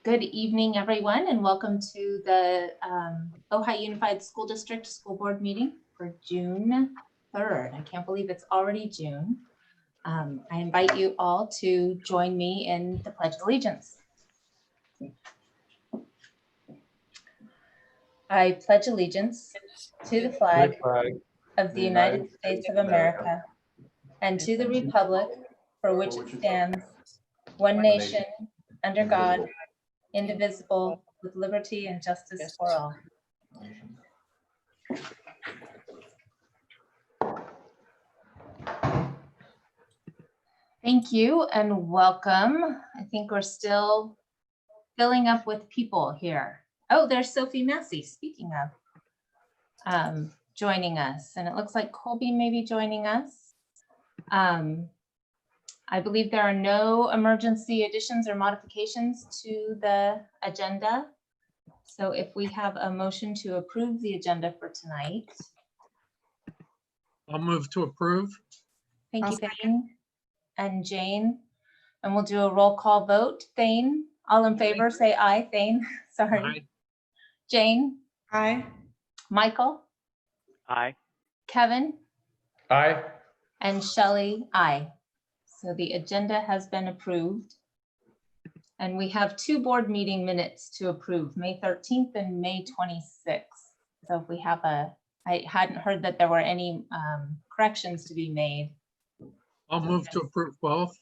Good evening, everyone, and welcome to the Ojai Unified School District School Board meeting for June 3rd. I can't believe it's already June. I invite you all to join me in the Pledge of Allegiance. I pledge allegiance to the flag of the United States of America and to the republic for which it stands, one nation, under God, indivisible, with liberty and justice for all. Thank you and welcome. I think we're still filling up with people here. Oh, there's Sophie Massey, speaking of, joining us. And it looks like Colby may be joining us. I believe there are no emergency additions or modifications to the agenda. So if we have a motion to approve the agenda for tonight. I'll move to approve. Thank you, Thane and Jane. And we'll do a roll call vote. Thane, all in favor, say aye. Thane, sorry. Aye. Jane? Aye. Michael? Aye. Kevin? Aye. And Shelley? Aye. So the agenda has been approved. And we have two board meeting minutes to approve, May 13th and May 26th. So if we have I hadn't heard that there were any corrections to be made. I'll move to approve both.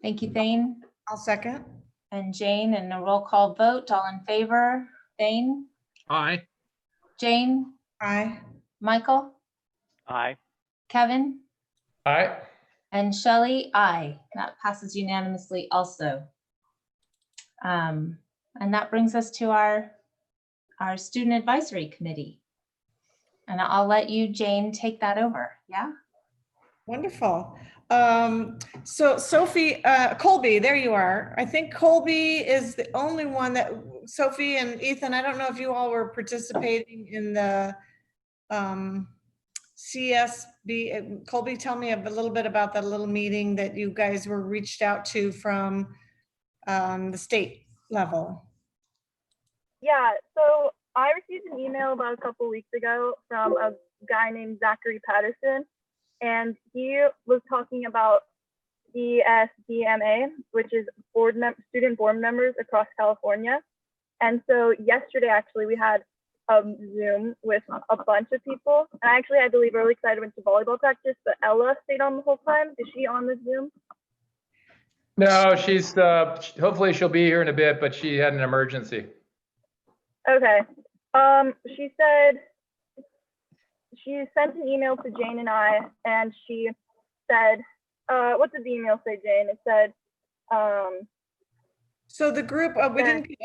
Thank you, Thane. I'll second. And Jane, and a roll call vote, all in favor. Thane? Aye. Jane? Aye. Michael? Aye. Kevin? Aye. And Shelley? Aye. That passes unanimously also. And that brings us to our Student Advisory Committee. And I'll let you, Jane, take that over. Yeah? Wonderful. So Sophie, Colby, there you are. I think Colby is the only one that, Sophie and Ethan, I don't know if you all were participating in the CSB. Colby, tell me a little bit about that little meeting that you guys were reached out to from the state level. Yeah, so I received an email about a couple weeks ago from a guy named Zachary Patterson, and he was talking about ESDMA, which is student board members across California. And so yesterday, actually, we had a Zoom with a bunch of people. And I actually had to leave early because I went to volleyball practice, but Ella stayed on the whole time. Is she on the Zoom? No, she's hopefully she'll be here in a bit, but she had an emergency. Okay. She said she sent an email to Jane and I, and she said, what did the email say, Jane? It said, so the group, we didn't get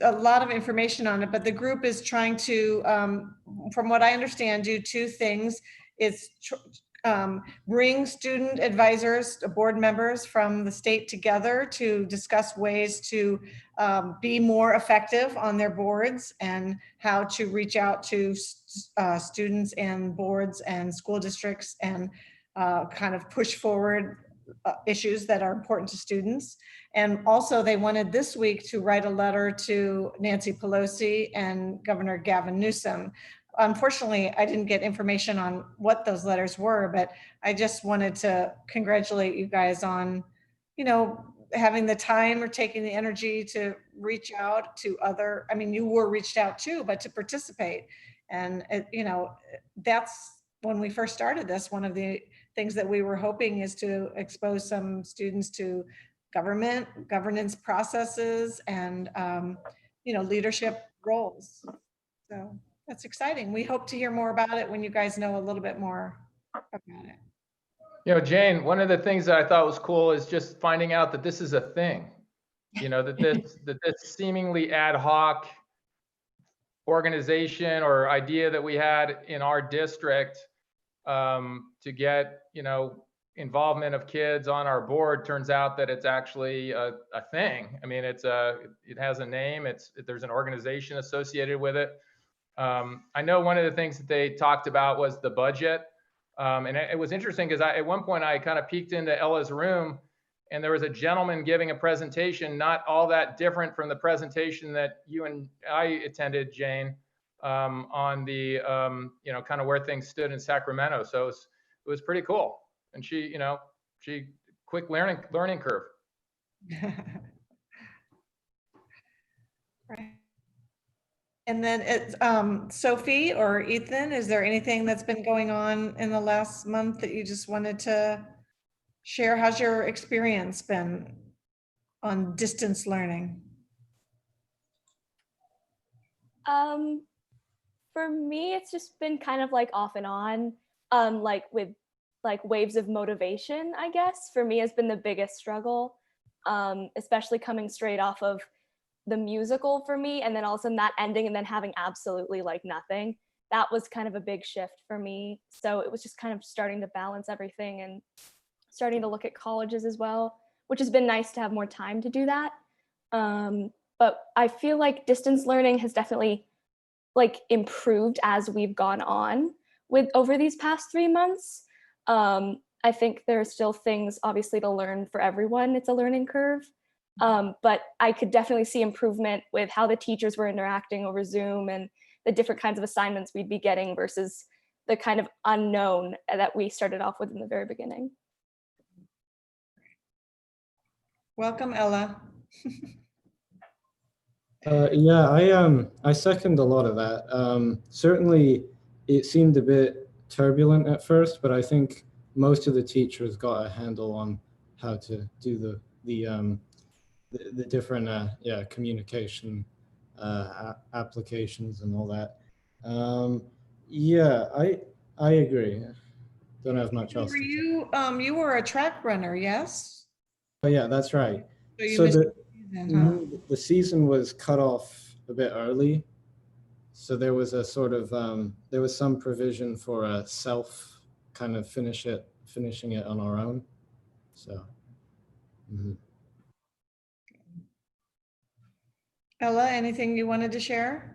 a lot of information on it, but the group is trying to, from what I understand, do two things. It's bring student advisors, board members from the state together to discuss ways to be more effective on their boards and how to reach out to students and boards and school districts and kind of push forward issues that are important to students. And also they wanted this week to write a letter to Nancy Pelosi and Governor Gavin Newsom. Unfortunately, I didn't get information on what those letters were, but I just wanted to congratulate you guys on, having the time or taking the energy to reach out to other, you were reached out too, but to participate. And, that's when we first started this, one of the things that we were hoping is to expose some students to governance processes and, leadership roles. So that's exciting. We hope to hear more about it when you guys know a little bit more about it. Jane, one of the things that I thought was cool is just finding out that this is a thing, that this seemingly ad hoc organization or idea that we had in our district to get, involvement of kids on our board turns out that it's actually a thing. It has a name. There's an organization associated with it. I know one of the things that they talked about was the budget. And it was interesting because at one point I kind of peeked into Ella's room and there was a gentleman giving a presentation, not all that different from the presentation that you and I attended, Jane, on the, kind of where things stood in Sacramento. So it was pretty cool. And she quick learning curve. Right. And then it's Sophie or Ethan, is there anything that's been going on in the last month that you just wanted to share? How's your experience been on distance learning? For me, it's just been kind of like off and on, like with like waves of motivation, I guess, for me has been the biggest struggle, especially coming straight off of the musical for me, and then all of a sudden that ending and then having absolutely like nothing. That was kind of a big shift for me. So it was just kind of starting to balance everything and starting to look at colleges as well, which has been nice to have more time to do that. But I feel like distance learning has definitely like improved as we've gone on with over these past 3 months. I think there are still things obviously to learn for everyone. It's a learning curve. But I could definitely see improvement with how the teachers were interacting over Zoom and the different kinds of assignments we'd be getting versus the kind of unknown that we started off with in the very beginning. Welcome, Ella. Yeah, I second a lot of that. Certainly, it seemed a bit turbulent at first, but I think most of the teachers got a handle on how to do the different communication applications and all that. Yeah, I agree. Don't have much else Were to say. you were a track runner, yes? Oh yeah, that's right. So you So missed the the season, huh? the season was cut off a bit early, so there was a sort of there was some provision for a self kind of finishing it on our own. So. Ella, anything you wanted to share?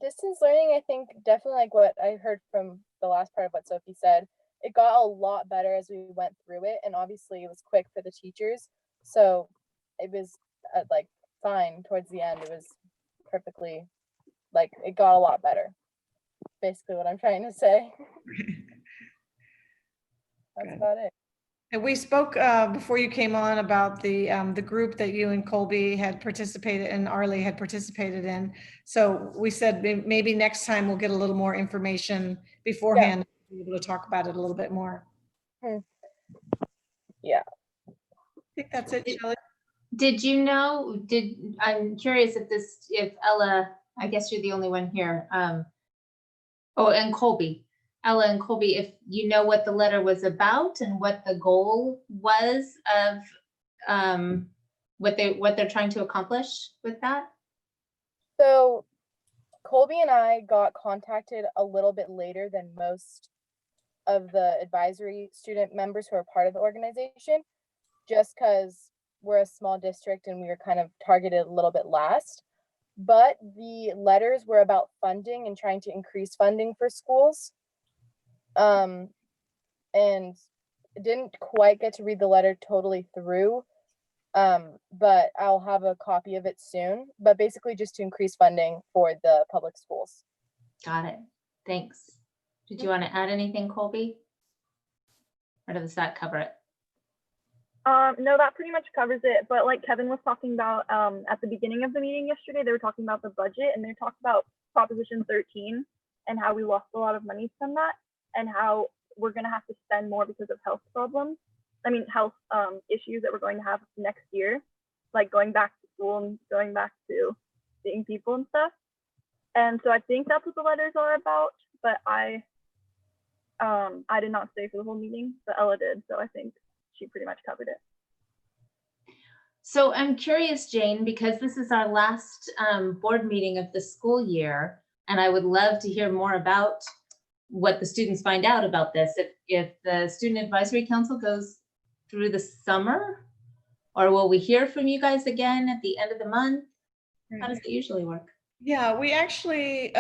Distance learning, I think definitely like what I heard from the last part of what Sophie said, it got a lot better as we went through it. And obviously it was quick for the teachers. So it was like fine towards the end. It was perfectly, like it got a lot better. Basically what I'm trying to say. That's about it. And we spoke before you came on about the group that you and Colby had participated and Arlie had participated in. So we said maybe next time we'll get a little more information beforehand, be able to talk about it a little bit more. Yeah. I think that's it, Shelley. Did you know, I'm curious if Ella, I guess you're the only one here. And Colby. Ella and Colby, if you know what the letter was about and what the goal was of what they're trying to accomplish with that? So Colby and I got contacted a little bit later than most of the advisory student members who are part of the organization, just because we're a small district and we were kind of targeted a little bit last. But the letters were about funding and trying to increase funding for schools. And didn't quite get to read the letter totally through, but I'll have a copy of it soon. But basically just to increase funding for the public schools. Got it. Thanks. Did you want to add anything, Colby? Or does that cover it? No, that pretty much covers it. But like Kevin was talking about at the beginning of the meeting yesterday, they were talking about the budget and they talked about Proposition 13 and how we lost a lot of money from that and how we're going to have to spend more because of health issues that we're going to have next year, like going back to school and going back to seeing people and stuff. And so I think that's what the letters are about, but I did not stay for the whole meeting, but Ella did, so I think she pretty much covered it. So I'm curious, Jane, because this is our last board meeting of the school year, and I would love to hear more about what the students find out about this. If the Student Advisory Council goes through the summer, or will we hear from you guys again at the end of the month? How does it usually work? Yeah, we actually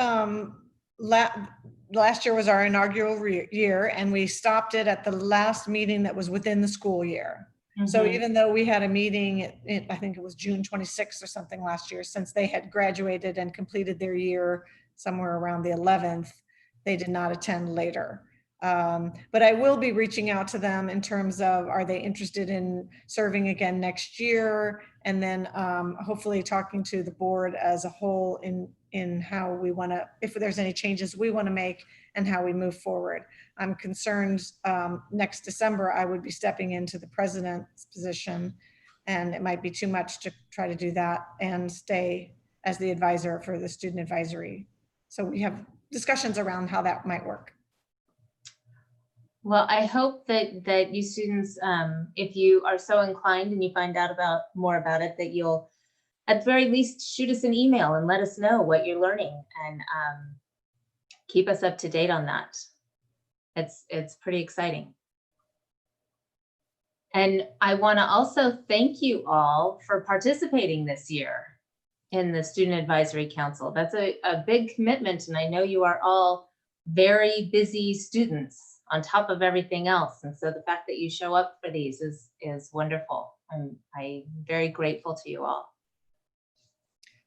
last year was our inaugural year, and we stopped it at the last meeting that was within the school year. So Mhm. even though we had a meeting, I think it was June 26th or something last year, since they had graduated and completed their year somewhere around the 11th, they did not attend later. But I will be reaching out to them in terms of, are they interested in serving again next year? And then hopefully talking to the board as a whole in how we want to, if there's any changes we want to make and how we move forward. I'm concerned next December, I would be stepping into the president's position, and it might be too much to try to do that and stay as the advisor for the student advisory. So we have discussions around how that might work. Well, I hope that you students, if you are so inclined and you find out more about it, that you'll at the very least shoot us an email and let us know what you're learning, and keep us up to date on that. It's pretty exciting. And I want to also thank you all for participating this year in the Student Advisory Council. That's a big commitment, and I know you are all very busy students on top of everything else. And so the fact that you show up for these is wonderful. I'm very grateful to you all.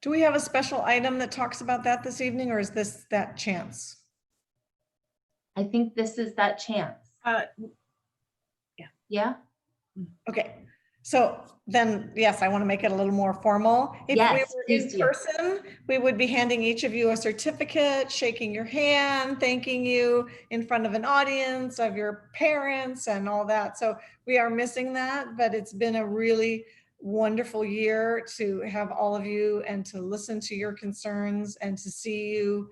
Do we have a special item that talks about that this evening, or is this that chance? I think this is that chance. Yeah. Okay, so then, yes, I want to make it a little more formal. If Yes, we were please in do. person, we would be handing each of you a certificate, shaking your hand, thanking you in front of an audience of your parents and all that. So we are missing that, but it's been a really wonderful year to have all of you and to listen to your concerns and to see you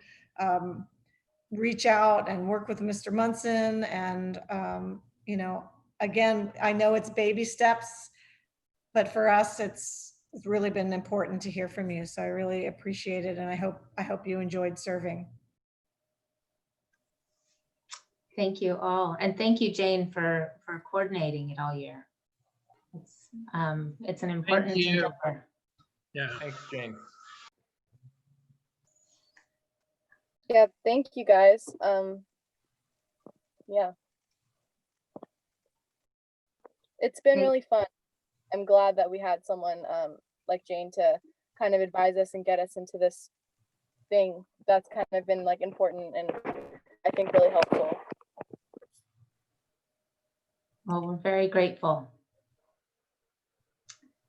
reach out and work with Mr. Munson. And, you know, again, I know it's baby steps, but for us, it's really been important to hear from you. So I really appreciate it. And I hope you enjoyed serving. Thank you all. And thank you, Jane, for coordinating it all year. It's an important you. endeavor. Yeah. Thanks, Jane. Yeah, thank you guys. Yeah. It's been Great. really fun. I'm glad that we had someone like Jane to kind of advise us and get us into this thing that's kind of been like important and I think really helpful. Well, we're very grateful.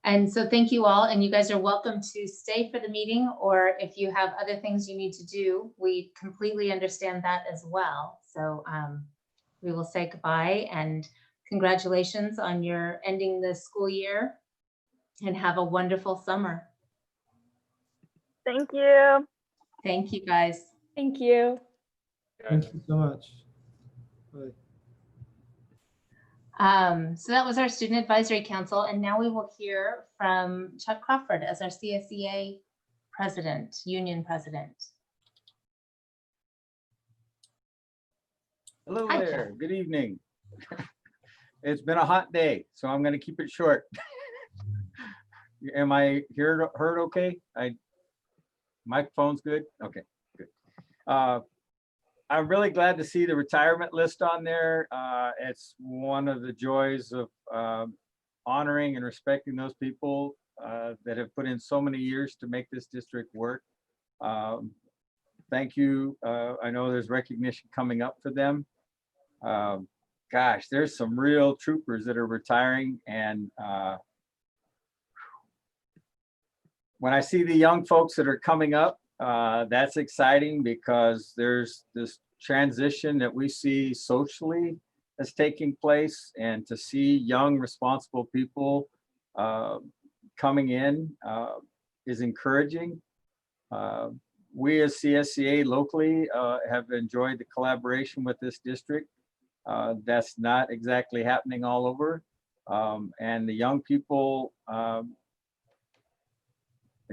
And so thank you all, and you guys are welcome to stay for the meeting, or if you have other things you need to do, we completely understand that as well. So we will say goodbye and congratulations on your ending the school year, and have a wonderful summer. Thank you. Thank you, guys. Thank you. Thank you so much. Bye. So that was our Student Advisory Council, and now we will hear from Chuck Crawford as our CSEA President, Union President. Hello Hi, there. Good evening. It's been a hot day, so I'm going to keep it short. Am I heard okay? Microphone's good? Okay, good. I'm really glad to see the retirement list on there. It's one of the joys of honoring and respecting those people that have put in so many years to make this district work. Thank you. I know there's recognition coming up for them. Gosh, there's some real troopers that are retiring, and when I see the young folks that are coming up, that's exciting because there's this transition that we see socially that's taking place, and to see young, responsible people coming in is encouraging. We as CSEA locally have enjoyed the collaboration with this district. That's not exactly happening all over. And the young people, I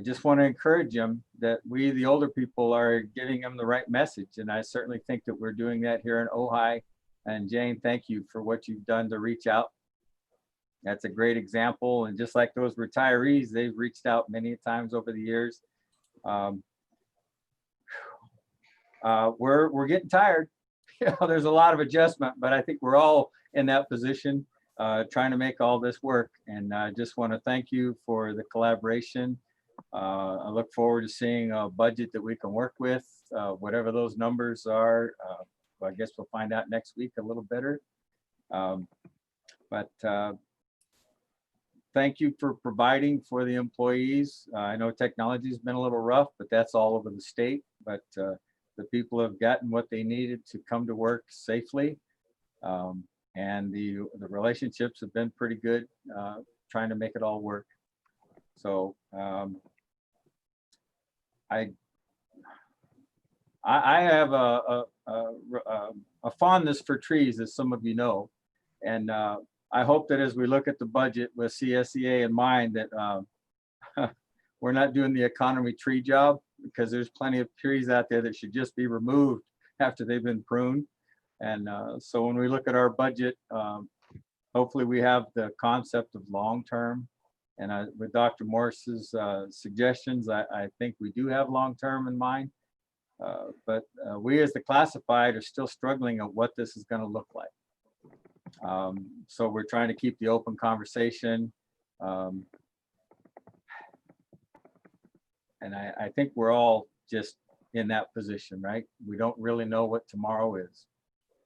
just want to encourage them that we, the older people, are giving them the right message. And I certainly think that we're doing that here in Ojai. And Jane, thank you for what you've done to reach out. That's a great example. And just like those retirees, they've reached out many times over the years. we're getting tired. There's a lot of adjustment, but I think we're all in that position, trying to make all this work. And I just want to thank you for the collaboration. I look forward to seeing a budget that we can work with, whatever those numbers are. I guess we'll find out next week a little better. Thank you for providing for the employees. I know technology's been a little rough, but that's all over the state. But the people have gotten what they needed to come to work safely. And the relationships have been pretty good, trying to make it all work. So I have a fondness for trees, as some of you know, and I hope that as we look at the budget with CSEA in mind, that we're not doing the economy tree job, because there's plenty of trees out there that should just be removed after they've been pruned. And so when we look at our budget, hopefully we have the concept of long-term. And with Dr. Morris's suggestions, I think we do have long-term in mind. But we as the classified are still struggling at what this is going to look like. So we're trying to keep the open conversation. And I think we're all just in that position, right? We don't really know what tomorrow is,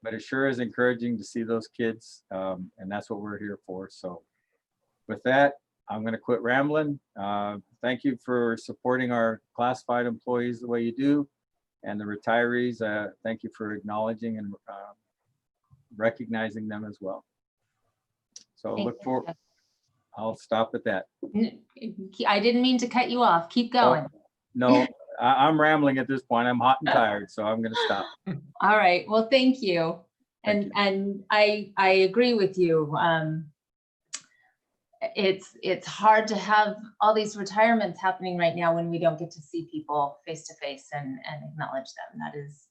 but it sure is encouraging to see those kids. And that's what we're here for. So with that, I'm going to quit rambling. Thank you for supporting our classified employees the way you do. And the retirees, thank you for acknowledging and recognizing them as well. So look for, I'll stop at that. I didn't mean to cut you off. Keep going. No, I'm rambling at this point. I'm hot and tired, so I'm going to stop. All right. Well, thank you. Thank And I agree with you. It's hard to have all these retirements happening right now when we don't get to see people face to face and acknowledge them. That is,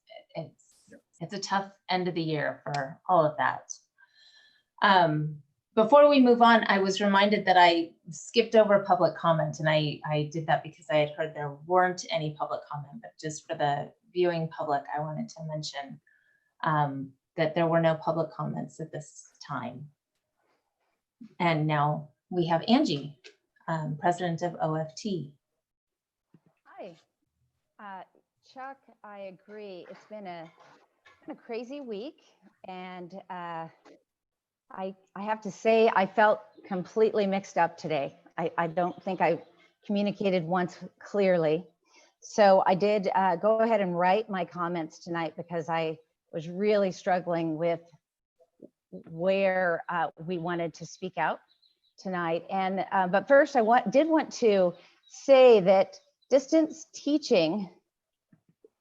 it's a tough end of the year for all of that. Before we move on, I was reminded that I skipped over public comment, and I did that because I had heard there weren't any public comment, but just for the viewing public, I wanted to mention that there were no public comments at this time. And now we have Angie, president of OFT. Hi, Chuck, I agree. It's been a crazy week, and I have to say I felt completely mixed up today. I don't think I communicated once clearly. So I did go ahead and write my comments tonight because I was really struggling with where we wanted to speak out tonight. And but first, I did want to say that distance teaching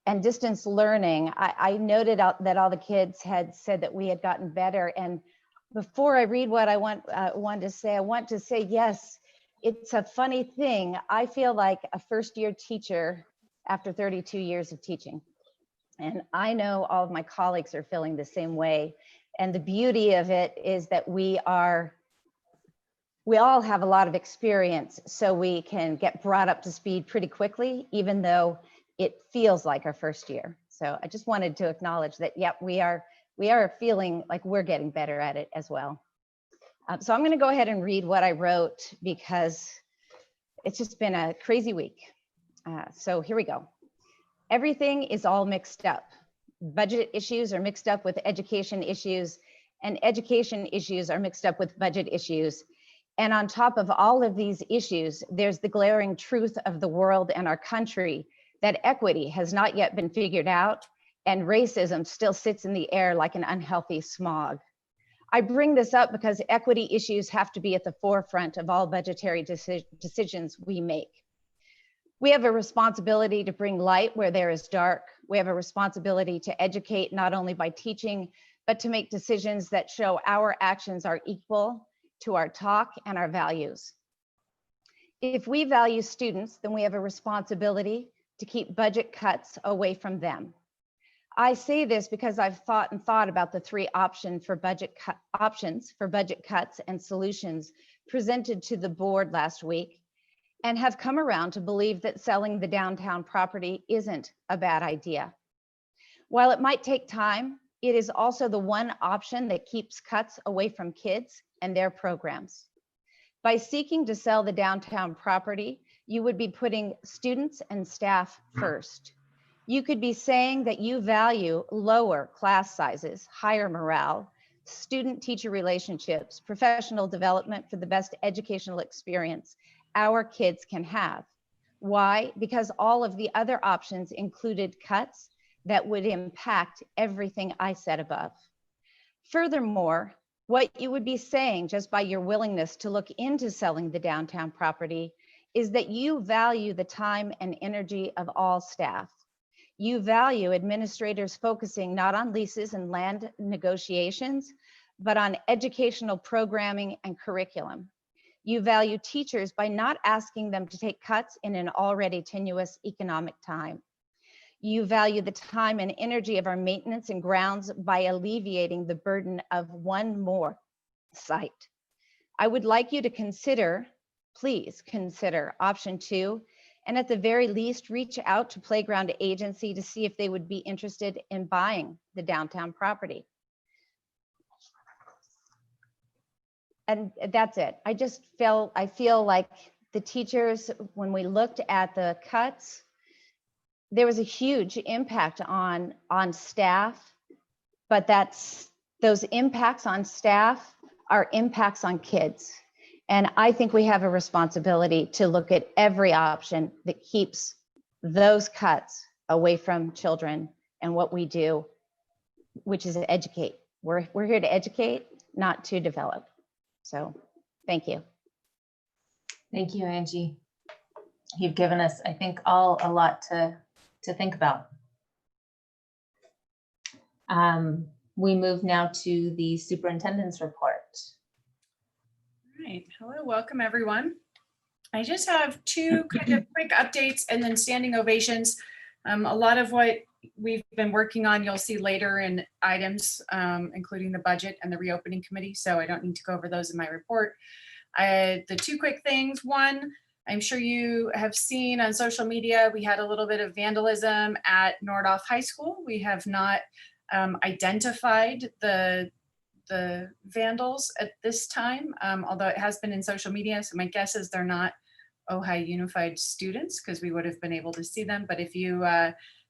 and distance learning, I noted out that all the kids had said that we had gotten better. And before I read what I want to say, yes, it's a funny thing. I feel like a first-year teacher after 32 years of teaching. And I know all of my colleagues are feeling the same way. And the beauty of it is that we all have a lot of experience, so we can get brought up to speed pretty quickly, even though it feels like our first year. So I just wanted to acknowledge that, yep, we are feeling like we're getting better at it as well. So I'm going to go ahead and read what I wrote because it's just been a crazy week. So here we go. Everything is all mixed up. Budget issues are mixed up with education issues, and education issues are mixed up with budget issues. And on top of all of these issues, there's the glaring truth of the world and our country that equity has not yet been figured out, and racism still sits in the air like an unhealthy smog. I bring this up because equity issues have to be at the forefront of all budgetary decisions we make. We have a responsibility to bring light where there is dark. We have a responsibility to educate not only by teaching, but to make decisions that show our actions are equal to our talk and our values. If we value students, then we have a responsibility to keep budget cuts away from them. I say this because I've thought about the three options for budget cuts and solutions presented to the board last week, and have come around to believe that selling the downtown property isn't a bad idea. While it might take time, it is also the one option that keeps cuts away from kids and their programs. By seeking to sell the downtown property, you would be putting students and staff first. You could be saying that you value lower class sizes, higher morale, student-teacher relationships, professional development for the best educational experience our kids can have. Why? Because all of the other options included cuts that would impact everything I said above. Furthermore, what you would be saying just by your willingness to look into selling the downtown property is that you value the time and energy of all staff. You value administrators focusing not on leases and land negotiations, but on educational programming and curriculum. You value teachers by not asking them to take cuts in an already tenuous economic time. You value the time and energy of our maintenance and grounds by alleviating the burden of one more site. I would like you to consider, please consider option 2, and at the very least, reach out to Playground Agency to see if they would be interested in buying the downtown property. And that's it. I feel like the teachers, when we looked at the cuts, there was a huge impact on staff, but those impacts on staff are impacts on kids. And I think we have a responsibility to look at every option that keeps those cuts away from children and what we do, which is educate. We're here to educate, not to develop. So thank you. Thank you, Angie. You've given us, I think, all a lot to think about. We move now to the superintendent's report. All right, hello, welcome everyone. I just have 2 kind of quick updates and then standing ovations. A lot of what we've been working on, you'll see later in items, including the budget and the reopening committee. So I don't need to go over those in my report. The 2 quick things. One, I'm sure you have seen on social media, we had a little bit of vandalism at Nordhoff High School. We have not identified the vandals at this time, although it has been in social media. So my guess is they're not Ojai Unified students, because we would have been able to see them. But if you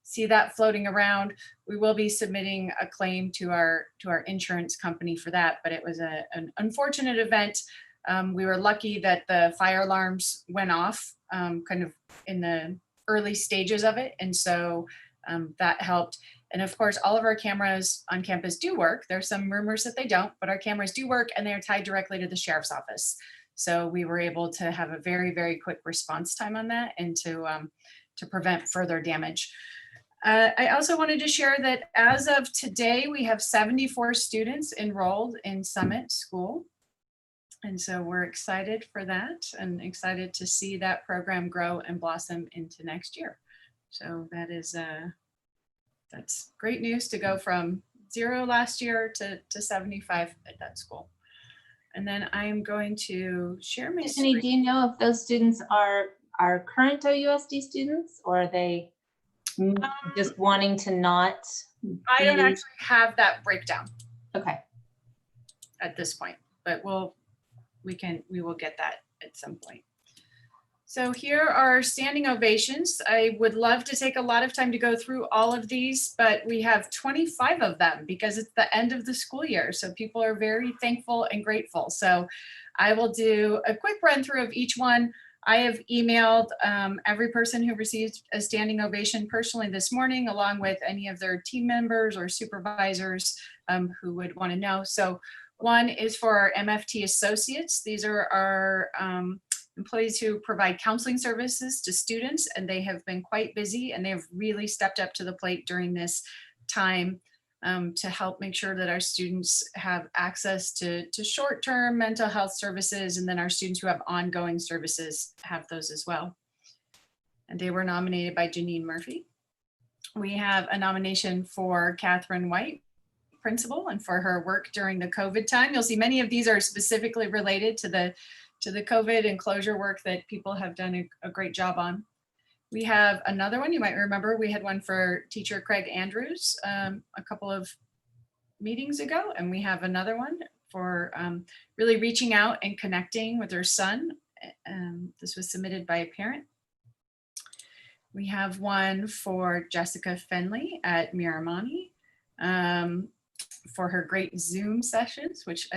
see that floating around, we will be submitting a claim to our insurance company for that. But it was an unfortunate event. We were lucky that the fire alarms went off kind of in the early stages of it. And so that helped. And of course, all of our cameras on campus do work. There's some rumors that they don't, but our cameras do work and they're tied directly to the sheriff's office. So we were able to have a very, very quick response time on that and to prevent further damage. I also wanted to share that as of today, we have 74 students enrolled in Summit School. And so we're excited for that and excited to see that program grow and blossom into next year. So that is that's great news to go from 0 last year to 75 at that school. And then I'm going to share my Tiffany, do you know if those students are current OUSD students, or are they just wanting to not? I don't actually have that breakdown. Okay. At this point, but we will get that at some point. So here are standing ovations. I would love to take a lot of time to go through all of these, but we have 25 of them because it's the end of the school year. So people are very thankful and grateful. So I will do a quick run through of each one. I have emailed every person who received a standing ovation personally this morning, along with any of their team members or supervisors who would want to know. So one is for our MFT associates. These are our employees who provide counseling services to students, and they have been quite busy and they've really stepped up to the plate during this time to help make sure that our students have access to short-term mental health services, and then our students who have ongoing services have those as well. And they were nominated by Janine Murphy. We have a nomination for Catherine White, principal, and for her work during the COVID time. You'll see many of these are specifically related to the COVID and closure work that people have done a great job on. We have another one, you might remember, we had one for teacher Craig Andrews a couple of meetings ago, and we have another one for really reaching out and connecting with her son. This was submitted by a parent. We have one for Jessica Fenley at Miramani for her great Zoom sessions, which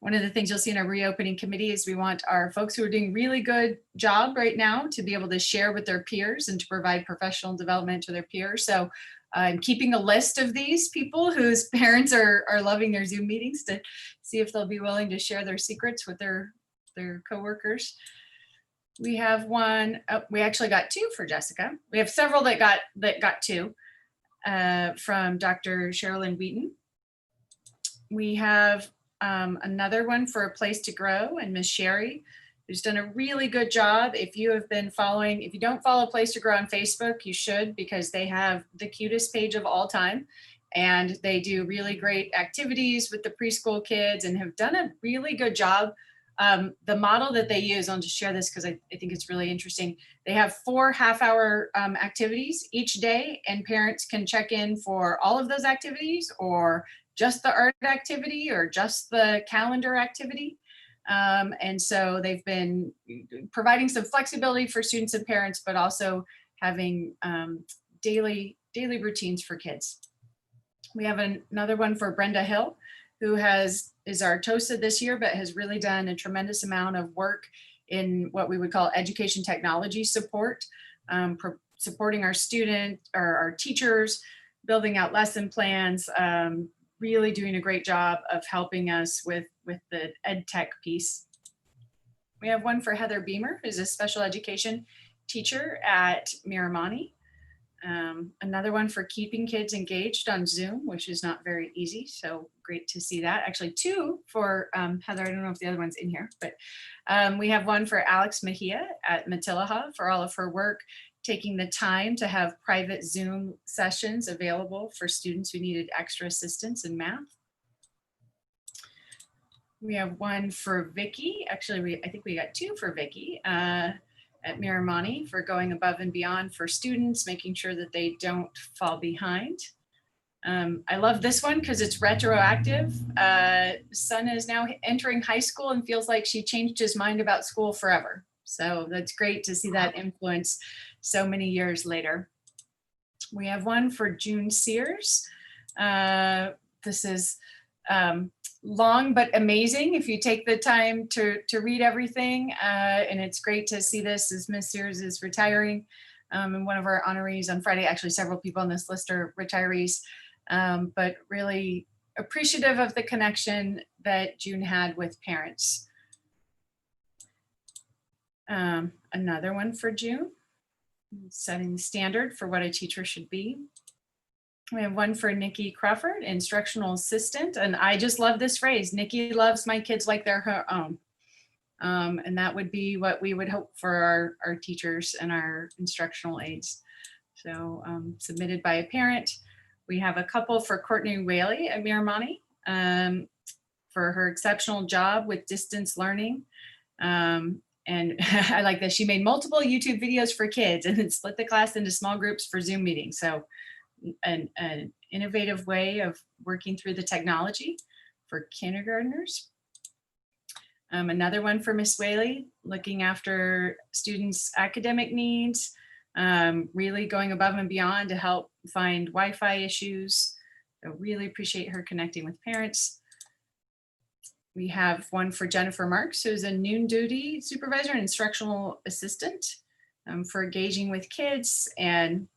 one of the things you'll see in our reopening committee is we want our folks who are doing really good job right now to be able to share with their peers and to provide professional development to their peers. So I'm keeping a list of these people whose parents are loving their Zoom meetings to see if they'll be willing to share their secrets with their coworkers. We have one, we actually got two for Jessica. We have several that got two from Dr. Sherilyn Wheaton. We have another one for A Place to Grow and Miss Sherry, who's done a really good job. If you have been following, if you don't follow A Place to Grow on Facebook, you should, because they have the cutest page of all time. And they do really great activities with the preschool kids and have done a really good job. The model that they use, I'll just share this because I think it's really interesting. They have 4 half-hour activities each day, and parents can check in for all of those activities or just the art activity or just the calendar activity. And so they've been providing some flexibility for students and parents, but also having daily routines for kids. We have another one for Brenda Hill, who is our TOSA this year, but has really done a tremendous amount of work in what we would call education technology support, supporting our our teachers, building out lesson plans, really doing a great job of helping us with the ed tech piece. We have one for Heather Beamer, who's a special education teacher at Miramani. Another one for keeping kids engaged on Zoom, which is not very easy. So great to see that. Actually 2 for Heather. I don't know if the other one's in here, but we have one for Alex Mejia at Matilaha for all of her work, taking the time to have private Zoom sessions available for students who needed extra assistance in math. We have one for Vicky. Actually, I think we got 2 for Vicky. At Miramani for going above and beyond for students, making sure that they don't fall behind. I love this one because it's retroactive. Son is now entering high school and feels like she changed his mind about school forever. So that's great to see that influence so many years later. We have one for June Sears. This is long but amazing if you take the time to read everything, and it's great to see this as Miss Sears is retiring, and one of our honorees on Friday. Actually, several people on this list are retirees, but really appreciative of the connection that June had with parents. Another one for June, setting the standard for what a teacher should be. We have one for Nikki Crawford, instructional assistant. And I just love this phrase, Nikki loves my kids like they're her own. And that would be what we would hope for our teachers and our instructional aides. So submitted by a parent. We have a couple for Courtney Whaley at Miramani for her exceptional job with distance learning. And I like that she made multiple YouTube videos for kids and then split the class into small groups for Zoom meetings. So an innovative way of working through the technology for kindergartners. Another one for Miss Whaley, looking after students' academic needs, really going above and beyond to help find Wi-Fi issues. I really appreciate her connecting with parents. We have one for Jennifer Marks, who's a noon duty supervisor and instructional assistant for engaging with kids and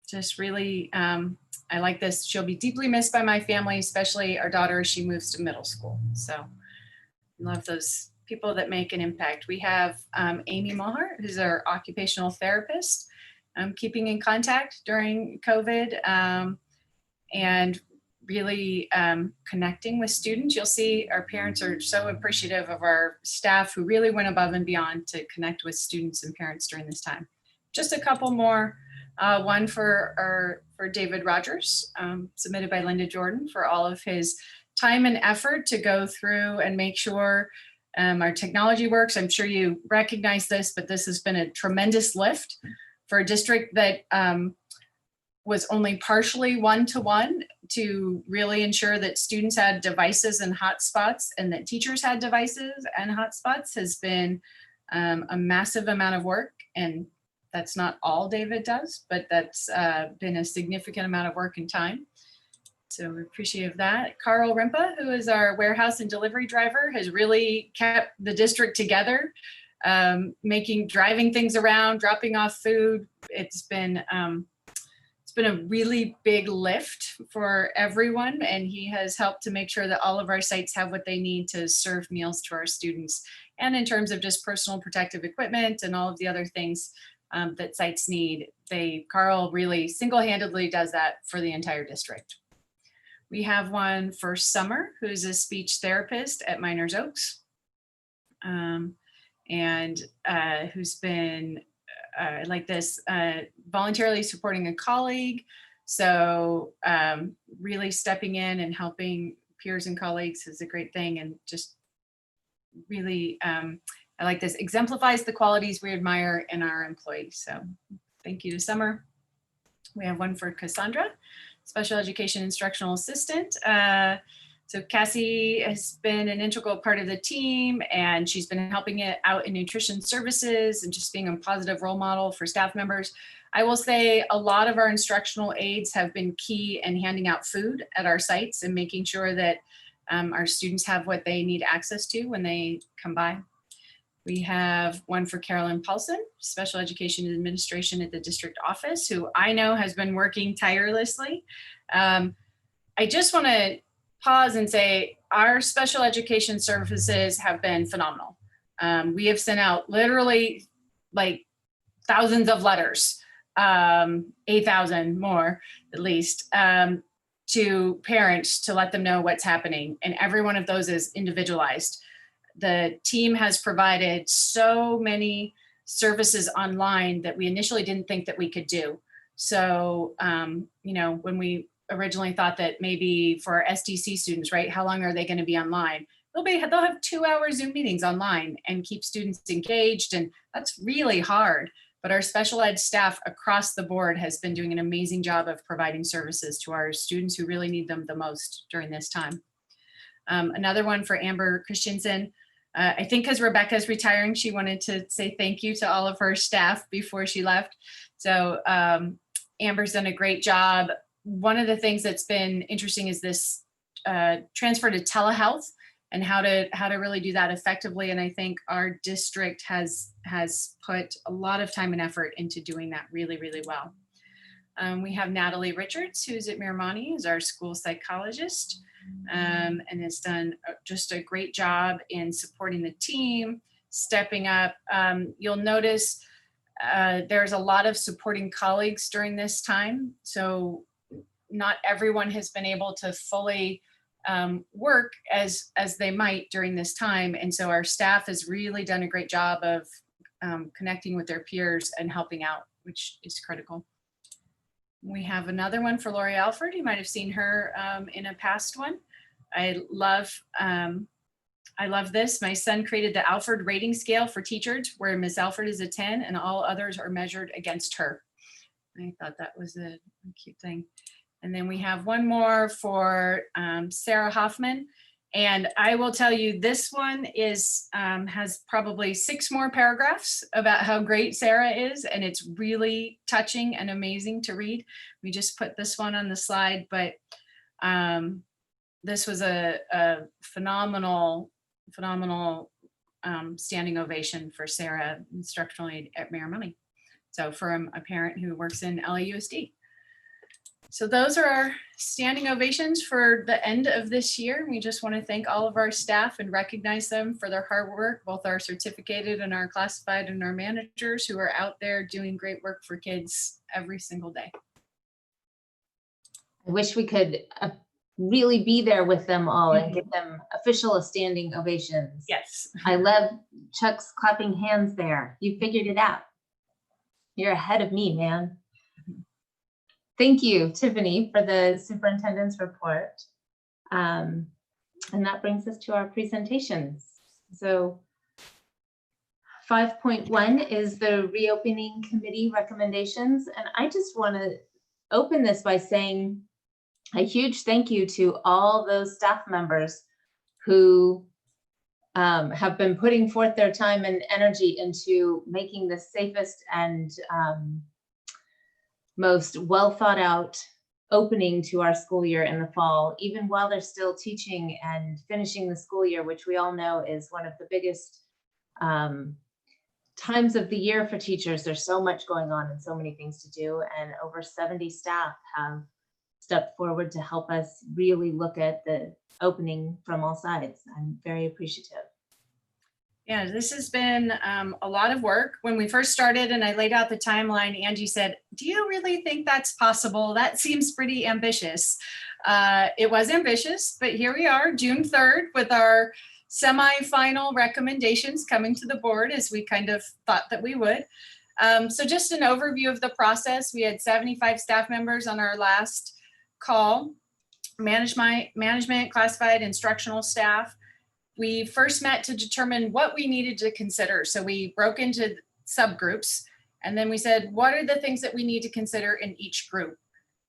just really, I like this. She'll be deeply missed by my family, especially our daughter as she moves to middle school. So love those people that make an impact. We have Amy Mohar, who's our occupational therapist, keeping in contact during COVID and really connecting with students. You'll see our parents are so appreciative of our staff who really went above and beyond to connect with students and parents during this time. Just a couple more. One for David Rogers, submitted by Linda Jordan, for all of his time and effort to go through and make sure our technology works. I'm sure you recognize this, but this has been a tremendous lift for a district that was only partially one-to-one to really ensure that students had devices and hotspots and that teachers had devices and hotspots has been a massive amount of work. And that's not all David does, but that's been a significant amount of work and time. So we appreciate that. Carl Rimpa, who is our warehouse and delivery driver, has really kept the district together, driving things around, dropping off food. It's been a really big lift for everyone, and he has helped to make sure that all of our sites have what they need to serve meals to our students. And in terms of just personal protective equipment and all of the other things that sites need, Carl really single-handedly does that for the entire district. We have one for Summer, who's a speech therapist at Miners Oaks, and who's been voluntarily supporting a colleague. So really stepping in and helping peers and colleagues is a great thing, and just really, I like this, exemplifies the qualities we admire in our employees. So thank you to Summer. We have one for Cassandra, special education instructional assistant. So Cassie has been an integral part of the team, and she's been helping it out in nutrition services and just being a positive role model for staff members. I will say a lot of our instructional aides have been key in handing out food at our sites and making sure that our students have what they need access to when they come by. We have one for Carolyn Paulson, special education administration at the district office, who I know has been working tirelessly. I just want to pause and say our special education services have been phenomenal. We have sent out literally like thousands of letters, 8,000 more at least, to parents to let them know what's happening. And every one of those is individualized. The team has provided so many services online that we initially didn't think that we could do. So, when we originally thought that maybe for our SDC students, right, how long are they going to be online? They'll have 2-hour Zoom meetings online and keep students engaged, and that's really hard. But our special ed staff across the board has been doing an amazing job of providing services to our students who really need them the most during this time. Another one for Amber Christensen. I think because Rebecca's retiring, she wanted to say thank you to all of her staff before she left. So Amber's done a great job. One of the things that's been interesting is this transfer to telehealth and how to really do that effectively. And I think our district has put a lot of time and effort into doing that really, really well. We have Natalie Richards, who's at Miramani, is our school psychologist, and has done just a great job in supporting the team, stepping up. You'll notice there's a lot of supporting colleagues during this time. So not everyone has been able to fully work as they might during this time. And so our staff has really done a great job of connecting with their peers and helping out, which is critical. We have another one for Lori Alford. You might have seen her in a past one. I love this. My son created the Alford rating scale for teachers, where Miss Alford is a 10 and all others are measured against her. I thought that was a cute thing. And then we have one more for Sarah Hoffman. And I will tell you, this one has probably 6 more paragraphs about how great Sarah is. And it's really touching and amazing to read. We just put this one on the slide, but this was a phenomenal standing ovation for Sarah, instructional aide at Miramani. So from a parent who works in LAUSD. So those are our standing ovations for the end of this year. We just want to thank all of our staff and recognize them for their hard work, both our certificated and our classified and our managers who are out there doing great work for kids every single day. I wish we could really be there with them all and give them official standing ovations. Yes. I love Chuck's clapping hands there. You figured it out. You're ahead of me, man. Thank you, Tiffany, for the superintendent's report. And that brings us to our presentations. So 5.1 is the reopening committee recommendations. And I just want to open this by saying a huge thank you to all those staff members who have been putting forth their time and energy into making the safest and most well thought out opening to our school year in the fall, even while they're still teaching and finishing the school year, which we all know is one of the biggest times of the year for teachers. There's so much going on and so many things to do, and over 70 staff have stepped forward to help us really look at the opening from all sides. I'm very appreciative. Yeah, this has been a lot of work. When we first started and I laid out the timeline, Angie said, "Do you really think that's possible? That seems pretty ambitious." It was ambitious, but here we are, June 3rd, with our semi-final recommendations coming to the board as we kind of thought that we would. So just an overview of the process. We had 75 staff members on our last call, management, classified, instructional staff. We first met to determine what we needed to consider. So we broke into subgroups, and then we said, what are the things that we need to consider in each group?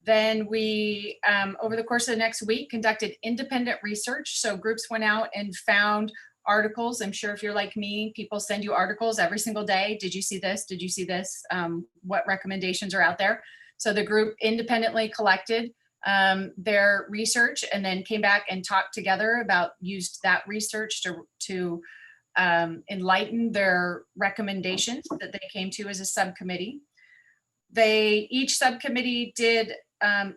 Then we, over the course of the next week, conducted independent research. So groups went out and found articles. I'm sure if you're like me, people send you articles every single day. Did you see this? Did you see this? What recommendations are out there? So the group independently collected their research and then came back and talked together about, used that research to enlighten their recommendations that they came to as a subcommittee. Each subcommittee did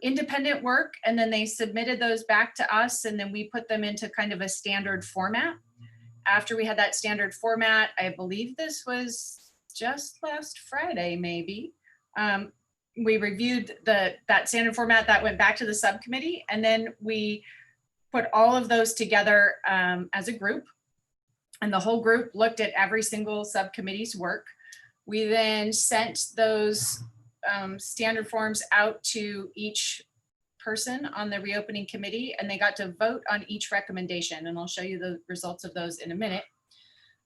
independent work, and then they submitted those back to us, and then we put them into kind of a standard format. After we had that standard format, I believe this was just last Friday, maybe, we reviewed that standard format that went back to the subcommittee, and then we put all of those together as a group, and the whole group looked at every single subcommittee's work. We then sent those standard forms out to each person on the reopening committee, and they got to vote on each recommendation, and I'll show you the results of those in a minute.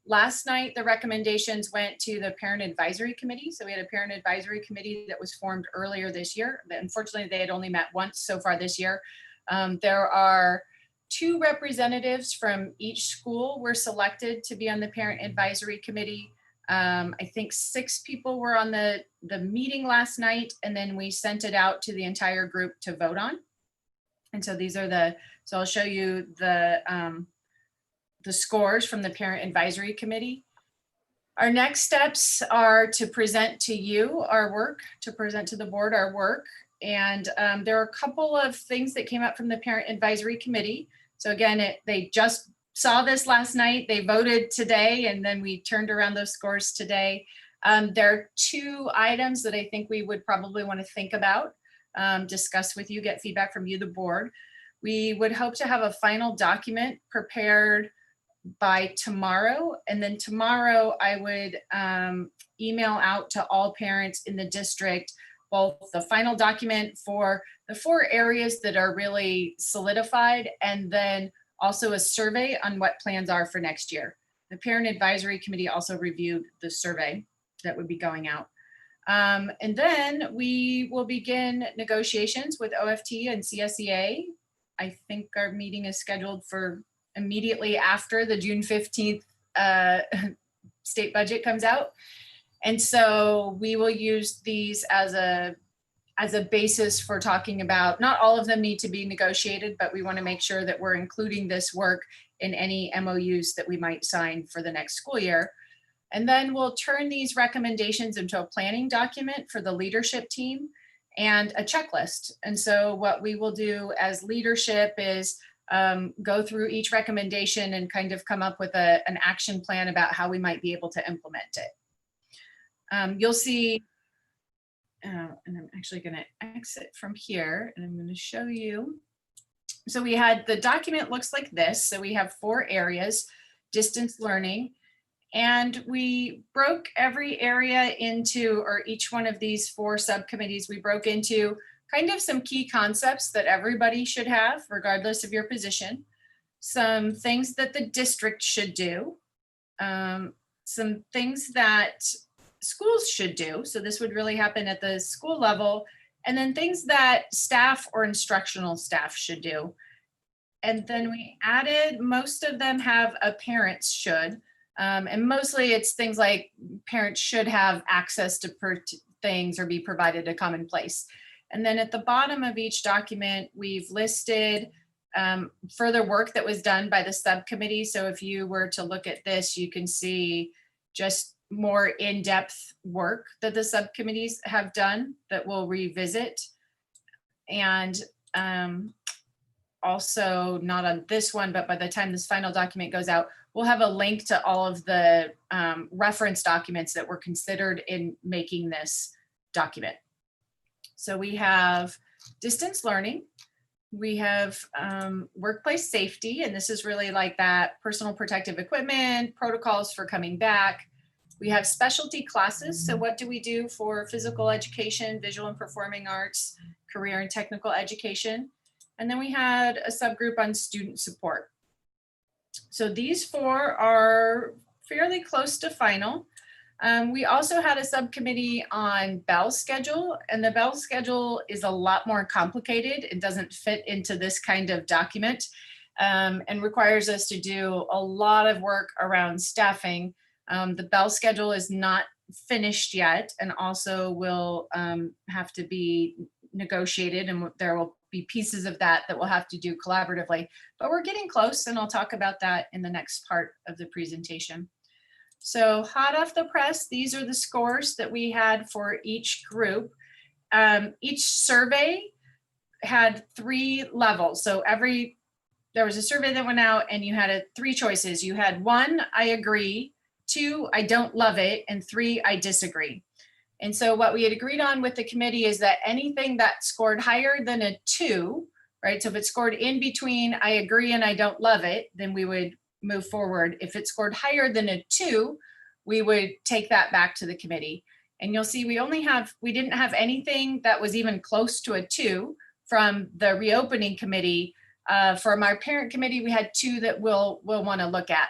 Last night, the recommendations went to the Parent Advisory Committee. So we had a Parent Advisory Committee that was formed earlier this year. Unfortunately, they had only met once so far this year. There are 2 representatives from each school were selected to be on the Parent Advisory Committee. I think 6 people were on the meeting last night, and then we sent it out to the entire group to vote on. And so these are so I'll show you the scores from the Parent Advisory Committee. Our next steps are to present to you our work, to present to the board our work. And there are a couple of things that came up from the Parent Advisory Committee. So again, they just saw this last night, they voted today, and then we turned around those scores today. There are 2 items that I think we would probably want to think about, discuss with you, get feedback from you, the board. We would hope to have a final document prepared by tomorrow. And then tomorrow I would email out to all parents in the district, both the final document for the 4 areas that are really solidified, and then also a survey on what plans are for next year. The Parent Advisory Committee also reviewed the survey that would be going out. And then we will begin negotiations with OFT and CSEA. I think our meeting is scheduled for immediately after the June 15th state budget comes out. And so we will use these as a basis for talking about, not all of them need to be negotiated, but we want to make sure that we're including this work in any MOUs that we might sign for the next school year. And then we'll turn these recommendations into a planning document for the leadership team and a checklist. And so what we will do as leadership is go through each recommendation and kind of come up with an action plan about how we might be able to implement it. You'll see, and I'm actually going to exit from here and I'm going to show you. So we had, the document looks like this. So we have 4 areas, distance learning, and we broke every area into, or each one of these 4 subcommittees, we broke into kind of some key concepts that everybody should have, regardless of your position, some things that the district should do, some things that schools should do. So this would really happen at the school level. And then things that staff or instructional staff should do. And then we added, most of them have a parents should. And mostly it's things like parents should have access to things or be provided a common place. And then at the bottom of each document, we've listed further work that was done by the subcommittee. So if you were to look at this, you can see just more in-depth work that the subcommittees have done that we'll revisit. And also not on this one, but by the time this final document goes out, we'll have a link to all of the reference documents that were considered in making this document. So we have distance learning, we have workplace safety, and this is really like that personal protective equipment, protocols for coming back. We have specialty classes. So what do we do for physical education, visual and performing arts, career and technical education? And then we had a subgroup on student support. So these 4 are fairly close to final. We also had a subcommittee on bell schedule, and the bell schedule is a lot more complicated. It doesn't fit into this kind of document and requires us to do a lot of work around staffing. The bell schedule is not finished yet and also will have to be negotiated, and there will be pieces of that that we'll have to do collaboratively, but we're getting close, and I'll talk about that in the next part of the presentation. So hot off the press, these are the scores that we had for each group. Each survey had 3 levels. So there was a survey that went out and you had 3 choices. You had 1, I agree, 2, I don't love it, and 3, I disagree. And so what we had agreed on with the committee is that anything that scored higher than a 2, right? So if it scored in between, I agree and I don't love it, then we would move forward. If it scored higher than a 2, we would take that back to the committee. And you'll see we didn't have anything that was even close to a 2 from the reopening committee. From our parent committee, we had 2 that we'll want to look at.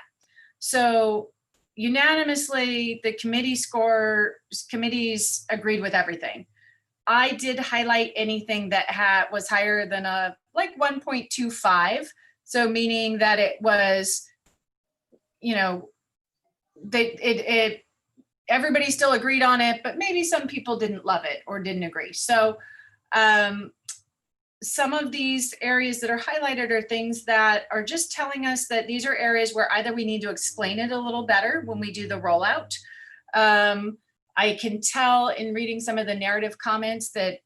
So unanimously, the committees agreed with everything. I did highlight anything that was higher than a like 1.25. So meaning that it was, everybody still agreed on it, but maybe some people didn't love it or didn't agree. So some of these areas that are highlighted are things that are just telling us that these are areas where either we need to explain it a little better when we do the rollout. I can tell in reading some of the narrative comments that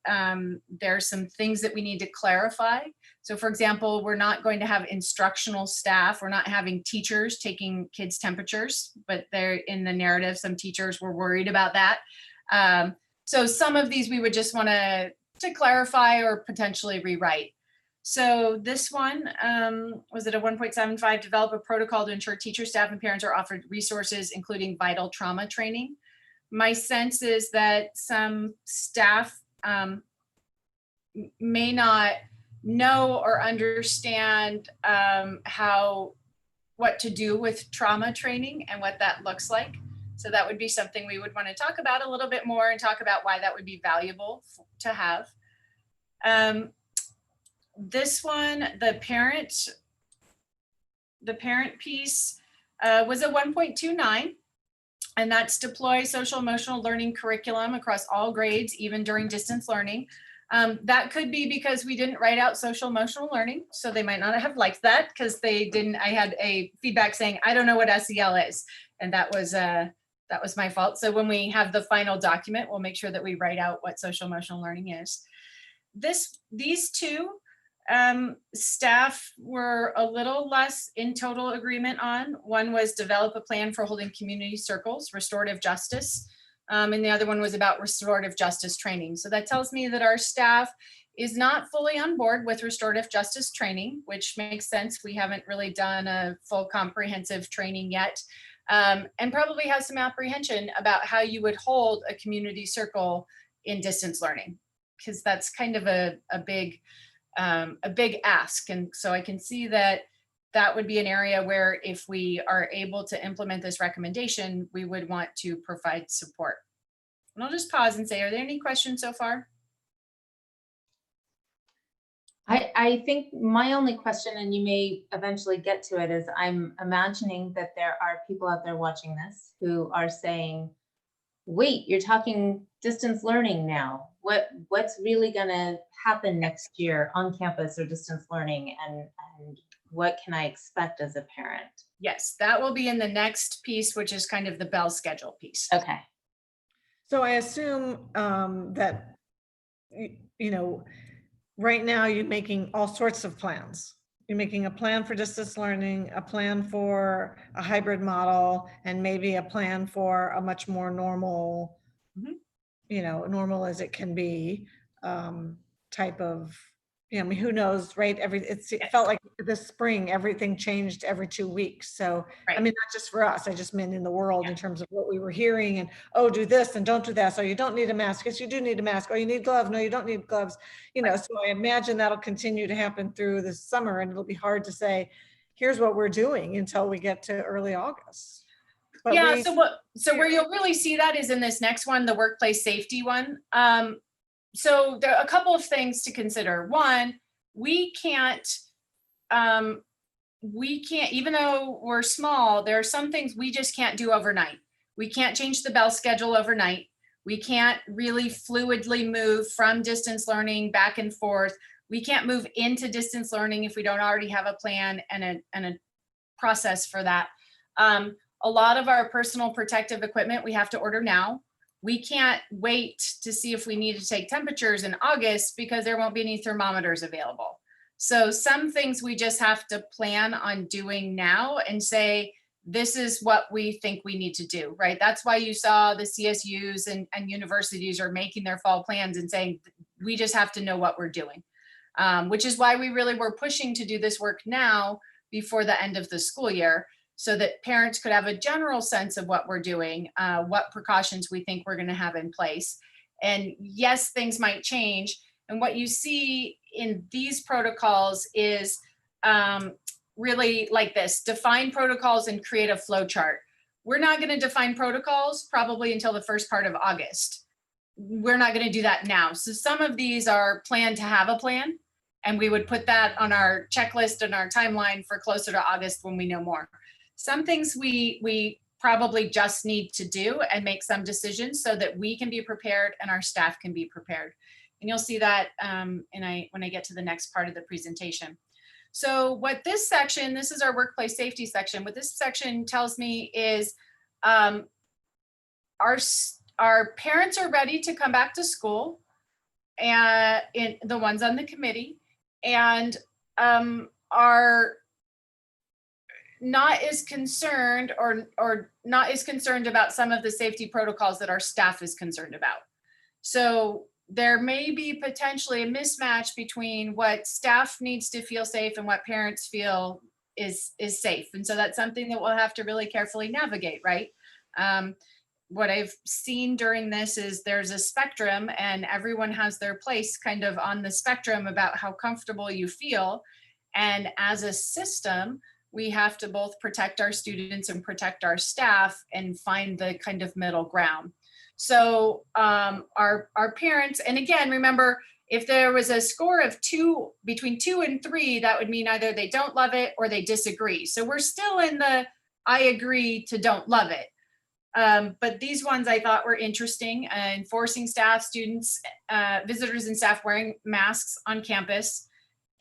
there are some things that we need to clarify. So for example, we're not going to have instructional staff. We're not having teachers taking kids' temperatures, but they're in the narrative. Some teachers were worried about that. So some of these we would just want to clarify or potentially rewrite. So this one was at a 1.75, develop a protocol to ensure teachers, staff, and parents are offered resources, including vital trauma training. My sense is that some staff may not know or understand what to do with trauma training and what that looks like. So that would be something we would want to talk about a little bit more and talk about why that would be valuable to have. This one, the parent piece was a 1.29, and that's deploy social emotional learning curriculum across all grades, even during distance learning. That could be because we didn't write out social emotional learning, so they might not have liked that because they didn't. I had a feedback saying, I don't know what SEL is, and that was my fault. So when we have the final document, we'll make sure that we write out what social emotional learning is. These 2 staff were a little less in total agreement on. One was develop a plan for holding community circles, restorative justice. And the other one was about restorative justice training. So that tells me that our staff is not fully on board with restorative justice training, which makes sense. We haven't really done a full comprehensive training yet. And probably has some apprehension about how you would hold a community circle in distance learning, because that's kind of a big ask. And so I can see that that would be an area where if we are able to implement this recommendation, we would want to provide support. And I'll just pause and say, are there any questions so far? I think my only question, and you may eventually get to it, is I'm imagining that there are people out there watching this who are saying, wait, you're talking distance learning now. What's really gonna happen next year on campus or distance learning, and what can I expect as a parent? Yes, that will be in the next piece, which is kind of the bell schedule piece. Okay. So I assume that, you know, right now you're making all sorts of plans. You're making a plan for distance learning, a plan for a hybrid model, and maybe a plan for a much more normal, you know, normal as it can be, type of, you know, I mean, who knows, right? It felt like this spring, everything changed every 2 weeks. So, I mean, not just for us, I just meant in the world in terms of what we were hearing, and, oh, do this and don't do that. So you don't need a mask. Yes, you do need a mask. Oh, you need gloves. No, you don't need gloves. You know, so I imagine that'll continue to happen through the summer, and it'll be hard to say, here's what we're doing until we get to early August. But yeah, so where you'll really see that is in this next one, the workplace safety one. So there are a couple of things to consider. One, we can't, even though we're small, there are some things we just can't do overnight. We can't change the bell schedule overnight. We can't really fluidly move from distance learning back and forth. We can't move into distance learning if we don't already have a plan and a process for that. A lot of our personal protective equipment we have to order now. We can't wait to see if we need to take temperatures in August because there won't be any thermometers available. So some things we just have to plan on doing now and say, this is what we think we need to do, right? That's why you saw the CSUs and universities are making their fall plans and saying, we just have to know what we're doing, which is why we really were pushing to do this work now before the end of the school year, so that parents could have a general sense of what we're doing, what precautions we think we're gonna have in place. And yes, things might change. And what you see in these protocols is really like this: define protocols and create a flow chart. We're not gonna define protocols probably until the first part of August. We're not gonna do that now. So some of these are planned to have a plan, and we would put that on our checklist and our timeline for closer to August when we know more. Some things we probably just need to do and make some decisions so that we can be prepared and our staff can be prepared. And you'll see that when I get to the next part of the presentation. So what this section, this is our workplace safety section. What this section tells me is our parents are ready to come back to school, and the ones on the committee, and are not as concerned or not as concerned about some of the safety protocols that our staff is concerned about. So there may be potentially a mismatch between what staff needs to feel safe and what parents feel is safe. And so that's something that we'll have to really carefully navigate, right? What I've seen during this is there's a spectrum, and everyone has their place kind of on the spectrum about how comfortable you feel. And as a system, we have to both protect our students and protect our staff and find the kind of middle ground. So our parents, and again, remember, if there was a score of between 2 and 3, that would mean either they don't love it or they disagree. So we're still in the I agree to don't love it. But these ones I thought were interesting, enforcing staff, students, visitors and staff wearing masks on campus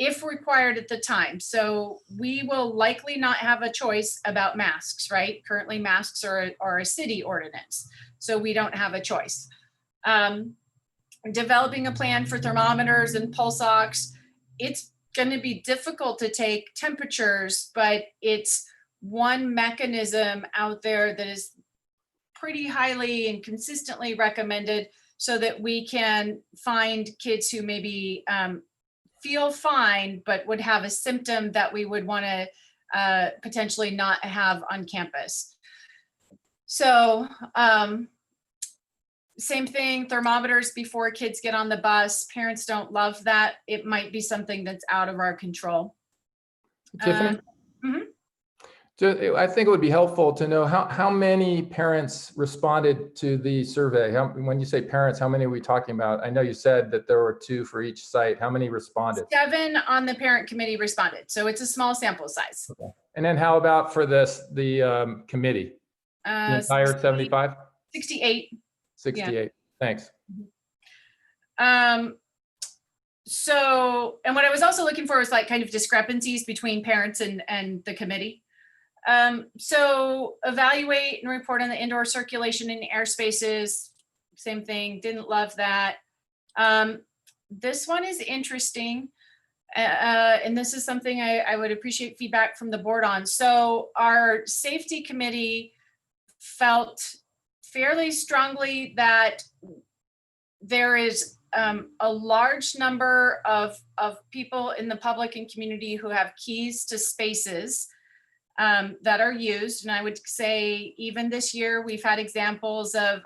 if required at the time. So we will likely not have a choice about masks, right? Currently masks are a city ordinance, so we don't have a choice. Developing a plan for thermometers and pulse ox. It's gonna be difficult to take temperatures, but it's one mechanism out there that is pretty highly and consistently recommended so that we can find kids who maybe feel fine, but would have a symptom that we would want to potentially not have on campus. So same thing, thermometers before kids get on the bus. Parents don't love that. It might be something that's out of our control. Tiffany, I think it would be helpful to know how many parents responded to the survey. When you say parents, how many are we talking about? I know you said that there were 2 for each site. How many responded? 7 on the parent committee responded. So it's a small sample size. Okay. And then how about for the committee? The entire 75? 68. 68. Thanks. So, and what I was also looking for was like kind of discrepancies between parents and the committee. So evaluate and report on the indoor circulation in air spaces. Same thing, didn't love that. This one is interesting. And this is something I would appreciate feedback from the board on. So our safety committee felt fairly strongly that there is a large number of people in the public and community who have keys to spaces that are used. And I would say even this year, we've had examples of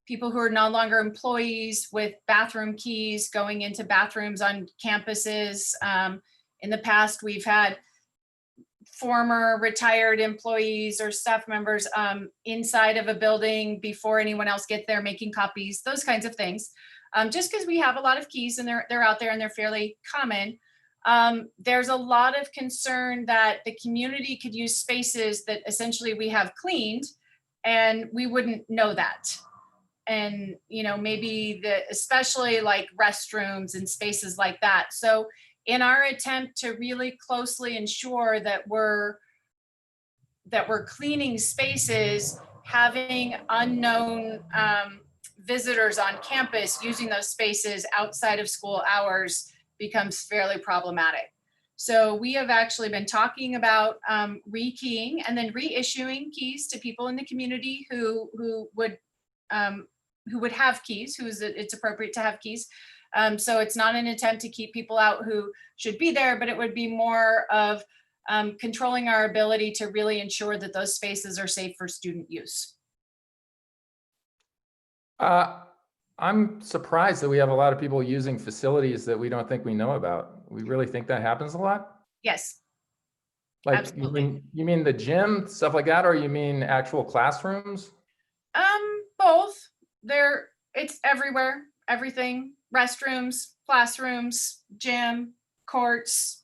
people who are no longer employees with bathroom keys going into bathrooms on campuses. In the past, we've had former retired employees or staff members inside of a building before anyone else gets there making copies, those kinds of things. Just because we have a lot of keys and they're out there and they're fairly common. There's a lot of concern that the community could use spaces that essentially we have cleaned and we wouldn't know that. And, you know, maybe especially like restrooms and spaces like that. So in our attempt to really closely ensure that we're cleaning spaces, having unknown visitors on campus using those spaces outside of school hours becomes fairly problematic. So we have actually been talking about rekeying and then reissuing keys to people in the community who would have keys, it's appropriate to have keys. So it's not an attempt to keep people out who should be there, but it would be more of controlling our ability to really ensure that those spaces are safe for student use. I'm surprised that we have a lot of people using facilities that we don't think we know about. We really think that happens a lot? Yes. Like Absolutely. you mean the gym, stuff like that, or you mean actual classrooms? Both. It's everywhere, everything, restrooms, classrooms, gym, courts,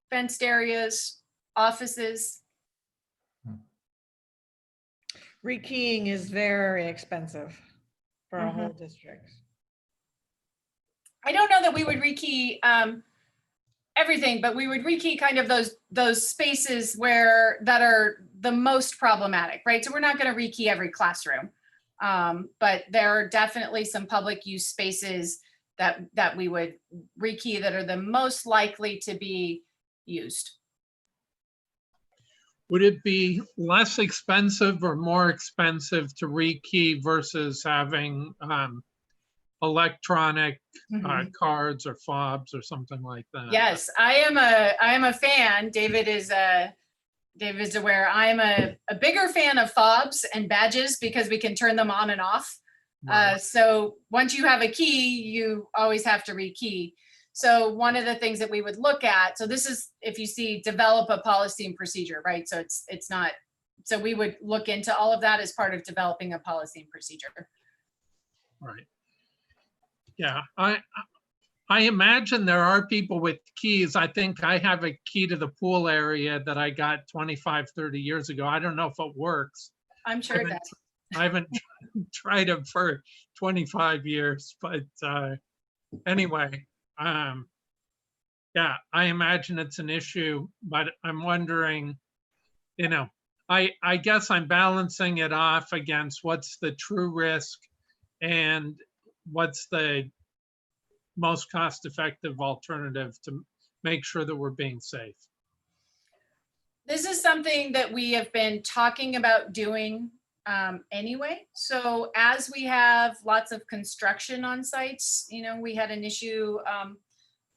fenced areas, offices. Rekeying is very expensive for a whole district. I don't know that we would rekey everything, but we would rekey kind of those spaces that are the most problematic, right? So we're not going to rekey every classroom, but there are definitely some public use spaces that we would rekey that are the most likely to be used. Would it be less expensive or more expensive to rekey versus having electronic cards or fobs or something like that? Yes, I am a fan. David is aware. I am a bigger fan of fobs and badges because we can turn them on and off. Right. So once you have a key, you always have to rekey. So one of the things that we would look at, so this is if you see develop a policy and procedure, right? So it's not, so we would look into all of that as part of developing a policy and procedure. Right. Yeah, I imagine there are people with keys. I think I have a key to the pool area that I got 25, 30 years ago. I don't know if it works. I'm sure it does. I haven't tried it for 25 years, but anyway, yeah, I imagine it's an issue, but I'm wondering, you know, I guess I'm balancing it off against what's the true risk and what's the most cost-effective alternative to make sure that we're being safe. This is something that we have been talking about doing anyway. So as we have lots of construction on sites, you know, we had an issue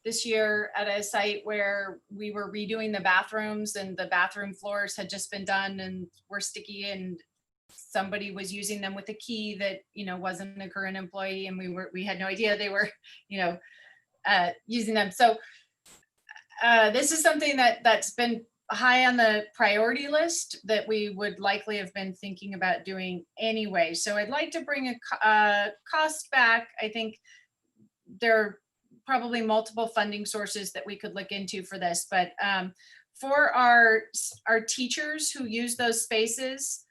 this year at a site where we were redoing the bathrooms and the bathroom floors had just been done and were sticky and somebody was using them with a key that, you know, wasn't a current employee and we had no idea they were, you know, using them. So this is something that's been high on the priority list that we would likely have been thinking about doing anyway. So I'd like to bring a cost back. I think there are probably multiple funding sources that we could look into for this, but for our teachers who use those spaces,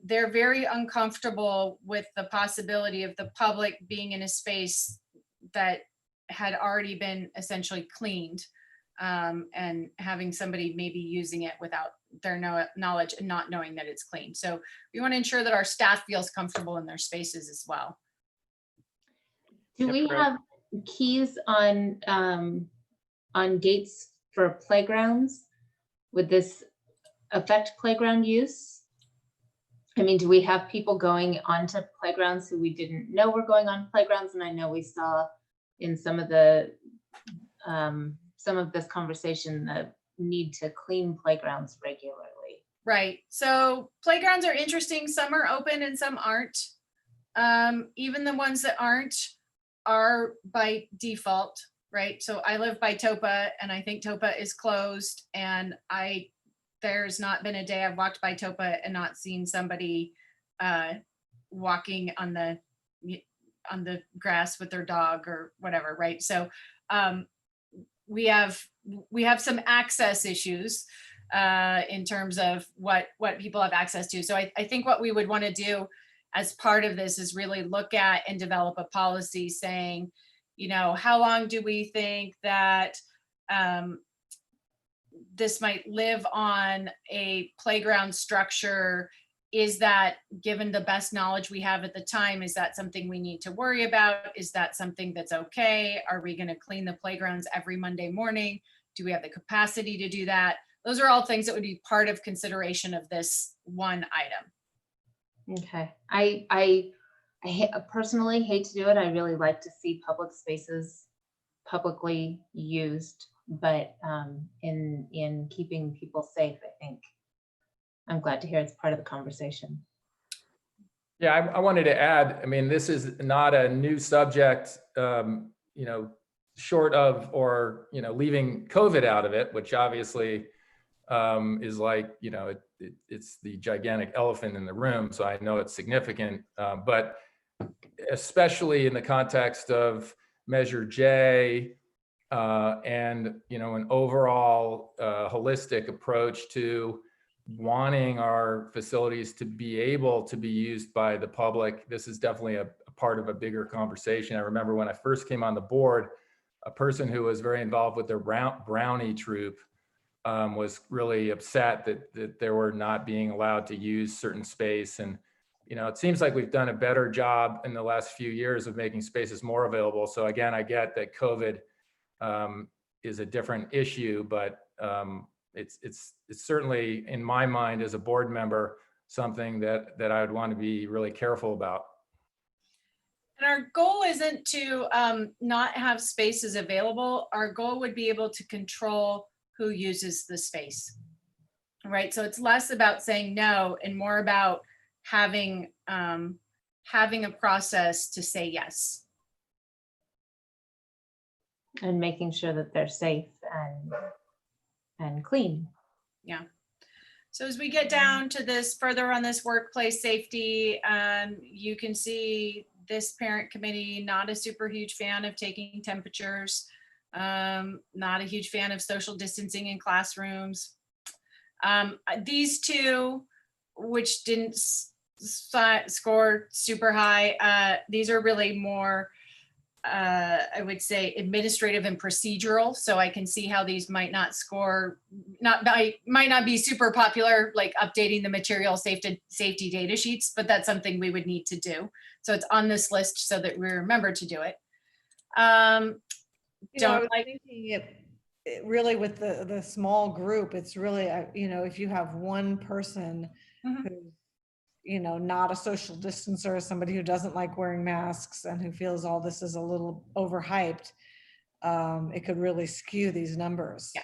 they're very uncomfortable with the possibility of the public being in a space that had already been essentially cleaned, and having somebody maybe using it without their knowledge and not knowing that it's clean. So we want to ensure that our staff feels comfortable in their spaces as well. Do we have keys on gates for playgrounds? Would this affect playground use? I mean, do we have people going onto playgrounds who we didn't know were going on playgrounds? And I know we saw in some of the some of this conversation the need to clean playgrounds regularly. Right. So playgrounds are interesting. Some are open and some aren't. Even the ones that aren't are by default, right? So I live by Topa, and I think Topa is closed, and there's not been a day I've walked by Topa and not seen somebody walking on the grass with their dog or whatever, right? So we have some access issues in terms of what people have access to. So I think what we would want to do as part of this is really look at and develop a policy saying, you know, how long do we think that this might live on a playground structure? Is that, given the best knowledge we have at the time, is that something we need to worry about? Is that something that's okay? Are we going to clean the playgrounds every Monday morning? Do we have the capacity to do that? Those are all things that would be part of consideration of this one item. Okay, I personally hate to do it. I really like to see public spaces publicly used, but in keeping people safe, I think I'm glad to hear it's part of the conversation. Yeah, I wanted to add, I mean, this is not a new subject, you know, short of, or, you know, leaving COVID out of it, which obviously is like, you know, it's the gigantic elephant in the room. So I know it's significant, but especially in the context of Measure J and, you know, an overall holistic approach to wanting our facilities to be able to be used by the public. This is definitely a part of a bigger conversation. I remember when I first came on the board, a person who was very involved with the Brownie troop was really upset that they were not being allowed to use certain space. And, you know, it seems like we've done a better job in the last few years of making spaces more available. So again, I get that COVID is a different issue, but it's certainly, in my mind as a board member, something that I would want to be really careful about. And our goal isn't to not have spaces available. Our goal would be able to control who uses the space, right? So it's less about saying no and more about having a process to say yes. And making sure that they're safe and clean. Yeah. So as we get down to this further on this workplace safety, you can see this parent committee, not a super huge fan of taking temperatures, not a huge fan of social distancing in classrooms. These two, which didn't score super high, these are really more, I would say, administrative and procedural. So I can see how these might not score, might not be super popular, like updating the material safety data sheets, but that's something we would need to do. So it's on this list so that we remember to do it. You know, I was thinking it really with the small group, it's really, you know, if you have one person who's, you know, not a social distancer, somebody who doesn't like wearing masks and who feels all this is a little overhyped, it could really skew these numbers. Yeah,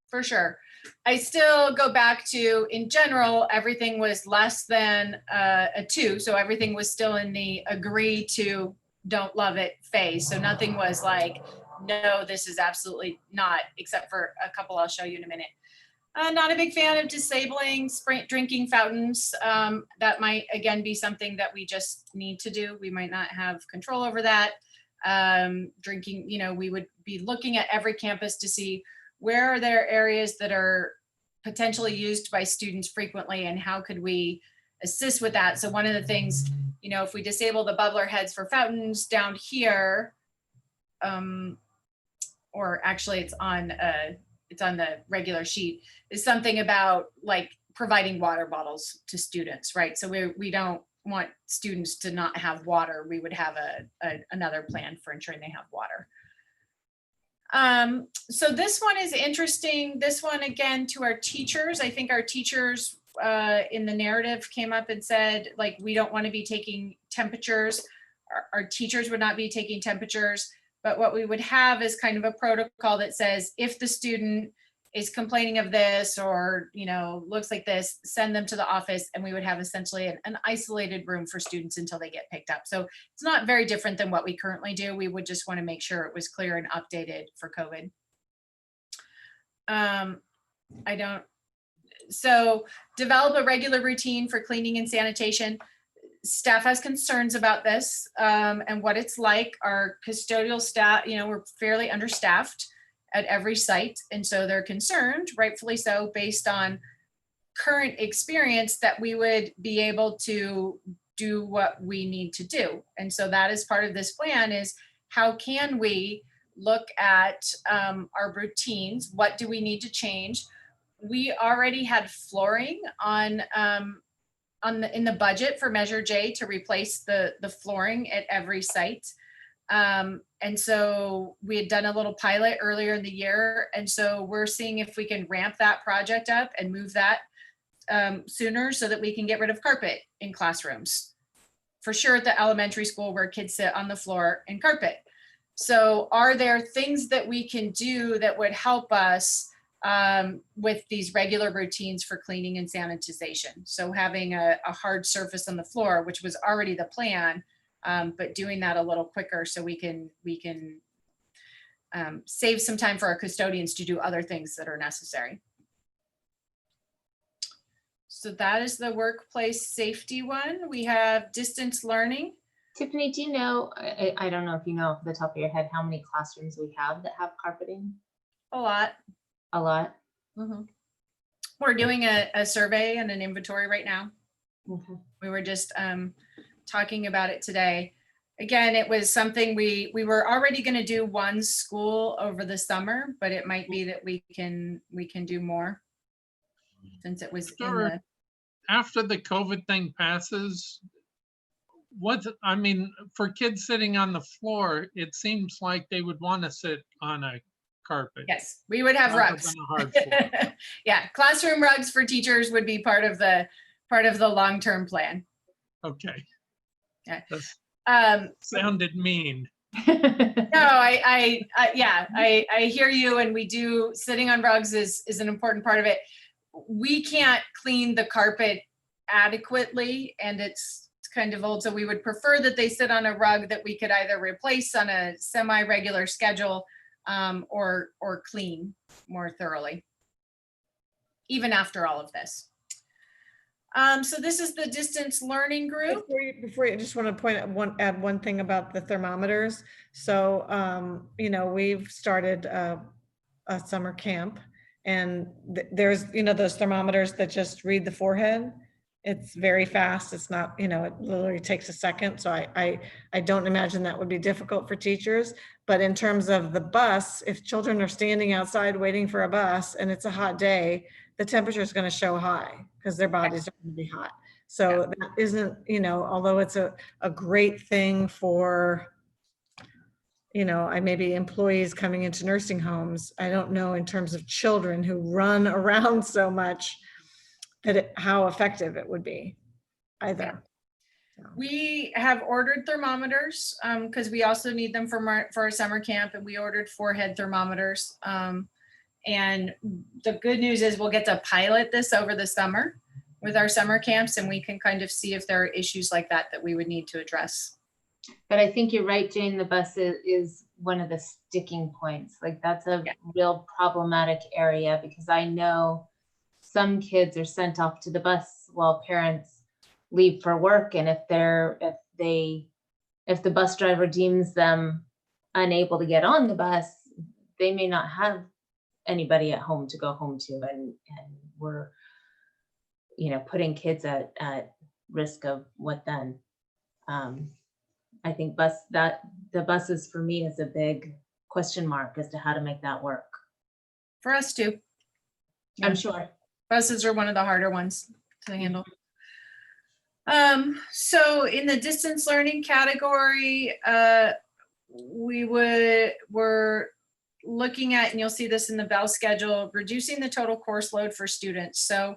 for sure. I still go back to, in general, everything was less than a 2. So everything was still in the agree to don't love it phase. So nothing was like, no, this is absolutely not, except for a couple I'll show you in a minute. Not a big fan of disabling sprint drinking fountains. That might, again, be something that we just need to do. We might not have control over that. Drinking, we would be looking at every campus to see where are there areas that are potentially used by students frequently and how could we assist with that. So one of the things, if we disable the bubbler heads for fountains down here, or actually it's on the regular sheet, is something about like providing water bottles to students, right? So we don't want students to not have water. We would have another plan for ensuring they have water. So this one is interesting. This one, again, to our teachers. I think our teachers in the narrative came up and said, like, we don't want to be taking temperatures. Our teachers would not be taking temperatures, but what we would have is kind of a protocol that says, if the student is complaining of this or, looks like this, send them to the office, and we would have essentially an isolated room for students until they get picked up. So it's not very different than what we currently do. We would just want to make sure it was clear and updated for COVID. So develop a regular routine for cleaning and sanitation. Staff has concerns about this and what it's like. Our custodial staff, we're fairly understaffed at every site. And so they're concerned, rightfully so, based on current experience, that we would be able to do what we need to do. And so that is part of this plan, is how can we look at our routines? What do we need to change? We already had flooring in the budget for Measure J to replace the flooring at every site. And so we had done a little pilot earlier in the year. And so we're seeing if we can ramp that project up and move that sooner so that we can get rid of carpet in classrooms. For sure at the elementary school where kids sit on the floor and carpet. So are there things that we can do that would help us with these regular routines for cleaning and sanitization? So having a hard surface on the floor, which was already the plan, but doing that a little quicker so we can save some time for our custodians to do other things that are necessary. So that is the workplace safety one. We have distance learning. Tiffany, do you know, I don't know if you know off the top of your head, how many classrooms we have that have carpeting? A lot. A lot. Mm-hmm. We're doing a survey and an inventory right now. Okay. We were just talking about it today. Again, it was something we were already going to do one school over the summer, but it might be that we can do more since it was after the COVID thing passes. For kids sitting on the floor, it seems like they would want to sit on a carpet. Yes, we would have rugs. On a hard floor. Yeah, classroom rugs for teachers would be part of the long-term plan. Okay. Yeah. Sounded mean. No, I hear you, and we do. Sitting on rugs is an important part of it. We can't clean the carpet adequately, and it's kind of old, so we would prefer that they sit on a rug that we could either replace on a semi-regular schedule or clean more thoroughly, even after all of this. So this is the distance learning group. Before you, I just want to add one thing about the thermometers. So, we've started a summer camp, and there's, those thermometers that just read the forehead. It's very fast. It's not, it literally takes a second. So I don't imagine that would be difficult for teachers. But in terms of the bus, if children are standing outside waiting for a bus and it's a hot day, the temperature is going to show high because their bodies are going to be hot. So that isn't, although it's a great thing for, maybe employees coming into nursing homes, I don't know in terms of children who run around so much how effective it would be either. Yeah. We have ordered thermometers because we also need them for our summer camp, and we ordered forehead thermometers. And the good news is we'll get to pilot this over the summer with our summer camps, and we can kind of see if there are issues like that we would need to address. But I think you're right, Jane, the bus is one of the sticking points. Like that's a real problematic area, because I know some kids are sent off to the bus while parents leave for work. And if the bus driver deems them unable to get on the bus, they may not have anybody at home to go home to. And we're, putting kids at risk of what then? I think the buses for me is a big question mark as to how to make that work. For us too. I'm sure. Buses are one of the harder ones to handle. So in the distance learning category, we're looking at, and you'll see this in the bell schedule, reducing the total course load for students. So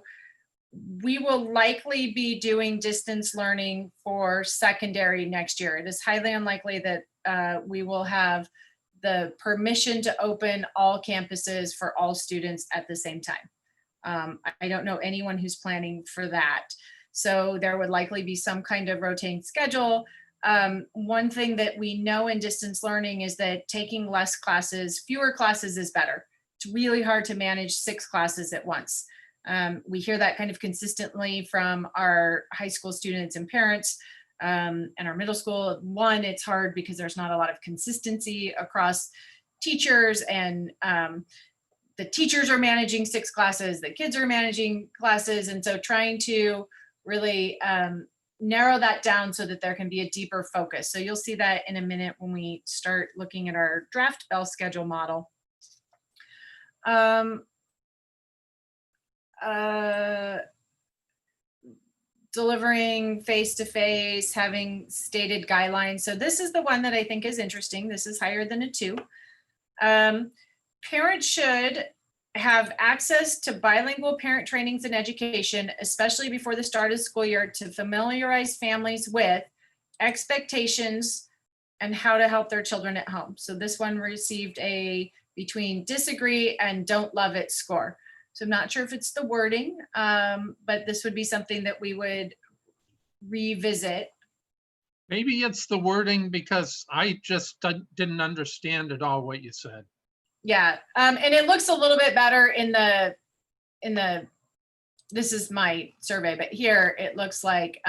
we will likely be doing distance learning for secondary next year. It is highly unlikely that we will have the permission to open all campuses for all students at the same time. I don't know anyone who's planning for that. So there would likely be some kind of rotating schedule. One thing that we know in distance learning is that taking less classes, fewer classes is better. It's really hard to manage 6 classes at once. We hear that kind of consistently from our high school students and parents, and our middle school. One, it's hard because there's not a lot of consistency across teachers, and the teachers are managing 6 classes, the kids are managing classes. And so trying to really narrow that down so that there can be a deeper focus. So you'll see that in a minute when we start looking at our draft bell schedule model. Delivering face-to-face, having stated guidelines. So this is the one that I think is interesting. This is higher than a 2. Parents should have access to bilingual parent trainings and education, especially before the start of the school year, to familiarize families with expectations and how to help their children at home. So this one received a between disagree and don't love it score. So I'm not sure if it's the wording, but this would be something that we would revisit. Maybe it's the wording, because I just didn't understand at all what you said. Yeah, and it looks a little bit better in the, this is my survey, but here it looks like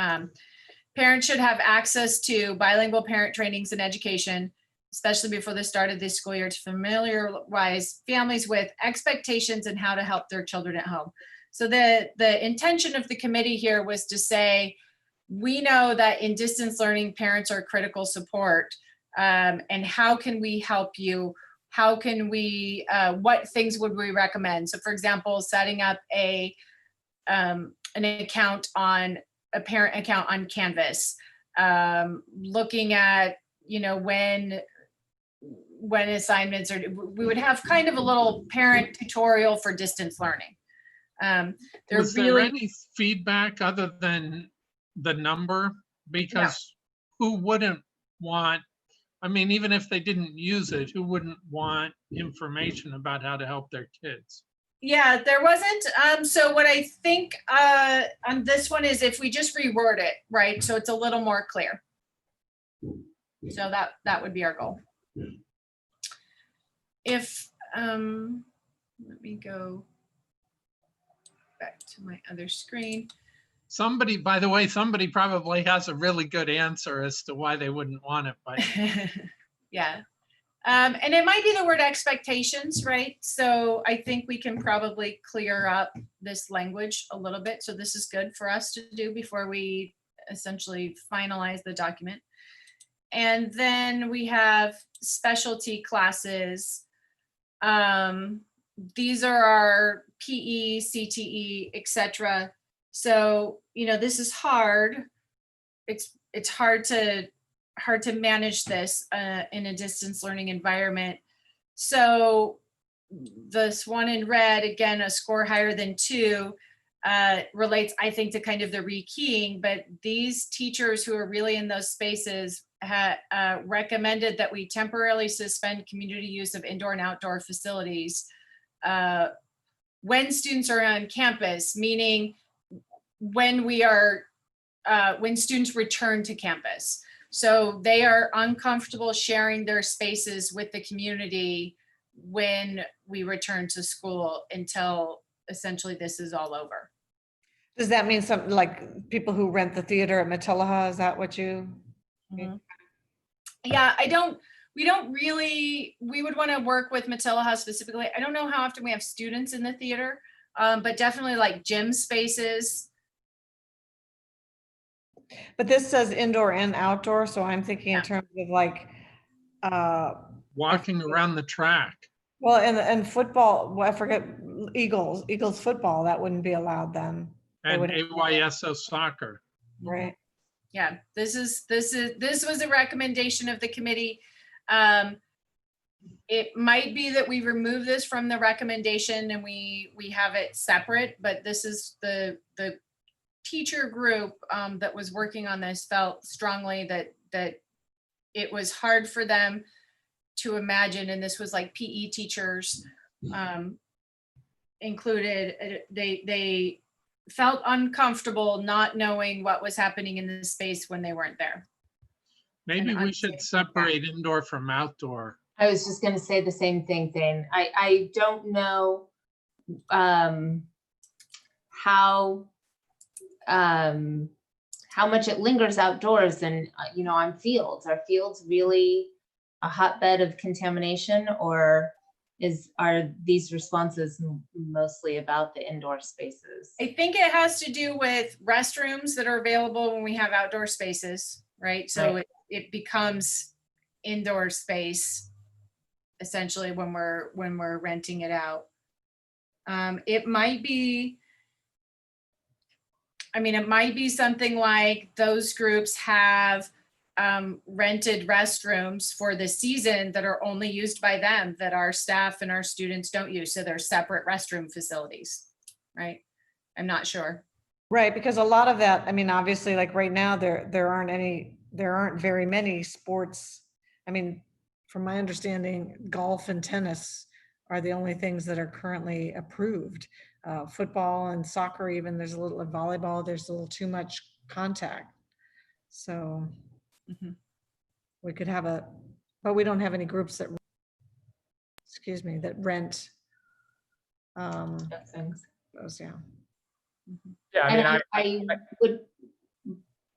parents should have access to bilingual parent trainings and education, especially before the start of this school year, to familiarize families with expectations and how to help their children at home. So the intention of the committee here was to say, we know that in distance learning, parents are critical support, and how can we help you? How can we, what things would we recommend? So for example, setting up an account on, a parent account on Canvas, looking at, when assignments are, we would have kind of a little parent tutorial for distance learning. Was there any feedback other than the number? Because who wouldn't want, I mean, even if they didn't use it, who wouldn't want information about how to help their kids? Yeah, there wasn't. So what I think on this one is if we just reword it, right? So it's a little more clear. So that would be our goal. If, let me go back to my other screen. Somebody, by the way, somebody probably has a really good answer as to why they wouldn't want it. But yeah. And it might be the word expectations, right? So I think we can probably clear up this language a little bit. So this is good for us to do before we essentially finalize the document. And then we have specialty classes. These are our PE, CTE, etc. So, this is hard. It's hard to manage this in a distance learning environment. So this one in red, again, a score higher than 2, relates, I think, to kind of the rekeying, but these teachers who are really in those spaces recommended that we temporarily suspend community use of indoor and outdoor facilities when students are on campus, meaning when students return to campus. So they are uncomfortable sharing their spaces with the community when we return to school until essentially this is all over. Does that mean something like people who rent the theater at Matilaha? Is that what you? Yeah, we don't really, we would want to work with Matilaha specifically. I don't know how often we have students in the theater, but definitely like gym spaces. But this says indoor and outdoor, so I'm thinking in terms of like, Walking around the track. well, and football, well, I forget, Eagles football, that wouldn't be allowed then. They And would- AYSO soccer. Right. Yeah, this was a recommendation of the committee. It might be that we remove this from the recommendation and we have it separate, but this is the teacher group that was working on this felt strongly that it was hard for them to imagine, and this was like PE teachers included. They felt uncomfortable not knowing what was happening in the space when they weren't there. Maybe And we should separate indoor from outdoor. I was just gonna say the same thing, Thane. I don't know how much it lingers outdoors and, on fields. Are fields really a hotbed of contamination, or are these responses mostly about the indoor spaces? I think it has to do with restrooms that are available when we have outdoor spaces, right? So Right. it becomes indoor space essentially when we're renting it out. It might be, it might be something like those groups have rented restrooms for the season that are only used by them, that our staff and our students don't use. So they're separate restroom facilities, right? I'm not sure. Right, because a lot of that, obviously, like right now, there aren't very many sports. From my understanding, golf and tennis are the only things that are currently approved. Football and soccer, even, there's a little of volleyball, there's a little too much contact. So we could have but we don't have any groups that, that rent. Those things. Those, yeah. Yeah, And I would,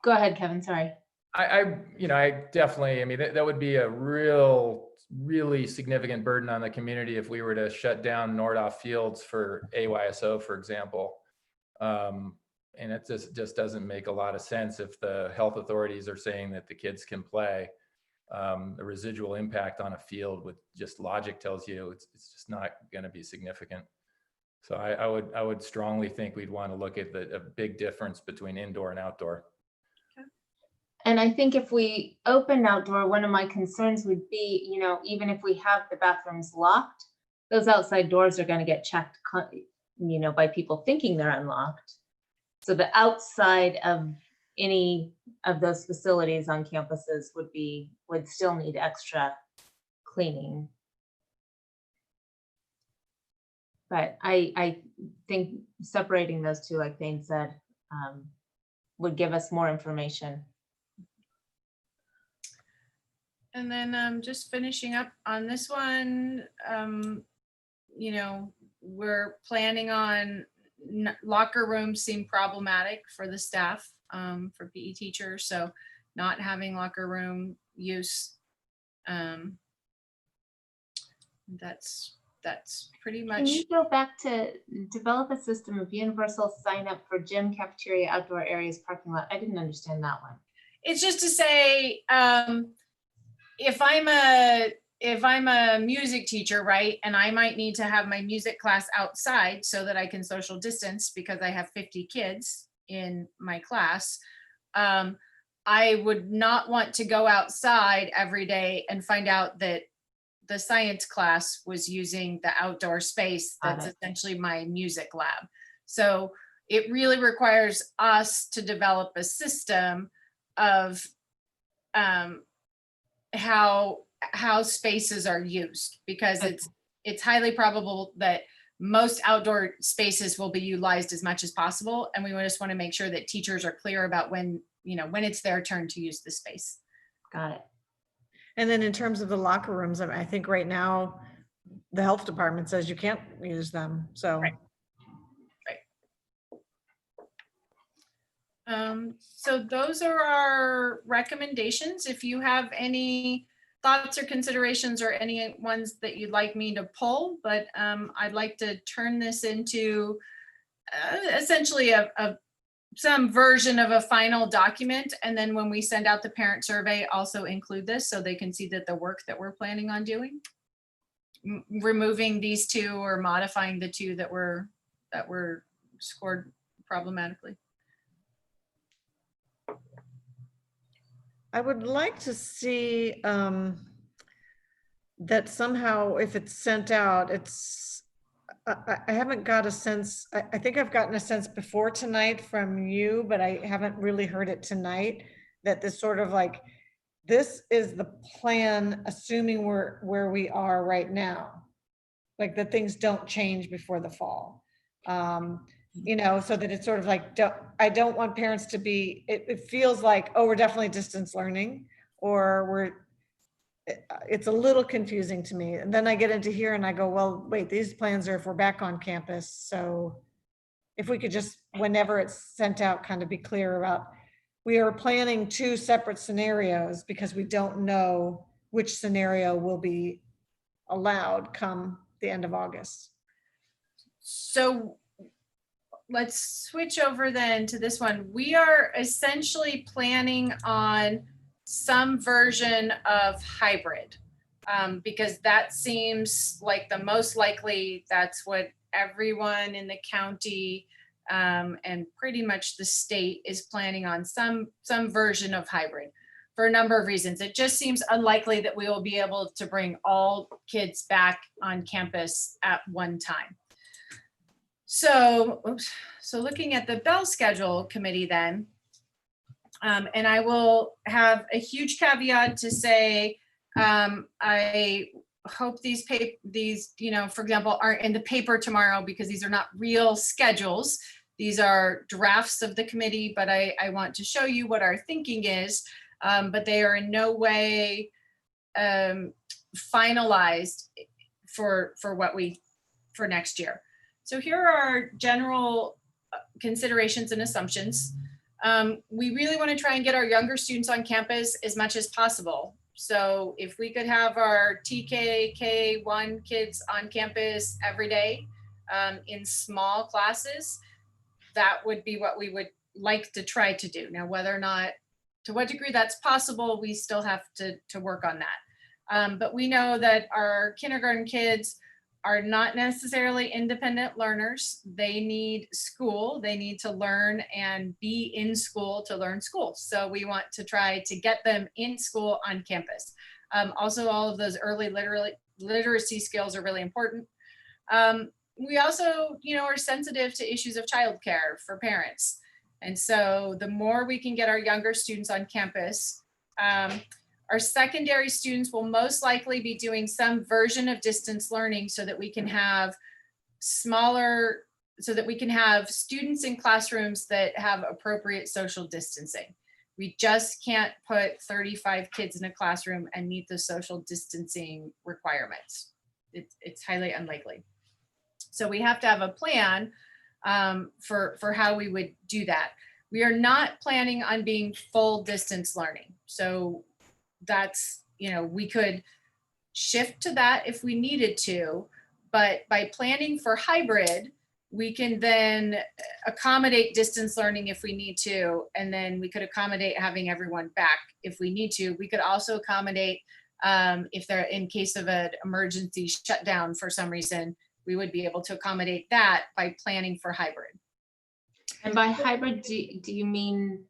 go ahead, Kevin, sorry. I definitely, that would be a really significant burden on the community if we were to shut down Nordoff Fields for AYSO, for example. And it just doesn't make a lot of sense if the health authorities are saying that the kids can play. The residual impact on a field with just logic tells you it's just not going to be significant. So I would strongly think we'd want to look at a big difference between indoor and outdoor. And I think if we open outdoor, one of my concerns would be, even if we have the bathrooms locked, those outside doors are going to get checked, by people thinking they're unlocked. So the outside of any of those facilities on campuses would still need extra cleaning. But I think separating those two, like Thane said, would give us more information. And then just finishing up on this one, we're planning on locker rooms seem problematic for the staff, for PE teachers. So not having locker room use. That's pretty much. Can you go back to develop a system of universal sign up for gym, cafeteria, outdoor areas, parking lot? I didn't understand that one. It's just to say, if I'm a music teacher, right, and I might need to have my music class outside so that I can social distance because I have 50 kids in my class, I would not want to go outside every day and find out that the science class was using the outdoor space that's essentially my music lab. So it really requires us to develop a system of how spaces are used, because it's highly probable that most outdoor spaces will be utilized as much as possible, and we just want to make sure that teachers are clear about when it's their turn to use the space. Got it. And then in terms of the locker rooms, I think right now the health department says you can't use them. So So those are our recommendations. If you have any thoughts or considerations or any ones that you'd like me to pull, but I'd like to turn this into essentially some version of a final document. And then when we send out the parent survey, also include this so they can see that the work that we're planning on doing, removing these two or modifying the two that were scored problematically. I would like to see that somehow if it's sent out, I haven't got a sense, I think I've gotten a sense before tonight from you, but I haven't really heard it tonight, that this sort of like, this is the plan, assuming we're where we are right now. Like that things don't change before the fall. You know, so that it's sort of like, I don't want parents to be, it feels like, oh, we're definitely distance learning, or it's a little confusing to me. And then I get into here and I go, well, wait, these plans are if we're back on campus. So if we could just, whenever it's sent out, kind of be clear about, we are planning two separate scenarios because we don't know which scenario will be allowed come the end of August. So let's switch over then to this one. We are essentially planning on some version of hybrid because that seems like the most likely. That's what everyone in the county and pretty much the state is planning on, some version of hybrid for a number of reasons. It just seems unlikely that we will be able to bring all kids back on campus at one time. So looking at the Bell Schedule Committee then, and I will have a huge caveat to say, I hope these, you know, for example, aren't in the paper tomorrow because these are not real schedules. These are drafts of the committee, but I want to show you what our thinking is, but they are in no way finalized for next year. So here are our general considerations and assumptions. We really want to try and get our younger students on campus as much as possible. So if we could have our TK, K1 kids on campus every day in small classes, that would be what we would like to try to do. Now, whether or not, to what degree that's possible, we still have to work on that. But we know that our kindergarten kids are not necessarily independent learners. They need school. They need to learn and be in school to learn school. So we want to try to get them in school on campus. Also, all of those early literacy skills are really important. We also, you know, are sensitive to issues of childcare for parents. And so the more we can get our younger students on campus, our secondary students will most likely be doing some version of distance learning so that we can have students in classrooms that have appropriate social distancing. We just can't put 35 kids in a classroom and meet the social distancing requirements. It's highly unlikely. So we have to have a plan for how we would do that. We are not planning on being full distance learning. So that's, you know, we could shift to that if we needed to, but by planning for hybrid, we can then accommodate distance learning if we need to, and then we could accommodate having everyone back if we need to. We could also accommodate if they're in case of an emergency shutdown for some reason, we would be able to accommodate that by planning for hybrid. And by hybrid, do you mean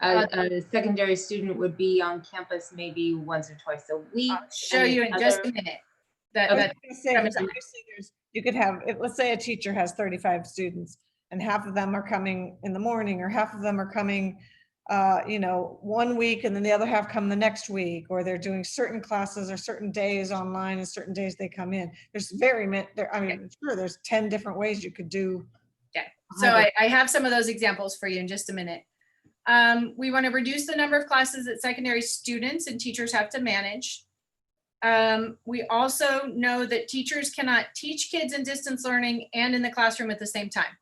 a secondary student would be on campus maybe once or twice a week? I'll show you in just a minute. You could have, let's say a teacher has 35 students and half of them are coming in the morning, or half of them are coming, you know, 1 week and then the other half come the next week, or they're doing certain classes or certain days online and certain days they come in. There's sure, there's 10 different ways you could do. Yeah, so I have some of those examples for you in just a minute. We want to reduce the number of classes that secondary students and teachers have to manage. We also know that teachers cannot teach kids in distance learning and in the classroom at the same time.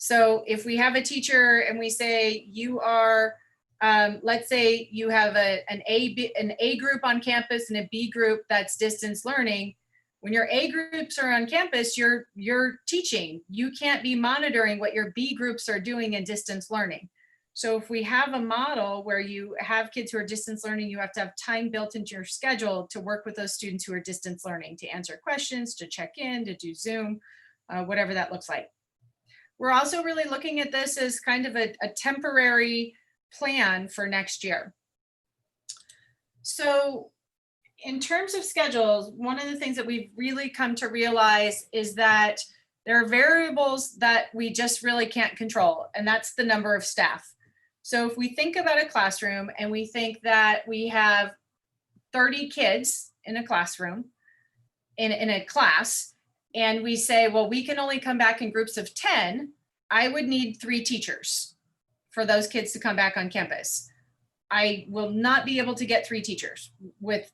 So if we have a teacher and we say you are, let's say you have an A group on campus and a B group that's distance learning. When your A groups are on campus, you're teaching. You can't be monitoring what your B groups are doing in distance learning. So if we have a model where you have kids who are distance learning, you have to have time built into your schedule to work with those students who are distance learning, to answer questions, to check in, to do Zoom, whatever that looks like. We're also really looking at this as kind of a temporary plan for next year. So in terms of schedules, one of the things that we've really come to realize is that there are variables that we just really can't control, and that's the number of staff. So if we think about a classroom and we think that we have 30 kids in a classroom, in a class, and we say, well, we can only come back in groups of 10, I would need 3 teachers for those kids to come back on campus. I will not be able to get 3 teachers. With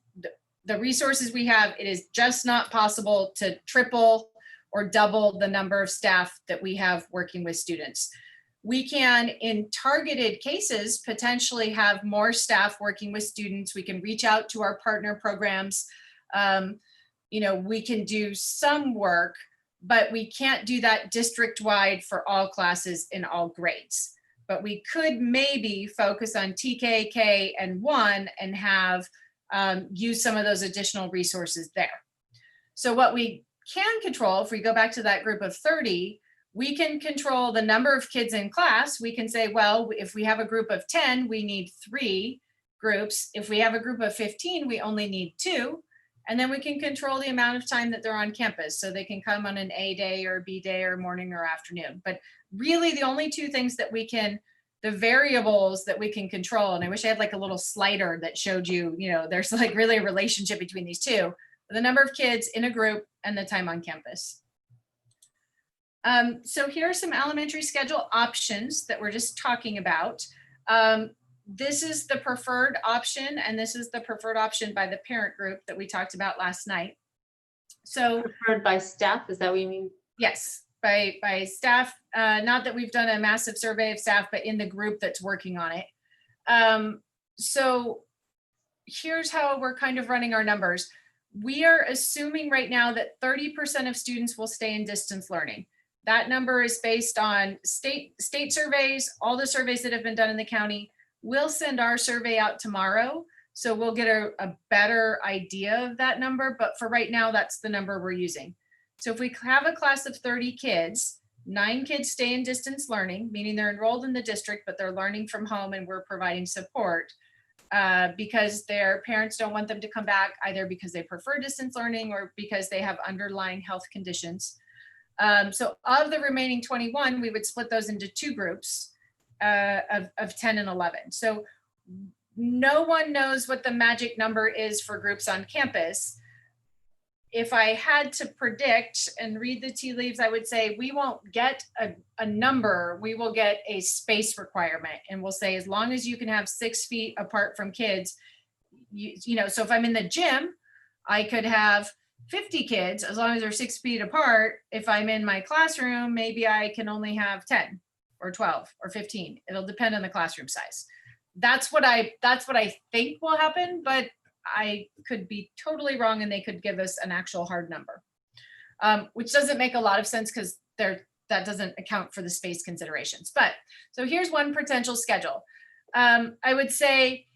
the resources we have, it is just not possible to triple or double the number of staff that we have working with students. We can, in targeted cases, potentially have more staff working with students. We can reach out to our partner programs. You know, we can do some work, but we can't do that district-wide for all classes in all grades. But we could maybe focus on TK, K, and 1 and have use some of those additional resources there. So what we can control, if we go back to that group of 30, we can control the number of kids in class. We can say, well, if we have a group of 10, we need 3 groups. If we have a group of 15, we only need 2. And then we can control the amount of time that they're on campus. So they can come on an A day or a B day or morning or afternoon. But really the only 2 things that we can, the variables that we can control, and I wish I had like a little slider that showed you, you know, there's like really a relationship between these 2, the number of kids in a group and the time on campus. So here are some elementary schedule options that we're just talking about. This is the preferred option, and this is the preferred option by the parent group that we talked about last night. So Preferred by staff, is that what you mean? yes, by staff, not that we've done a massive survey of staff, but in the group that's working on it. So here's how we're kind of running our numbers. We are assuming right now that 30% of students will stay in distance learning. That number is based on state surveys, all the surveys that have been done in the county. We'll send our survey out tomorrow, so we'll get a better idea of that number. But for right now, that's the number we're using. So if we have a class of 30 kids, 9 kids stay in distance learning, meaning they're enrolled in the district, but they're learning from home and we're providing support because their parents don't want them to come back, either because they prefer distance learning or because they have underlying health conditions. So of the remaining 21, we would split those into 2 groups of 10 and 11. So no one knows what the magic number is for groups on campus. If I had to predict and read the tea leaves, I would say we won't get a number, we will get a space requirement. And we'll say, as long as you can have 6 feet apart from kids, you know, so if I'm in the gym, I could have 50 kids, as long as they're 6 feet apart. If I'm in my classroom, maybe I can only have 10 or 12 or 15. It'll depend on the classroom size. That's what I think will happen, but I could be totally wrong and they could give us an actual hard number, which doesn't make a lot of sense because that doesn't account for the space considerations. But so here's one potential schedule. I would say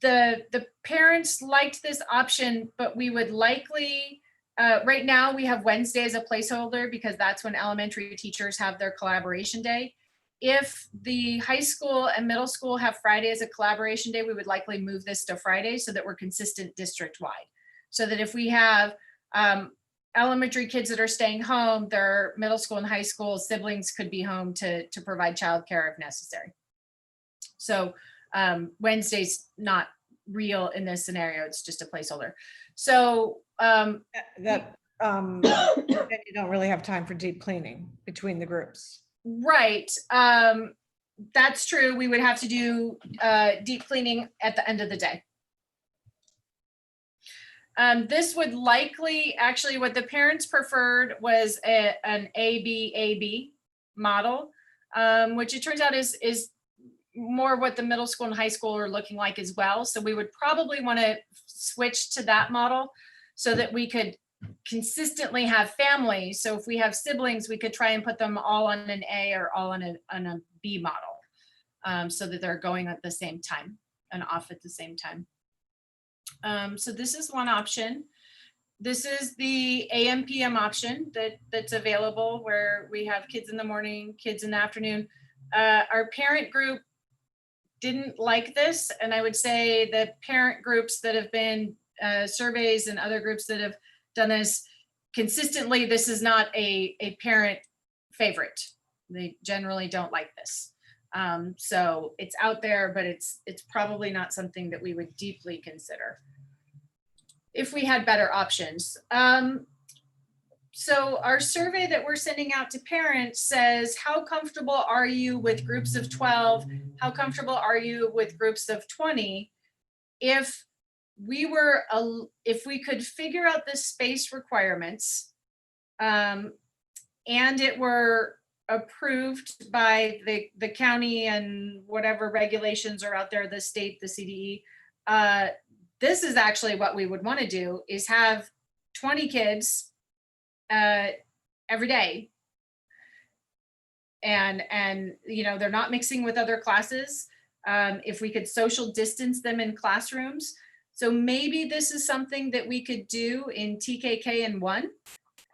the parents liked this option, but we would likely, right now we have Wednesday as a placeholder because that's when elementary teachers have their collaboration day. If the high school and middle school have Friday as a collaboration day, we would likely move this to Friday so that we're consistent district-wide. So that if we have elementary kids that are staying home, their middle school and high school siblings could be home to provide childcare if necessary. So Wednesday's not real in this scenario, it's just a placeholder. So then you don't really have time for deep cleaning between the groups. Right, that's true. We would have to do deep cleaning at the end of the day. This would likely, actually what the parents preferred was an AB model, which it turns out is more what the middle school and high school are looking like as well. So we would probably want to switch to that model so that we could consistently have families. So if we have siblings, we could try and put them all on an A or all on a B model, so that they're going at the same time and off at the same time. So this is one option. This is the AM PM option that's available, where we have kids in the morning, kids in the afternoon. Our parent group didn't like this, and I would say the parent groups that have been surveys and other groups that have done this consistently, this is not a parent favorite. They generally don't like this. So it's out there, but it's probably not something that we would deeply consider if we had better options. So our survey that we're sending out to parents says, how comfortable are you with groups of 12? How comfortable are you with groups of 20? If we could figure out the space requirements, and it were approved by the county and whatever regulations are out there, the state, the CDE, this is actually what we would want to do, is have 20 kids every day. And they're not mixing with other classes. If we could social distance them in classrooms. So maybe this is something that we could do in TKK and 1,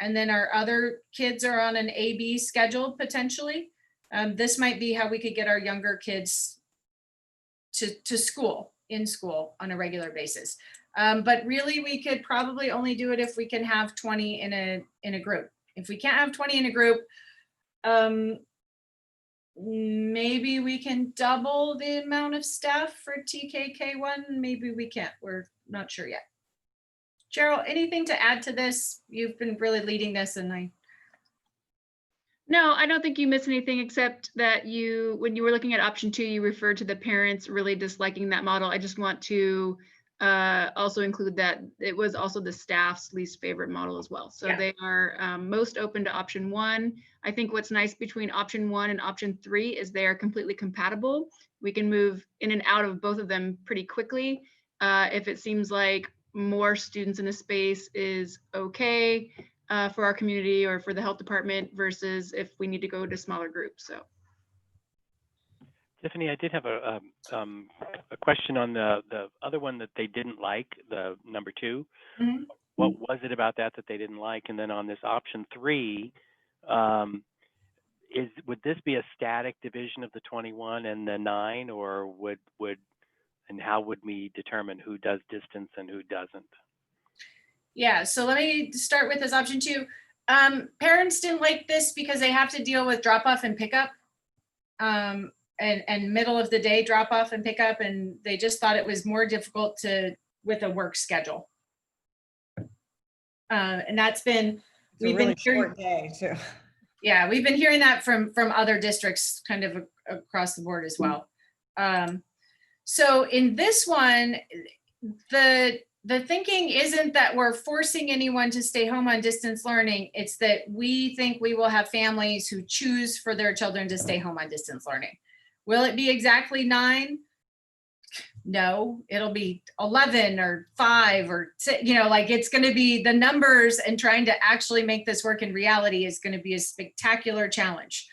and then our other kids are on an AB schedule potentially. This might be how we could get our younger kids to school, in school on a regular basis. But really we could probably only do it if we can have 20 in a group. If we can't have 20 in a group, maybe we can double the amount of staff for TKK1. Maybe we can't, we're not sure yet. Cheryl, anything to add to this? You've been really leading this, and No, I don't think you missed anything, except that when you were looking at option 2, you referred to the parents really disliking that model. I just want to also include that it was also the staff's least favorite model as well. So they are most open to option 1. I think what's nice between option 1 and option 3 is they are completely compatible. We can move in and out of both of them pretty quickly. If it seems like more students in a space is okay for our community or for the health department versus if we need to go to smaller groups. So Tiffany, I did have a question on the other one that they didn't like, the number 2. Mm-hmm. What was it about that they didn't like? And then on this option 3, would this be a static division of the 21 and the 9, or and how would we determine who does distance and who doesn't? Yeah, so let me start with this option 2. Parents didn't like this because they have to deal with drop off and pickup, and middle of the day drop off and pickup, and they just thought it was more difficult with a work schedule. And that's been, It's a really short day too. Yeah, we've been hearing that from other districts kind of across the board as well. So in this one, the thinking isn't that we're forcing anyone to stay home on distance learning. It's that we think we will have families who choose for their children to stay home on distance learning. Will it be exactly 9? No, it'll be 11 or 5 or 6, it's going to be the numbers, and trying to actually make this work in reality is going to be a spectacular challenge,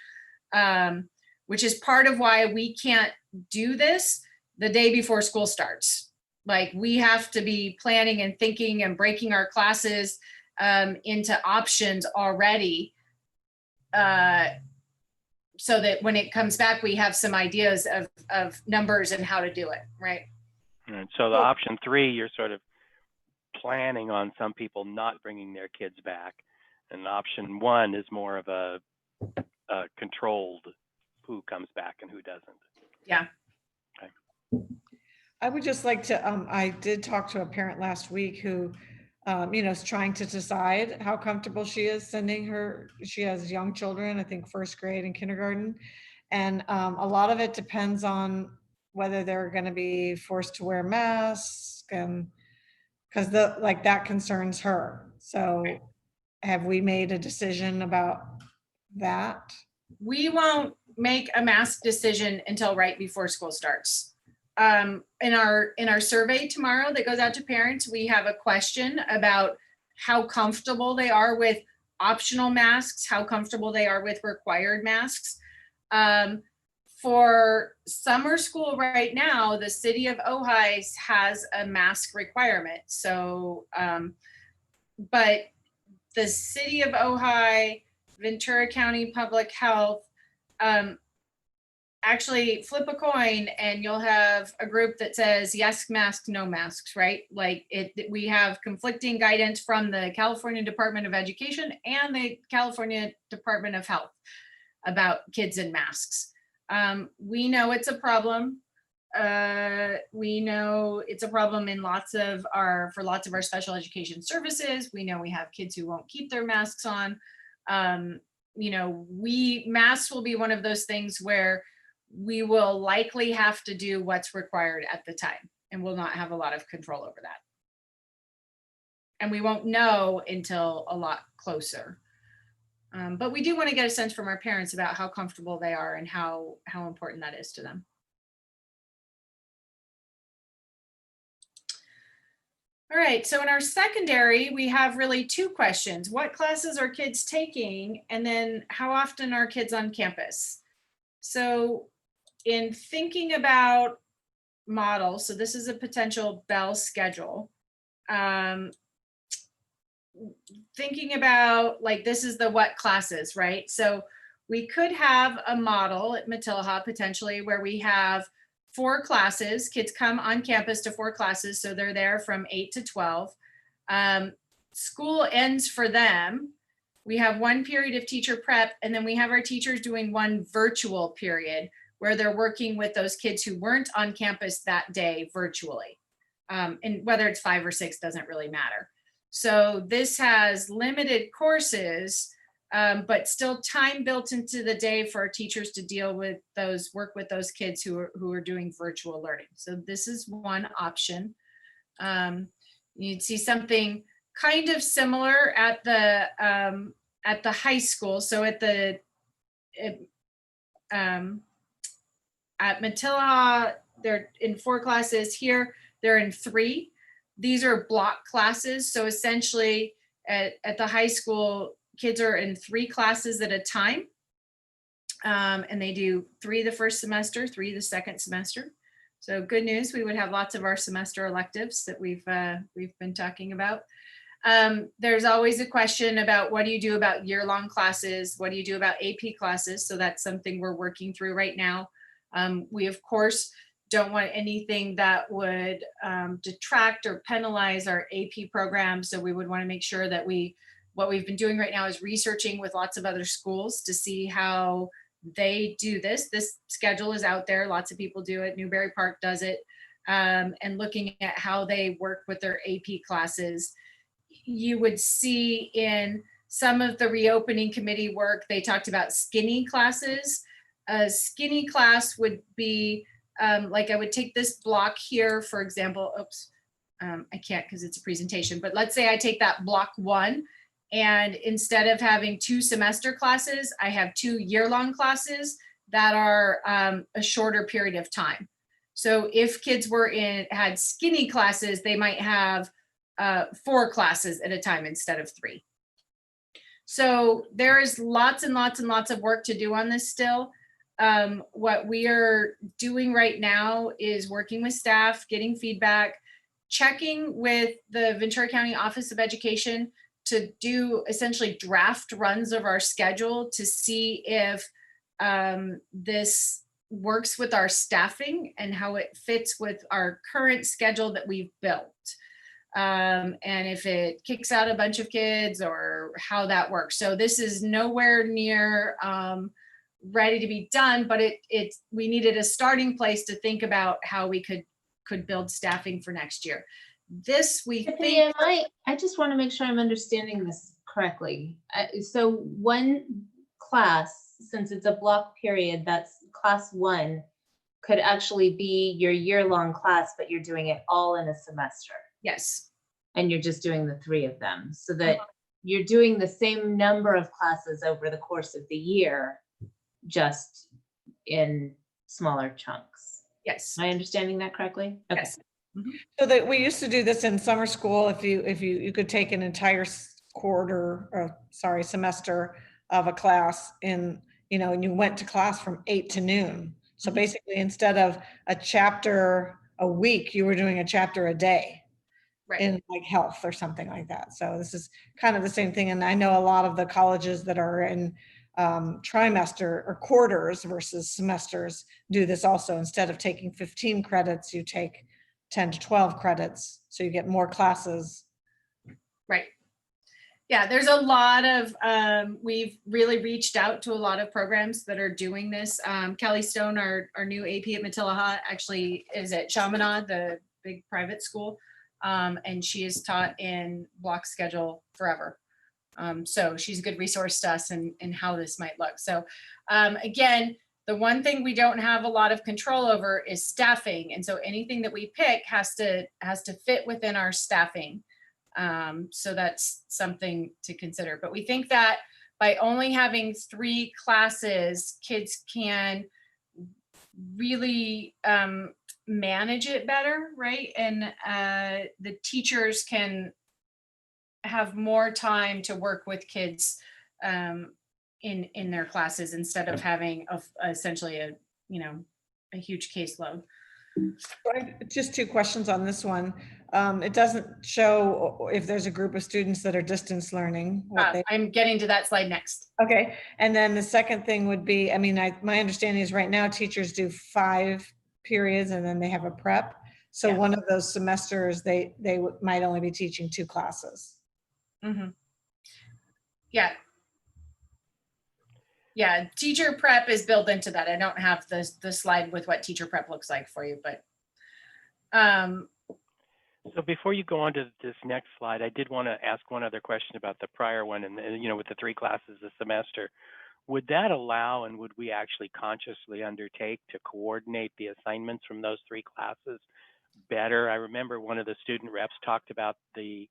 which is part of why we can't do this the day before school starts. Like, we have to be planning and thinking and breaking our classes into options already, so that when it comes back, we have some ideas of numbers and how to do it, right? And so the option 3, you're sort of planning on some people not bringing their kids back, and option 1 is more of a controlled who comes back and who doesn't. Yeah. Okay. I would just like to, I did talk to a parent last week who, is trying to decide how comfortable she is sending she has young children, I think 1st grade and kindergarten. And a lot of it depends on whether they're going to be forced to wear masks, and because that concerns her. So have we made a decision about that? we won't make a mask decision until right before school starts. In our survey tomorrow that goes out to parents, we have a question about how comfortable they are with optional masks, how comfortable they are with required masks. For summer school right now, the city of Ojai has a mask requirement. So, but the city of Ojai, Ventura County Public Health, actually flip a coin and you'll have a group that says yes masks, no masks, right? Like we have conflicting guidance from the California Department of Education and the California Department of Health about kids and masks. We know it's a problem. We know it's a problem in for lots of our special education services. We know we have kids who won't keep their masks on. Masks will be one of those things where we will likely have to do what's required at the time, and we'll not have a lot of control over that. And we won't know until a lot closer. But we do want to get a sense from our parents about how comfortable they are and how important that is to them. All right, so in our secondary, we have really two questions. What classes are kids taking? And then how often are kids on campus? So in thinking about models, so this is a potential Bell schedule. Thinking about like, this is the what classes, right? So we could have a model at Matilaha potentially where we have 4 classes. Kids come on campus to 4 classes. So they're there from 8 to 12. School ends for them. We have 1 period of teacher prep, and then we have our teachers doing 1 virtual period where they're working with those kids who weren't on campus that day virtually. And whether it's 5 or 6 doesn't really matter. So this has limited courses, but still time built into the day for our teachers to deal with work with those kids who are doing virtual learning. So this is one option. You'd see something kind of similar at the high school. So at Matilaha, they're in 4 classes. Here, they're in 3. These are block classes. So essentially at the high school, kids are in 3 classes at a time. And they do 3 the first semester, 3 the second semester. So good news, we would have lots of our semester electives that we've been talking about. There's always a question about what do you do about year-long classes? What do you do about AP classes? So that's something we're working through right now. We, of course, don't want anything that would detract or penalize our AP program. So we would want to make sure that what we've been doing right now is researching with lots of other schools to see how they do this. This schedule is out there. Lots of people do it. Newberry Park does it. And looking at how they work with their AP classes. You would see in some of the reopening committee work, they talked about skinny classes. A skinny class would be like I would take this block here, for example, I can't because it's a presentation, but let's say I take that block 1 and instead of having 2 semester classes, I have 2 year-long classes that are a shorter period of time. So if kids had skinny classes, they might have 4 classes at a time instead of 3. So there is lots and lots and lots of work to do on this still. What we are doing right now is working with staff, getting feedback, checking with the Ventura County Office of Education to do essentially draft runs of our schedule to see if this works with our staffing and how it fits with our current schedule that we've built. And if it kicks out a bunch of kids or how that works. So this is nowhere near ready to be done, but we needed a starting place to think about how we could build staffing for next year. This we think. I just want to make sure I'm understanding this correctly. So one class, since it's a block period, that's class 1, could actually be your year-long class, but you're doing it all in a semester. Yes. And you're just doing the 3 of them, so that you're doing the same number of classes over the course of the year, just in smaller chunks. Yes. Am I understanding that correctly? Okay. Yes. So that we used to do this in summer school. If you could take an entire semester of a class in, and you went to class from 8 to noon. So basically, instead of a chapter a week, you were doing a chapter a day. Right. In like health or something like that. So this is kind of the same thing. And I know a lot of the colleges that are in trimester or quarters versus semesters do this also. Instead of taking 15 credits, you take 10 to 12 credits. So you get more classes. Right. Yeah, there's a lot of, we've really reached out to a lot of programs that are doing this. Kelly Stone, our new AP at Matilaha, actually is at Chaminade, the big private school. And she is taught in block schedule forever. So she's a good resource to us in how this might look. So again, the one thing we don't have a lot of control over is staffing. And so anything that we pick has to fit within our staffing. So that's something to consider. But we think that by only having 3 classes, kids can really manage it better, right? And the teachers can have more time to work with kids in their classes instead of having essentially a huge caseload. Just 2 questions on this one. It doesn't show if there's a group of students that are distance learning. I'm getting to that slide next. Okay, and then the second thing would be, my understanding is right now teachers do 5 periods and then they have a prep. So Yeah. one of those semesters, they might only be teaching 2 classes. Mm-hmm. Yeah. Yeah, teacher prep is built into that. I don't have the slide with what teacher prep looks like for you, but. So before you go on to this next slide, I did want to ask one other question about the prior one, and with the 3 classes a semester. Would that allow, and would we actually consciously undertake to coordinate the assignments from those 3 classes better? I remember one of the student reps talked about the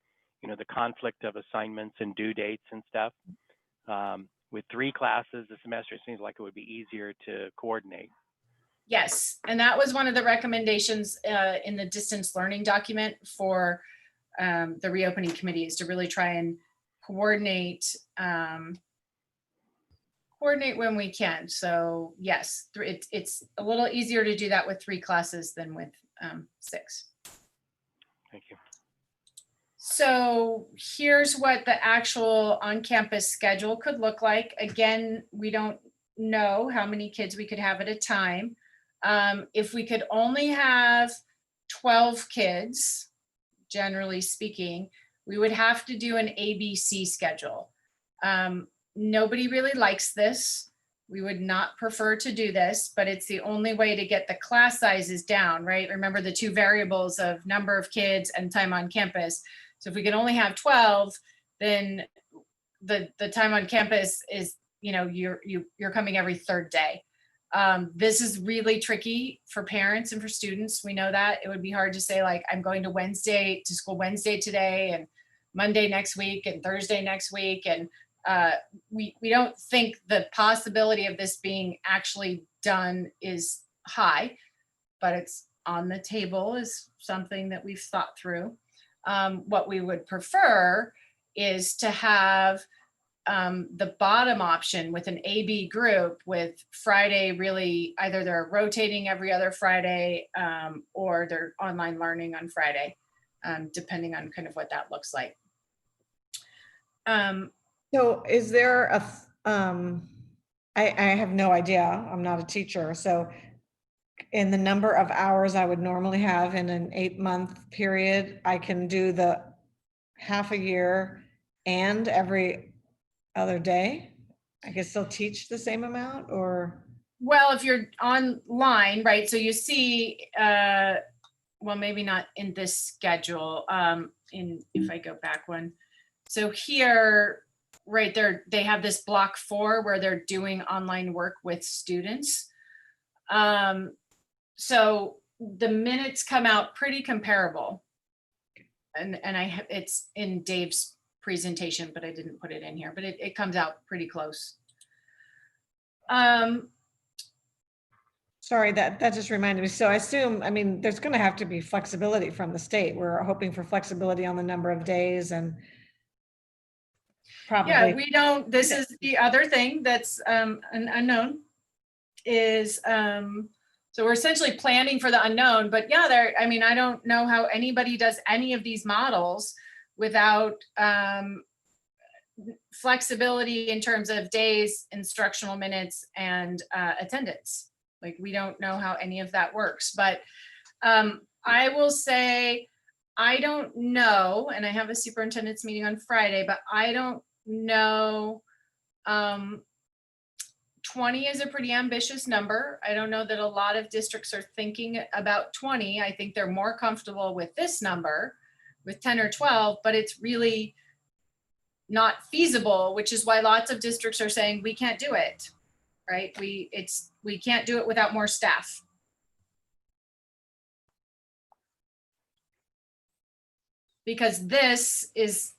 conflict of assignments and due dates and stuff. With 3 classes a semester, it seems like it would be easier to coordinate. Yes, and that was one of the recommendations in the distance learning document for the reopening committee, is to really try and coordinate when we can. So yes, it's a little easier to do that with 3 classes than with 6. Thank you. So here's what the actual on-campus schedule could look like. Again, we don't know how many kids we could have at a time. If we could only have 12 kids, generally speaking, we would have to do an ABC schedule. Nobody really likes this. We would not prefer to do this, but it's the only way to get the class sizes down, right? Remember the 2 variables of number of kids and time on campus. So if we can only have 12, then the time on campus is, you're coming every 3rd day. This is really tricky for parents and for students. We know that it would be hard to say, like, I'm going to school Wednesday today and Monday next week and Thursday next week. And we don't think the possibility of this being actually done is high, but it's on the table, is something that we've thought through. What we would prefer is to have the bottom option with an AB group, with Friday really either they're rotating every other Friday or they're online learning on Friday, depending on kind of what that looks like. So is there I have no idea, I'm not a teacher. So in the number of hours I would normally have in an 8-month period, I can do the half a year and every other day? I can still teach the same amount, or? Well, if you're online, right? So you see, well, maybe not in this schedule, if I go back one. So here, right there, they have this block 4 where they're doing online work with students. So the minutes come out pretty comparable. And it's in Dave's presentation, but I didn't put it in here, but it comes out pretty close. Sorry, that just reminded me. So I assume, I mean, there's going to have to be flexibility from the state. We're hoping for flexibility on the number of days and probably. Yeah, we don't, this is the other thing that's an unknown is, so we're essentially planning for the unknown, but yeah, there, I mean, I don't know how anybody does any of these models without flexibility in terms of days, instructional minutes, and attendance. Like, we don't know how any of that works, but I will say, I don't know, and I have a superintendent's meeting on Friday, but I don't know. 20 is a pretty ambitious number. I don't know that a lot of districts are thinking about 20. I think they're more comfortable with this number, with 10 or 12, but it's really not feasible, which is why lots of districts are saying we can't do it, right? We can't do it without more staff. Because this is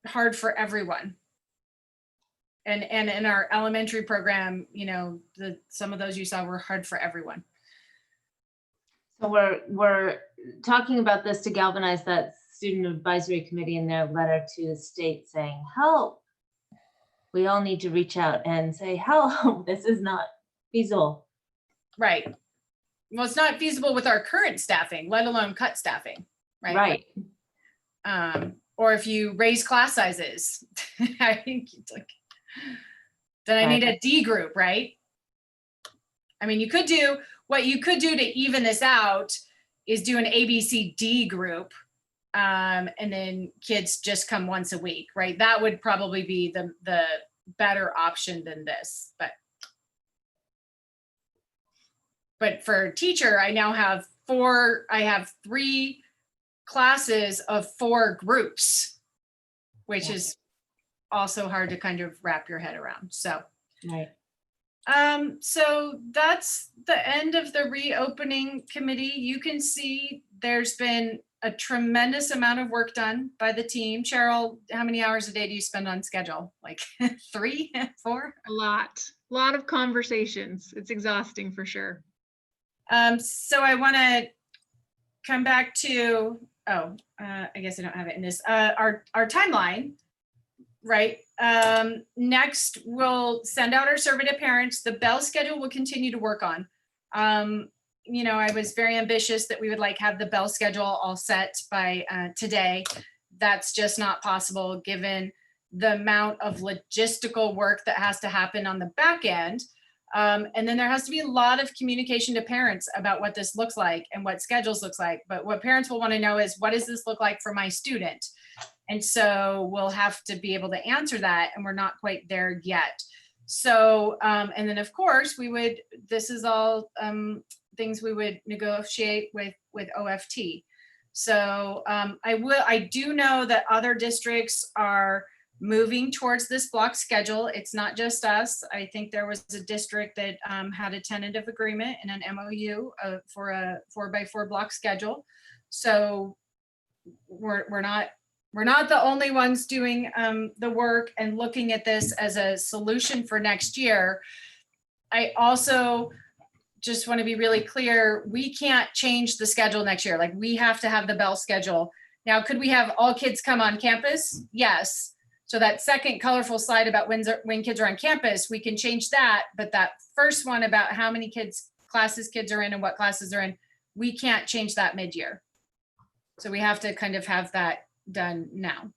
hard for everyone. And in our elementary program, you know, some of those you saw were hard for everyone. So we're talking about this to galvanize that student advisory committee in their letter to the state saying, help. We all need to reach out and say, help, this is not feasible. Right. Well, it's not feasible with our current staffing, let alone cut staffing, right? Right. Or if you raise class sizes, I think it's like, then I need a D group, right? I mean, what you could do to even this out is do an ABCD group, and then kids just come once a week, right? That would probably be the better option than this, but for teacher, I now have I have 3 classes of 4 groups, which is also hard to kind of wrap your head around. So, right. So that's the end of the reopening committee. You can see there's been a tremendous amount of work done by the team. Cheryl, how many hours a day do you spend on schedule? Like 3, 4? A lot of conversations. It's exhausting for sure. So I want to come back to, I guess I don't have it in this, our timeline. Right. Next, we'll send out our survey to parents. The bell schedule will continue to work on. You know, I was very ambitious that we would have the bell schedule all set by today. That's just not possible given the amount of logistical work that has to happen on the back end. And then there has to be a lot of communication to parents about what this looks like and what schedules looks like. But what parents will want to know is, what does this look like for my student? And so we'll have to be able to answer that, and we're not quite there yet. So, and then of course this is all things we would negotiate with OFT. So I do know that other districts are moving towards this block schedule. It's not just us. I think there was a district that had a tentative agreement and an MOU for a 4x4 block schedule. So we're not the only ones doing the work and looking at this as a solution for next year. I also just want to be really clear, we can't change the schedule next year. Like, we have to have the bell schedule. Now, could we have all kids come on campus? Yes. So that second colorful slide about when kids are on campus, we can change that. But that first one about how many classes kids are in and what classes are in, we can't change that mid-year. So we have to kind of have that done now.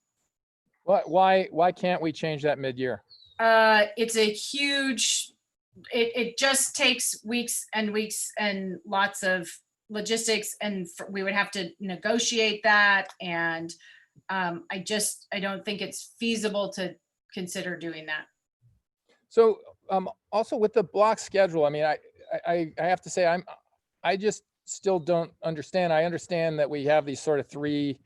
Why can't we change that mid-year? It's a huge, it just takes weeks and weeks and lots of logistics, and we would have to negotiate that. And I don't think it's feasible to consider doing that. So also with the block schedule, I mean, I have to say, I just still don't understand. I understand that we have these sort of 3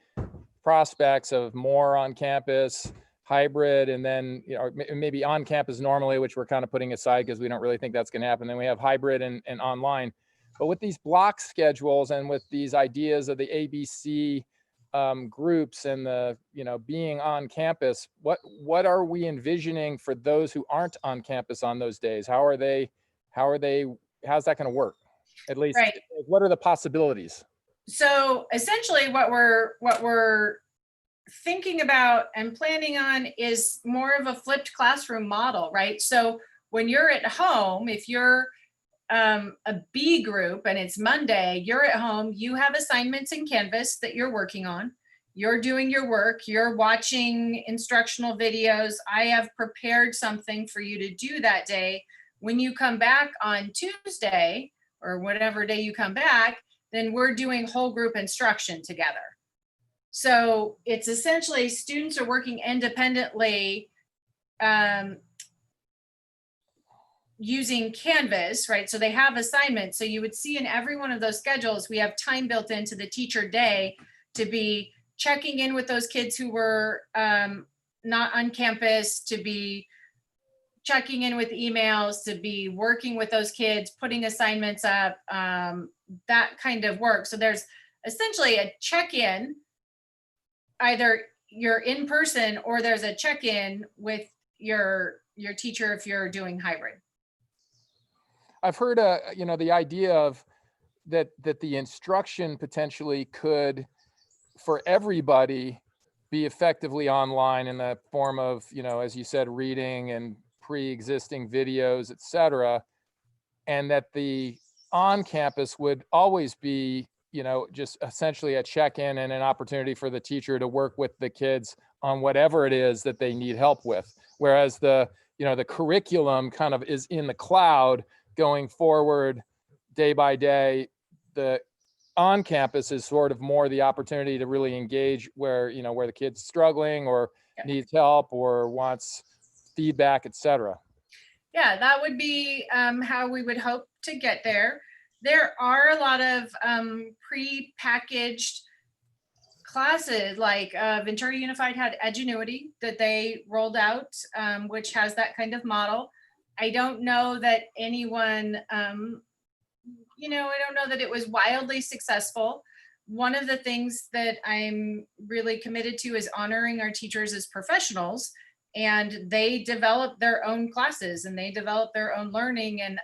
prospects of more on campus, hybrid, and then, you know, maybe on campus normally, which we're kind of putting aside because we don't really think that's going to happen. Then we have hybrid and online. But with these block schedules and with these ideas of the ABC groups and the, being on campus, what are we envisioning for those who aren't on campus on those days? How's that going to work? At least, Right. what are the possibilities? So essentially what we're thinking about and planning on is more of a flipped classroom model, right? So when you're at home, if you're a B group and it's Monday, you're at home, you have assignments in Canvas that you're working on. You're doing your work, you're watching instructional videos. I have prepared something for you to do that day. When you come back on Tuesday or whatever day you come back, then we're doing whole group instruction together. So it's essentially students are working independently using Canvas, right? So they have assignments. So you would see in every one of those schedules, we have time built into the teacher day to be checking in with those kids who were not on campus, to be checking in with emails, to be working with those kids, putting assignments up, that kind of work. So there's essentially a check-in, either you're in person or there's a check-in with your teacher if you're doing hybrid. I've heard, the idea of that the instruction potentially could, for everybody, be effectively online in the form of, as you said, reading and pre-existing videos, et cetera, and that the on-campus would always be, just essentially a check-in and an opportunity for the teacher to work with the kids on whatever it is that they need help with. Whereas the curriculum kind of is in the cloud going forward day by day. The on campus is sort of more the opportunity to really engage where the kid's struggling or needs help or wants feedback, et cetera. Yeah, that would be how we would hope to get there. There are a lot of pre-packaged classes, like Ventura Unified had Edgenuity that they rolled out, which has that kind of model. I don't know that anyone, I don't know that it was wildly successful. One of the things that I'm really committed to is honoring our teachers as professionals, and they develop their own classes and they develop their own learning. And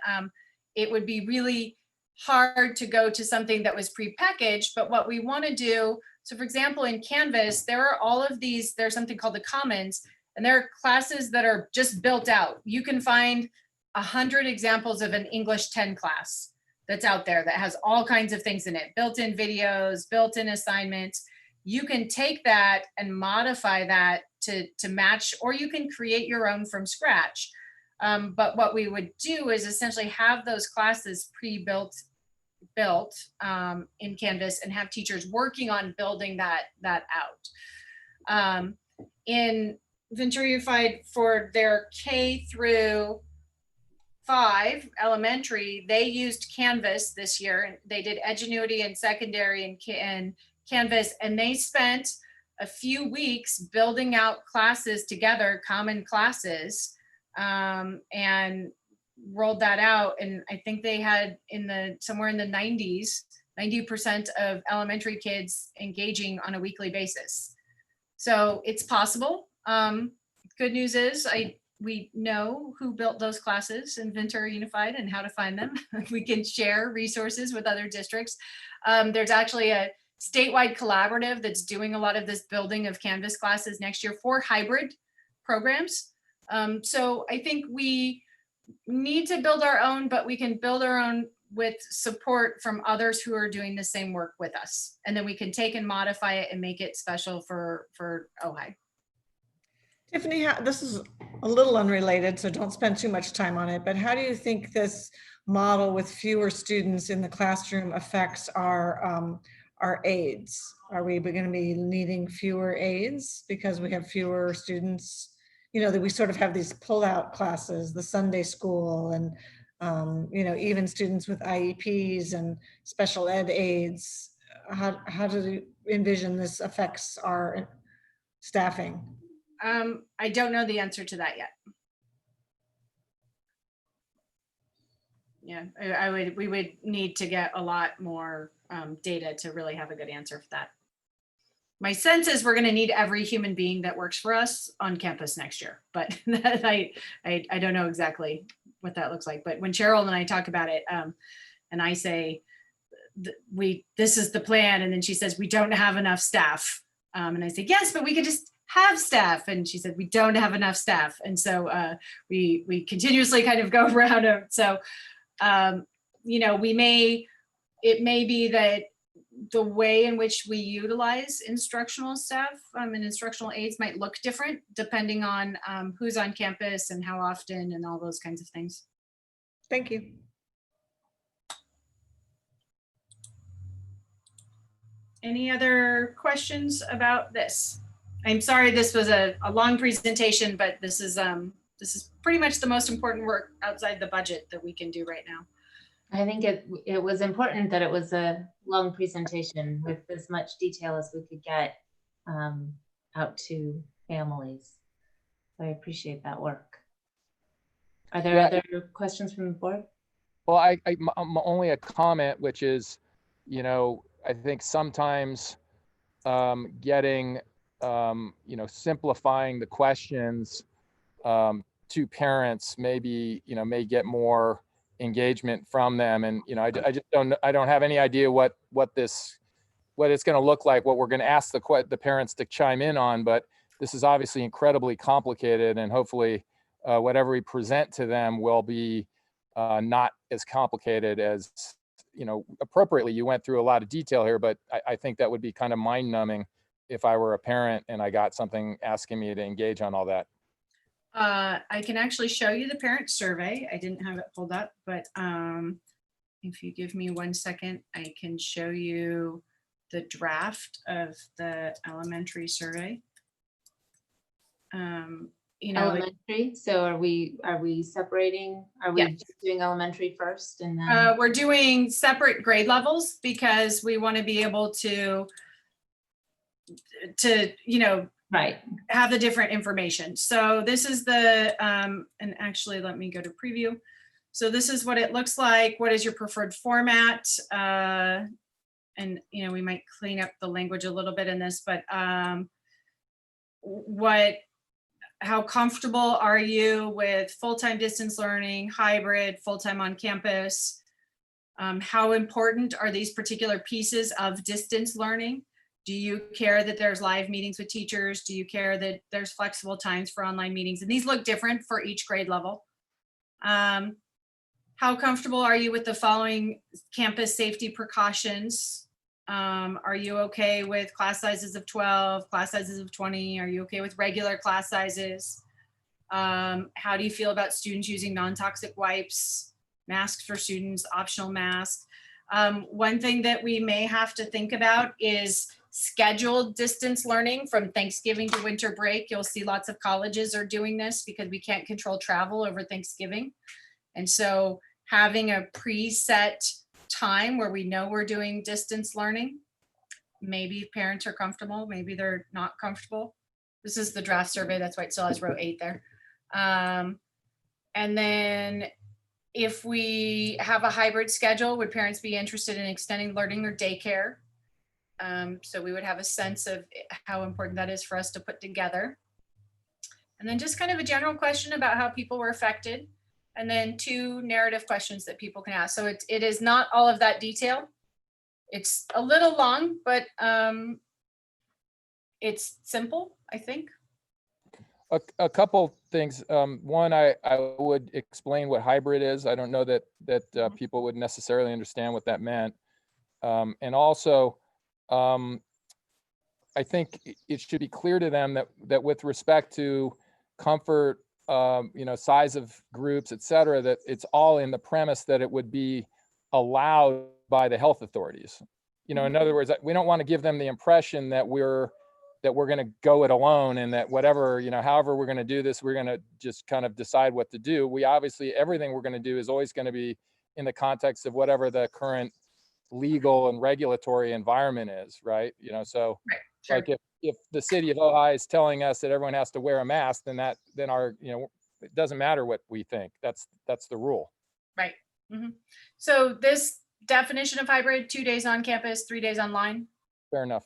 it would be really hard to go to something that was prepackaged, but what we want to do, so for example, in Canvas, there are all of these, there's something called the Commons, and there are classes that are just built out. You can find 100 examples of an English 10 class that's out there that has all kinds of things in it, built-in videos, built-in assignments. You can take that and modify that to match, or you can create your own from scratch. But what we would do is essentially have those classes pre-built in Canvas and have teachers working on building that out. In Ventura Unified, for their K through 5 elementary, they used Canvas this year, and they did Edgenuity in secondary and Canvas, and they spent a few weeks building out classes together, common classes, and rolled that out. And I think they had somewhere in the 90% of elementary kids engaging on a weekly basis. So it's possible. Good news is we know who built those classes in Ventura Unified and how to find them. We can share resources with other districts. There's actually a statewide collaborative that's doing a lot of this building of Canvas classes next year for hybrid programs. So I think we need to build our own, but we can build our own with support from others who are doing the same work with us. And then we can take and modify it and make it special for OHI. Tiffany, this is a little unrelated, so don't spend too much time on it, but how do you think this model with fewer students in the classroom affects our aides? Are we going to be needing fewer aides because we have fewer students? That we sort of have these pull-out classes, the Sunday school, and even students with IEPs and special ed aides. How do you envision this affects our staffing? I don't know the answer to that yet. Yeah, we would need to get a lot more data to really have a good answer for that. my sense is we're going to need every human being that works for us on campus next year, but I don't know exactly what that looks like. But when Cheryl and I talk about it, and I say, this is the plan, and then she says, we don't have enough staff. And I say, yes, but we could just have staff. And she said, we don't have enough staff. And so we continuously kind of go around. So, you know, it may be that the way in which we utilize instructional staff and instructional aides might look different depending on who's on campus and how often and all those kinds of things. Thank you. Any other questions about this? I'm sorry this was a long presentation, but this is pretty much the most important work outside the budget that we can do right now. I think it was important that it was a long presentation with as much detail as we could get out to families. So I appreciate that work. Are there other questions from the board? Well, I'm only a comment, which is, you know, I think sometimes getting, you know, simplifying the questions to parents maybe, you know, may get more engagement from them. And, you know, I just I don't have any idea what it's going to look like, what we're going to ask the parents to chime in on, but this is obviously incredibly complicated, and hopefully whatever we present to them will be not as complicated as, you know, appropriately. You went through a lot of detail here, but I think that would be kind of mind numbing if I were a parent and I got something asking me to engage on all that. I can actually show you the parent survey. I didn't have it pulled up, but if you give me 1 second, I can show you the draft of the elementary survey. You know, Elementary. So are we separating? Are we just doing elementary first and then? We're doing separate grade levels because we want to be able to you know, right, have the different information. So this is the and actually let me go to preview. So this is what it looks like. What is your preferred format? And you know, we might clean up the language a little bit in this, but how comfortable are you with full-time distance learning, hybrid, full-time on campus? How important are these particular pieces of distance learning? Do you care that there's live meetings with teachers? Do you care that there's flexible times for online meetings? And these look different for each grade level. How comfortable are you with the following campus safety precautions? Are you okay with class sizes of 12, class sizes of 20? Are you okay with regular class sizes? How do you feel about students using non-toxic wipes, masks for students, optional masks? One thing that we may have to think about is scheduled distance learning from Thanksgiving to winter break. You'll see lots of colleges are doing this because we can't control travel over Thanksgiving. And so having a preset time where we know we're doing distance learning, maybe parents are comfortable, maybe they're not comfortable. This is the draft survey, that's why it still has row 8 there. And then if we have a hybrid schedule, would parents be interested in extending learning or daycare? So we would have a sense of how important that is for us to put together. And then just kind of a general question about how people were affected. And then 2 narrative questions that people can ask. So it is not all of that detail. It's a little long, but it's simple, I think. A couple things. One, I would explain what hybrid is. I don't know that people would necessarily understand what that meant. And also, I think it should be clear to them that with respect to comfort, you know, size of groups, et cetera, that it's all in the premise that it would be allowed by the health authorities. You know, in other words, we don't want to give them the impression that we're going to go it alone and that whatever, you know, however we're going to do this, we're going to just kind of decide what to do. We obviously, everything we're going to do is always going to be in the context of whatever the current legal and regulatory environment is, right? You know, so Sure. Like if the city of Ojai is telling us that everyone has to wear a mask, then our, you know, it doesn't matter what we think. That's the rule. Right. Mm-hmm. So this definition of hybrid, 2 days on campus, 3 days online. Fair enough.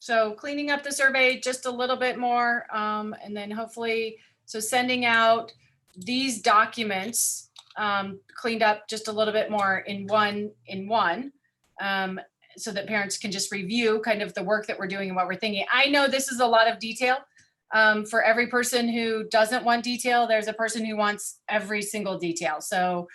So cleaning up the survey just a little bit more, and then hopefully, so sending out these documents cleaned up just a little bit more in one, so that parents can just review kind of the work that we're doing and what we're thinking. I know this is a lot of detail. For every person who doesn't want detail, there's a person who wants every single detail. So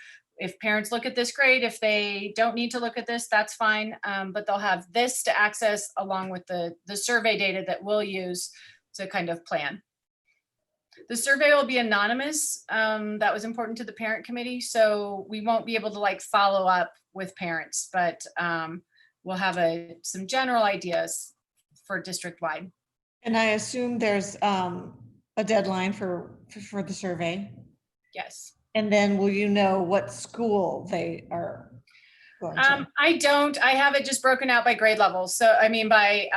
if parents look at this, great. If they don't need to look at this, that's fine. But they'll have this to access along with the survey data that we'll use to kind of plan. The survey will be anonymous. That was important to the parent committee. So we won't be able to like follow up with parents, but we'll have some general ideas for district-wide. And I assume there's a deadline for the survey. Yes. And then will you know what school they are going to? I don't. I have it just broken out by grade level. So I mean by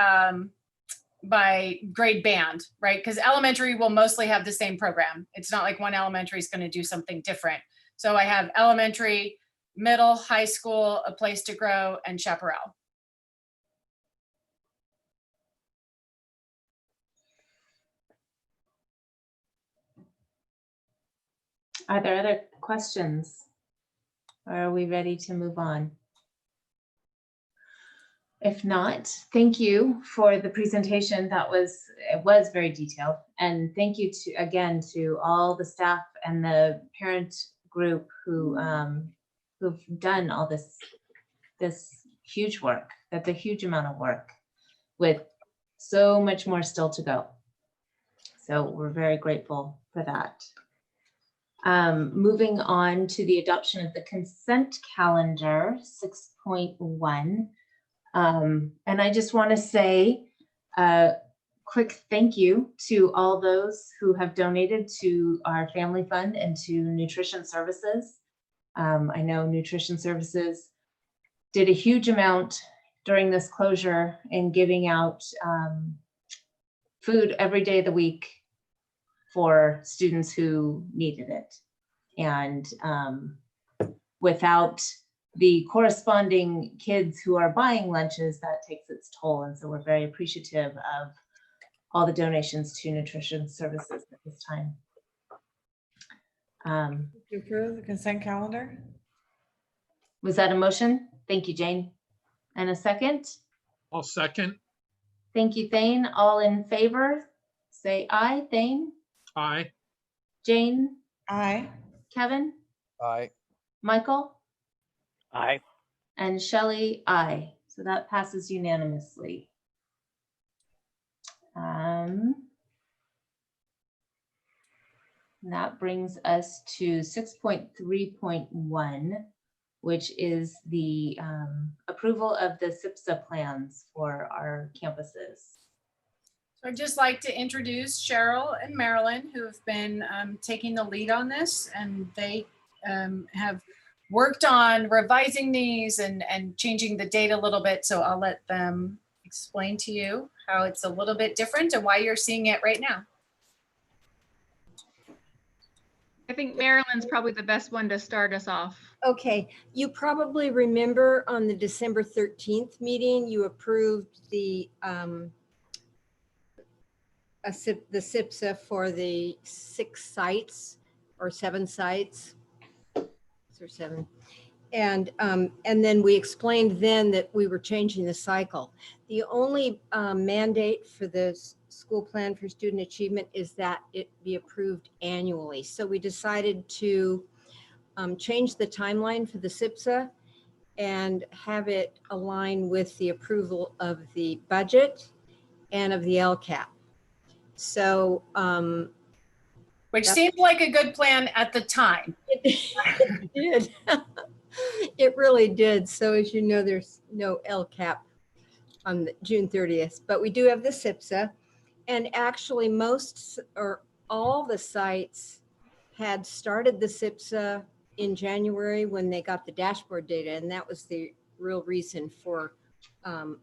grade band, right? Because elementary will mostly have the same program. It's not like one elementary is going to do something different. So I have elementary, middle, high school, A Place to Grow, and Chaparral. Are there other questions? Or are we ready to move on? If not, thank you for the presentation. It was very detailed. And thank you again to all the staff and the parent group who've done all this huge work. That's a huge amount of work with so much more still to go. So we're very grateful for that. Moving on to the adoption of the consent calendar 6.1. And I just want to say a quick thank you to all those who have donated to our family fund and to nutrition services. I know nutrition services did a huge amount during this closure in giving out food every day of the week for students who needed it. And without the corresponding kids who are buying lunches, that takes its toll. And so we're very appreciative of all the donations to nutrition services at this time. To approve the consent calendar? Was that a motion? Thank you, Jane. And a second? I'll second. Thank you, Thane. All in favor, say aye. Thane? Aye. Jane? Aye. Kevin? Aye. Michael? Aye. And Shelley, aye. So that passes unanimously. That brings us to 6.3.1, which is the approval of the SIPA plans for our campuses. So I'd just like to introduce Cheryl and Marilyn, who have been taking the lead on this, and they have worked on revising these and changing the data a little bit. So I'll let them explain to you how it's a little bit different and why you're seeing it right now. I think Marilyn's probably the best one to start us off. Okay, you probably remember on the December 13th meeting, you approved the SIPA for the 6 sites or 7 sites. 6 or 7. And then we explained then that we were changing the cycle. The only mandate for the school plan for student achievement is that it be approved annually. So we decided to change the timeline for the SIPA and have it align with the approval of the budget and of the LCAP. So which seemed like a good plan at the time. It did. It really did. So as you know, there's no LCAP on June 30th, but we do have the SIPA. And actually most or all the sites had started the SIPA in January when they got the dashboard data. And that was the real reason for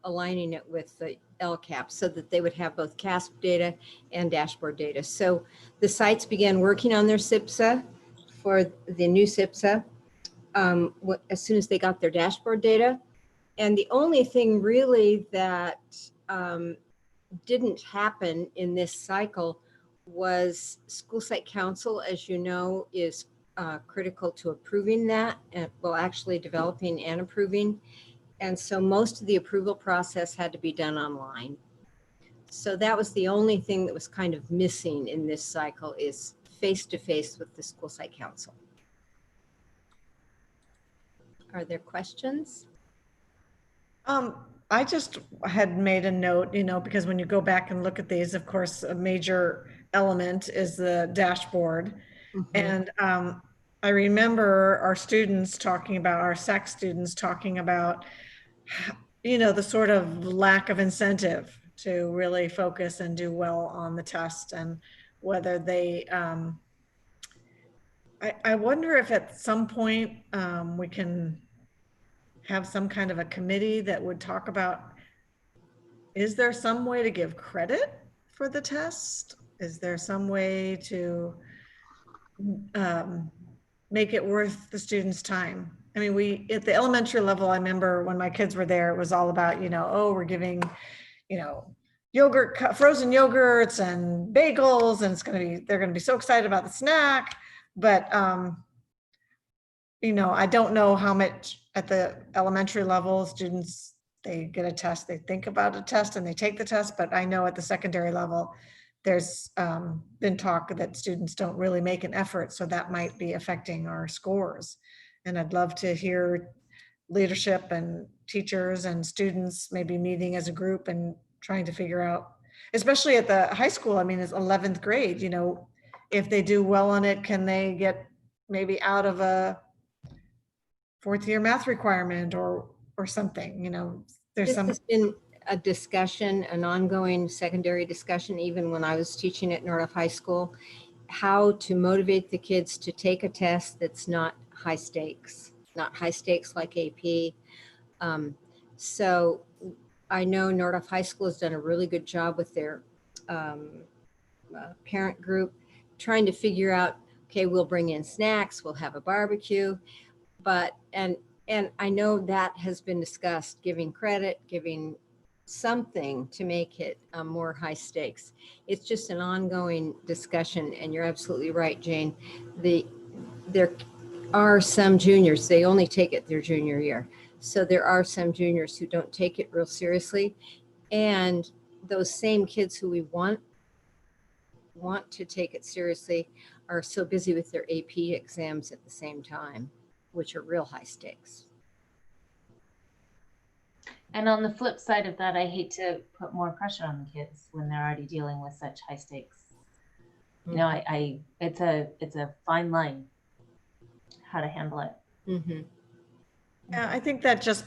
aligning it with the LCAP so that they would have both CASP data and dashboard data. So the sites began working on their SIPA for the new SIPA as soon as they got their dashboard data. And the only thing really that didn't happen in this cycle was school site council, as you know, is critical to approving that, and well, actually developing and approving. And so most of the approval process had to be done online. So that was the only thing that was kind of missing in this cycle, is face-to-face with the school site council. Are there questions? I just had made a note, because when you go back and look at these, of course, a major element is the dashboard. And I remember our students talking about, our SEC students talking about, the sort of lack of incentive to really focus and do well on the test, and whether they, I wonder if at some point we can have some kind of a committee that would talk about, is there some way to give credit for the test? Is there some way to make it worth the students' time? I mean, at the elementary level, I remember when my kids were there, it was all about, oh, we're giving, yogurt, frozen yogurts and bagels, and they're going to be so excited about the snack. But, I don't know how much at the elementary level students, they get a test, they think about a test and they take the test. But I know at the secondary level, there's been talk that students don't really make an effort. So that might be affecting our scores. And I'd love to hear leadership and teachers and students maybe meeting as a group and trying to figure out, especially at the high school, I mean, it's 11th grade, if they do well on it, can they get maybe out of a fourth year math requirement or something, there's This some. has been a discussion, an ongoing secondary discussion, even when I was teaching at Nordoff High School, how to motivate the kids to take a test that's not high stakes like AP. So I know Nordoff High School has done a really good job with their parent group, trying to figure out, okay, we'll bring in snacks, we'll have a barbecue, but, and I know that has been discussed, giving credit, giving something to make it more high stakes. It's just an ongoing discussion, and you're absolutely right, Jane. There are some juniors, they only take it their junior year. So there are some juniors who don't take it real seriously. And those same kids who we want to take it seriously are so busy with their AP exams at the same time, which are real high stakes. And on the flip side of that, I hate to put more pressure on the kids when they're already dealing with such high stakes. It's a fine line how to handle it. Yeah, I think that just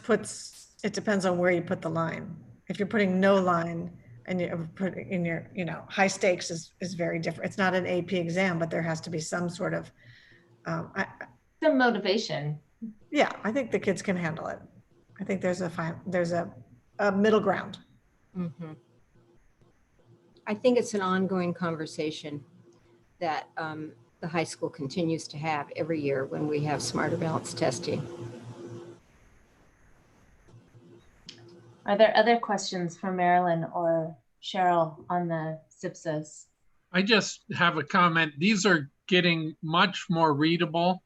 it depends on where you put the line. If you're putting no line and you're putting in your, high stakes is very different. It's not an AP exam, but there has to be some sort of some motivation. Yeah, I think the kids can handle it. I think there's a middle ground. I think it's an ongoing conversation that the high school continues to have every year when we have smarter balance testing. Are there other questions for Marilyn or Cheryl on the SIPSAs? I just have a comment. These are getting much more readable.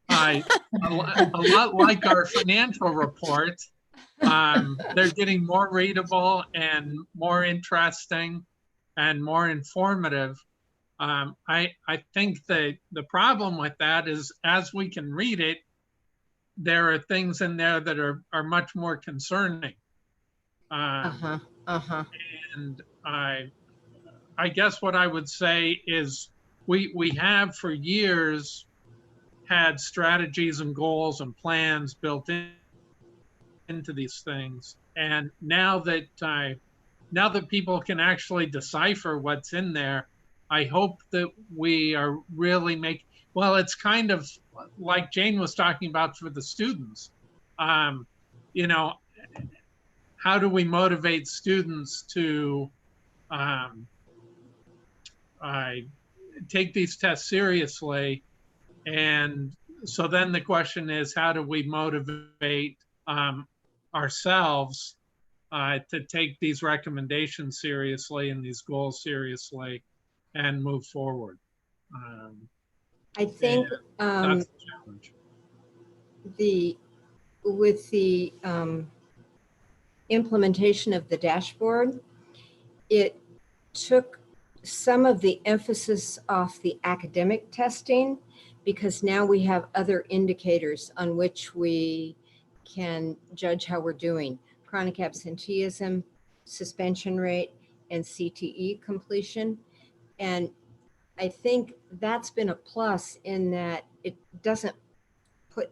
A lot like our financial report. They're getting more readable and more interesting and more informative. I think that the problem with that is, as we can read it, there are things in there that are much more concerning. And I guess what I would say is we have for years had strategies and goals and plans built into these things. And now that people can actually decipher what's in there, I hope that we are really well, it's kind of like Jane was talking about for the students. How do we motivate students to take these tests seriously? And so then the question is, how do we motivate ourselves to take these recommendations seriously and these goals seriously and move forward. I think That's the challenge. with the implementation of the dashboard, it took some of the emphasis off the academic testing, because now we have other indicators on which we can judge how we're doing. Chronic absenteeism, suspension rate, and CTE completion. And I think that's been a plus in that it doesn't put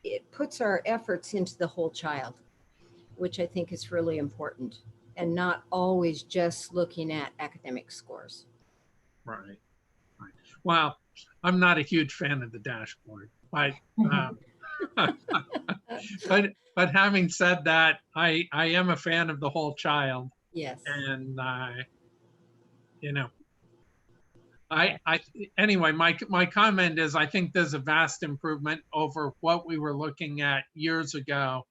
it puts our efforts into the whole child, which I think is really important, and not always just looking at academic scores. Right. Well, I'm not a huge fan of the dashboard, but but having said that, I am a fan of the whole child. Yes. And anyway, my comment is I think there's a vast improvement over what we were looking at years ago,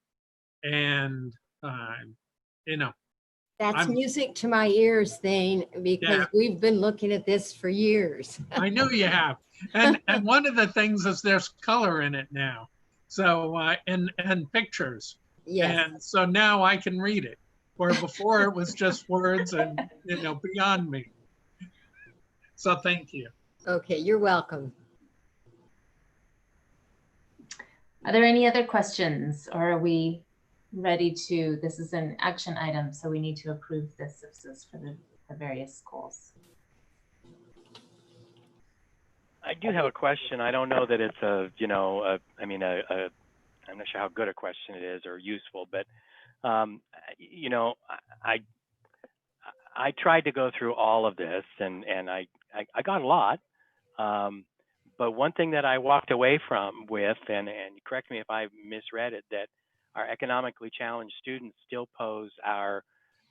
and That's music to my ears, Thane, because we've been looking at this for years. I know you have. And one of the things is there's color in it now. So, and pictures. Yes. And so now I can read it, where before it was just words and, beyond me. So thank you. Okay, you're welcome. Are there any other questions, or are we ready to, this is an action item, so we need to approve the SIPSs for the various schools. I do have a question. I don't know that it's I'm not sure how good a question it is or useful, but I tried to go through all of this, and I got a lot. But one thing that I walked away with, and correct me if I misread it, that our economically challenged students still pose our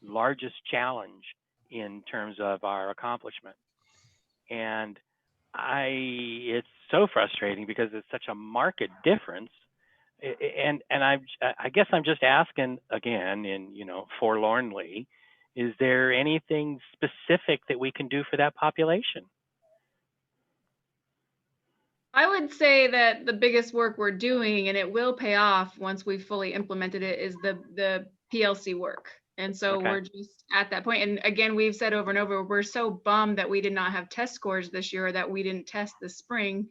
largest challenge in terms of our accomplishment. And it's so frustrating because it's such a marked difference. And I guess I'm just asking again, forlornly, is there anything specific that we can do for that population? I would say that the biggest work we're doing, and it will pay off once we've fully implemented it, is the PLC work. And so we're just at that point. And again, we've said over and over, we're so bummed that we did not have test scores this year, or that we didn't test this spring.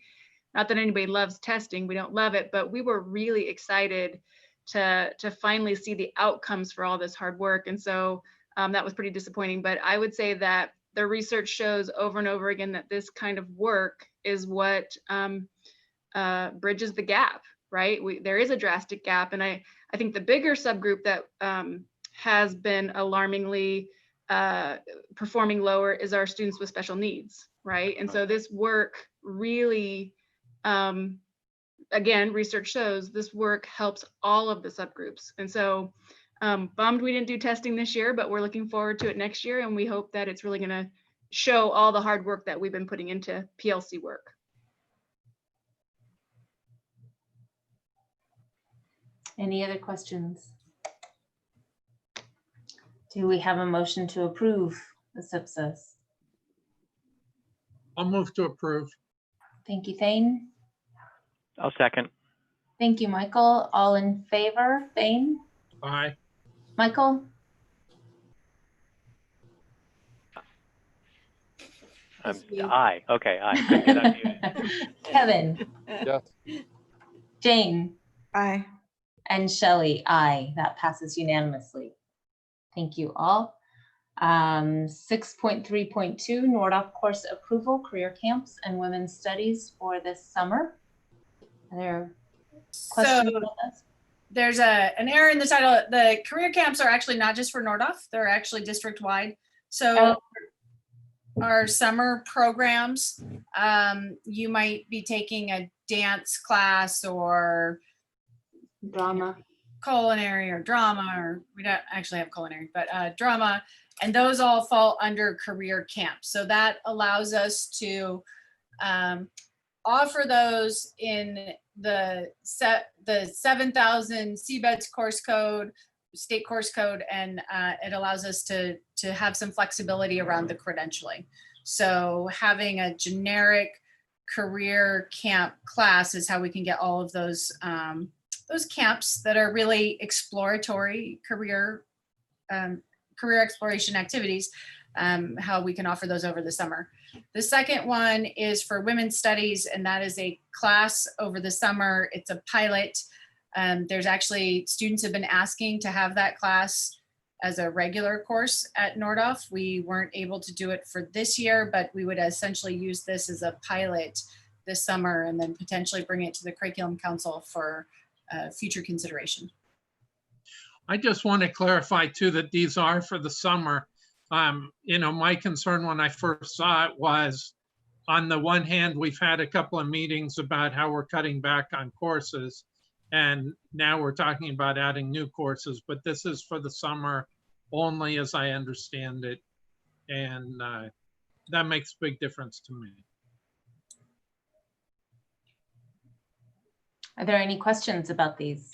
Not that anybody loves testing, we don't love it, but we were really excited to finally see the outcomes for all this hard work. And so that was pretty disappointing. But I would say that the research shows over and over again that this kind of work is what bridges the gap, right? There is a drastic gap. And I think the bigger subgroup that has been alarmingly performing lower is our students with special needs, right? And so this work really, again, research shows this work helps all of the subgroups. And so bummed we didn't do testing this year, but we're looking forward to it next year. And we hope that it's really gonna show all the hard work that we've been putting into PLC work. Any other questions? Do we have a motion to approve the SIPSs? I'll move to approve. Thank you, Thane. I'll second. Thank you, Michael. All in favor? Thane? Aye. Michael? Aye. Okay, aye. Couldn't get unmuted. Kevin? Yes. Jane? Aye. And Shelley, aye. That passes unanimously. Thank you all. 6.3.2 Nordhoff course approval, career camps and women's studies for this summer. Are there questions about this? There's an error in the title. The career camps are actually not just for Nordhoff, they're actually district-wide. So our summer programs, you might be taking a dance class or drama, culinary or drama, or we don't actually have culinary, but drama, and those all fall under career camp. So that allows us to offer those in the 7,000 CBEDS course code, state course code, and it allows us to have some flexibility around the credentialing. So having a generic career camp class is how we can get all of those camps that are really exploratory career exploration activities, how we can offer those over the summer. The second one is for women's studies, and that is a class over the summer. It's a pilot. There's actually, students have been asking to have that class as a regular course at Nordhoff. We weren't able to do it for this year, but we would essentially use this as a pilot this summer and then potentially bring it to the Curriculum Council for future consideration. I just want to clarify too that these are for the summer. My concern when I first saw it was, on the one hand, we've had a couple of meetings about how we're cutting back on courses, and now we're talking about adding new courses, but this is for the summer only, as I understand it. And that makes a big difference to me. Are there any questions about these?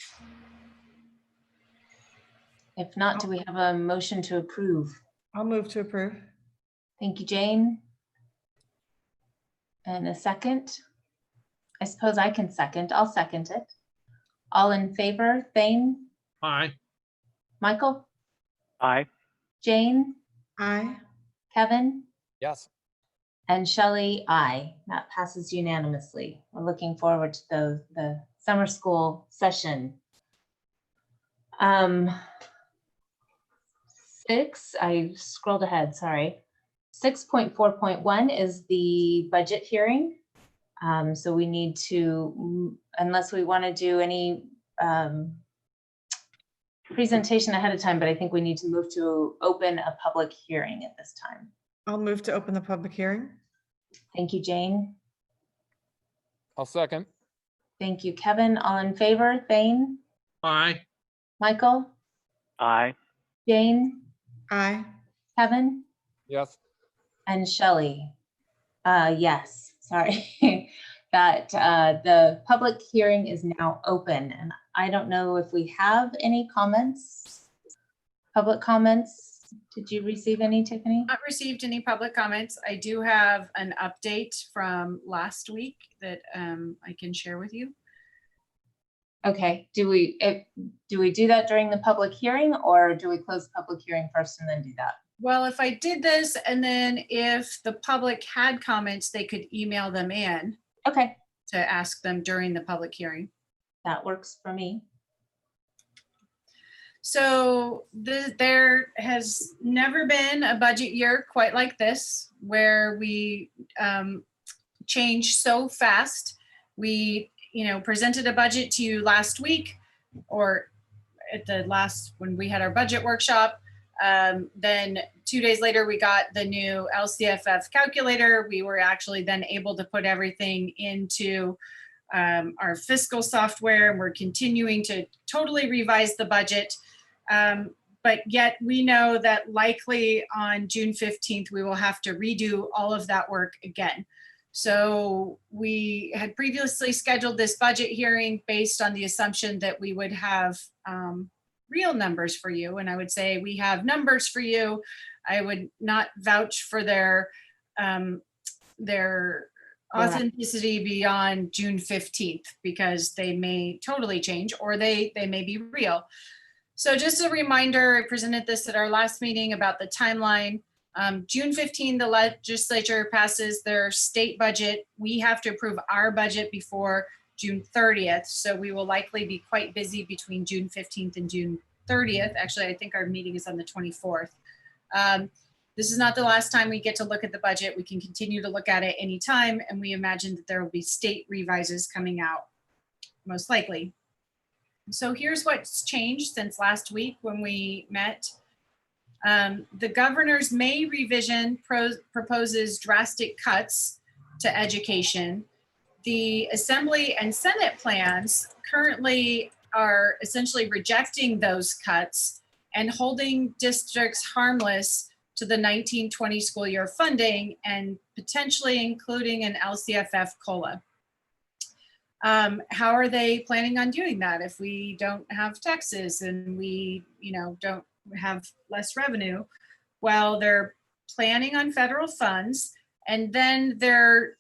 If not, do we have a motion to approve? I'll move to approve. Thank you, Jane. And a second? I suppose I can second. I'll second it. All in favor? Thane? Aye. Michael? Aye. Jane? Aye. Kevin? Yes. And Shelley, aye. That passes unanimously. We're looking forward to the summer school session. 6, I scrolled ahead, sorry. 6.4.1 is the budget hearing. So we need to, unless we want to do any presentation ahead of time, but I think we need to move to open a public hearing at this time. I'll move to open the public hearing. Thank you, Jane. I'll second. Thank you, Kevin. All in favor? Thane? Aye. Michael? Aye. Jane? Aye. Kevin? Yes. And Shelley? Yes, sorry. That the public hearing is now open, and I don't know if we have any comments, public comments. Did you receive any, Tiffany? Not received any public comments. I do have an update from last week that I can share with you. Okay, do we do that during the public hearing, or do we close the public hearing first and then do that? Well, if I did this and then if the public had comments, they could email them in. Okay. To ask them during the public hearing. That works for me. So there has never been a budget year quite like this, where we change so fast. We, presented a budget to you last week, or at the last, when we had our budget workshop. Then 2 days later, we got the new LCFF calculator. We were actually then able to put everything into our fiscal software, and we're continuing to totally revise the budget. But yet we know that likely on June 15th, we will have to redo all of that work again. So we had previously scheduled this budget hearing based on the assumption that we would have real numbers for you. And I would say we have numbers for you. I would not vouch for their authenticity beyond June 15th, because they may totally change, or they may be real. So just a reminder, I presented this at our last meeting about the timeline. June 15, the legislature passes their state budget. We have to approve our budget before June 30th. So we will likely be quite busy between June 15th and June 30th. Actually, I think our meeting is on the 24th. This is not the last time we get to look at the budget. We can continue to look at it anytime, and we imagine that there will be state revises coming out, most likely. So here's what's changed since last week when we met. The governor's May revision proposes drastic cuts to education. The Assembly and Senate plans currently are essentially rejecting those cuts and holding districts harmless to the 1920 school year funding, and potentially including an LCFF COLA. How are they planning on doing that if we don't have taxes and we, don't have less revenue? Well, they're planning on federal funds, and then they're